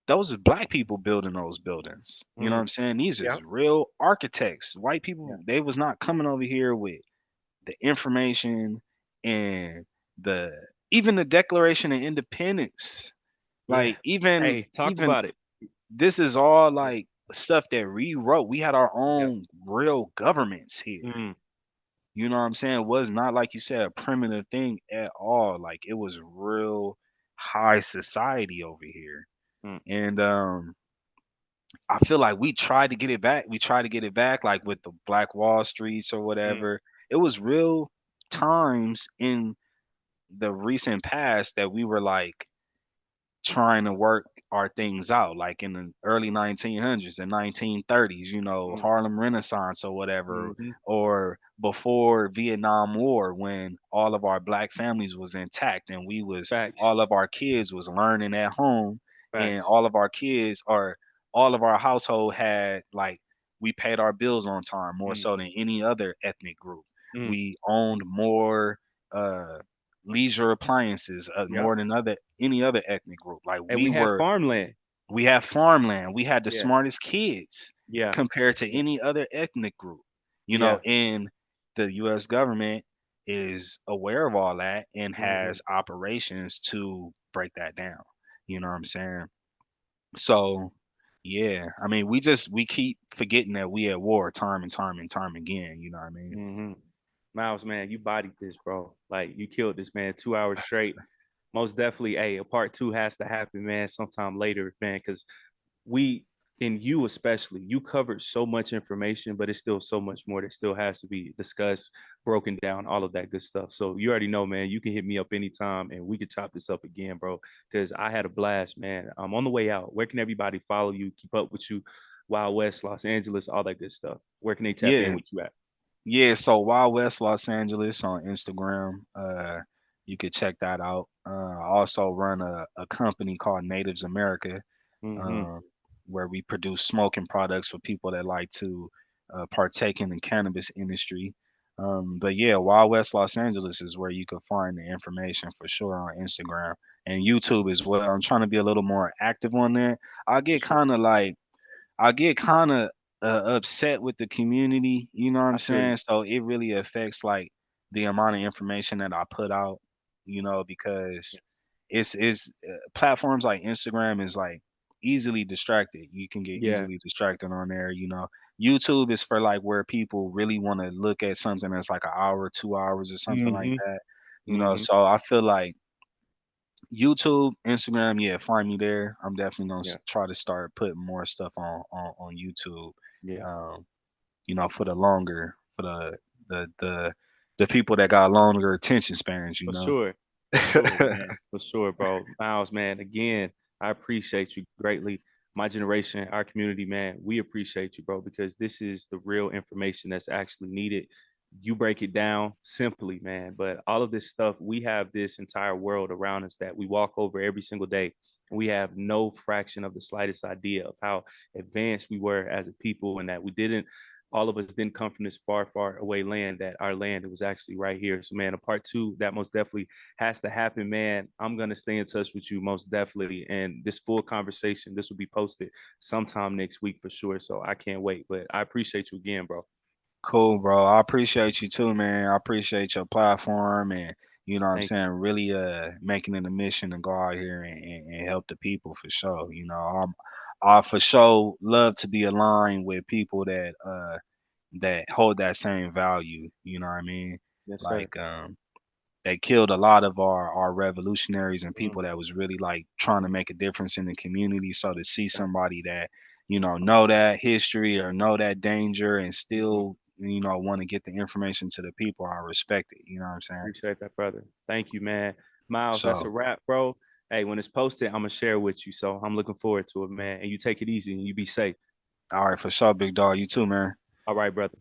those are black people building those buildings. You know what Mm. I'm saying? These Yeah. is real architects. White Yeah. people, they was not coming over here with the information and the even the Declaration of Independence. Yeah. Like even Hey, talk even about it. this is all Yeah. like stuff that we wrote. We had our Yeah. own real governments here. Mm. You know what I'm saying? It was not like you said a primitive thing at all. Like it was real high society over here. Mm. And I feel like we tried to get it back. We tried to get it back like with the Black Wall Streets or Mm. whatever. It was real times in the recent past that we were like trying to work our things out, like in the early 1900s and 1930s, Mm. Harlem Renaissance or whatever, Mhm. or before Vietnam War when all of our black families was intact and Facts. all of our kids was learning at home, and Facts. all of our household had like we paid our bills on time more Mm. so than any other ethnic group. Mm. We owned more uh leisure appliances Yep. more than other any other ethnic group. Like And we had farmland. we had farmland, we had the Yeah. smartest kids Yeah. compared to Yeah. any other ethnic group. Yeah. And the U.S. government is aware of all that and Mhm. has operations to break that down. You know what I'm saying? So, yeah, I mean, we keep forgetting that we at war time and time and time again. You know what I mean? Mhm. Miles, man, you bodied this, bro. Like you killed this, man. 2 hours straight. Most definitely, hey, a part two has to happen, man, sometime later, man, because we and you especially, you covered so much information, but it's still so much more that still has to be discussed, broken down, all of that good stuff. So you already know, man, you can hit me up anytime and we could chop this up again, bro. Because I had a blast, man. I'm on the way out. Where can everybody follow you, keep up with you, Wild West, Los Angeles, all that good stuff? Where can they tap in Yeah, with you at? yeah. So Wild West Los Angeles on Instagram. You could check that out. I also run a company called Natives America, Mm-hmm. um, where we produce smoking products for people that like to partake in the cannabis industry. But yeah, Wild West Los Angeles is where you can find the information for sure on Instagram and YouTube as well. I'm trying to be a little more active on there. I For get sure. kind of like I get kind of upset with the community, you know what I'm I feel saying? you. So it really affects like the amount of information that I put out, because Yeah. it's platforms like Instagram is like easily distracted. You can get Yeah. easily distracted on there. YouTube is for like where people really want to look at something that's like an hour, 2 hours or something like Mm-hmm. that. Mm-hmm. So I feel like YouTube, Instagram, yeah, find me there. I'm definitely gonna Yeah. try to start putting more stuff on YouTube. Yeah. Um, for the longer, for the people that got longer attention spans. For sure. For sure, man. For sure, bro. Miles, man, again, I appreciate you greatly. My generation, our community, man, we appreciate you, bro, because this is the real information that's actually needed. You break it down simply, man. But all of this stuff, we have this entire world around us that we walk over every single day. And we have no fraction of the slightest idea of how advanced we were as a people and that we didn't all of us didn't come from this far, far away land, that our land, it was actually right here. So, man, a part two, that most definitely has to happen, man. I'm going to stay in touch with you most definitely. And this full conversation, this will be posted sometime next week for sure. So I can't wait. But I appreciate you again, bro. Cool, bro. I appreciate you too, man. I appreciate your platform, and You know what I'm Thank saying? Really making it a mission to go out here and help the people for sure. You know, I for sure love to be aligned with people that hold that same value. You know what I mean? you. Yes, sir. Like they killed a lot of our revolutionaries and Mhm. people that was really like trying to make a difference in the community. So to see Yeah. somebody that, know that history or know that danger and Mhm. still, want to get the information to the people, I respect it. You know what I'm saying? Appreciate that, brother. Thank you, man. Miles, that's a So, wrap, bro. Hey, when it's posted, I'm gonna share with you. So I'm looking forward to it, man. And you take it easy and you be safe. all right, for sure, big dog. You too, man. All right, brother.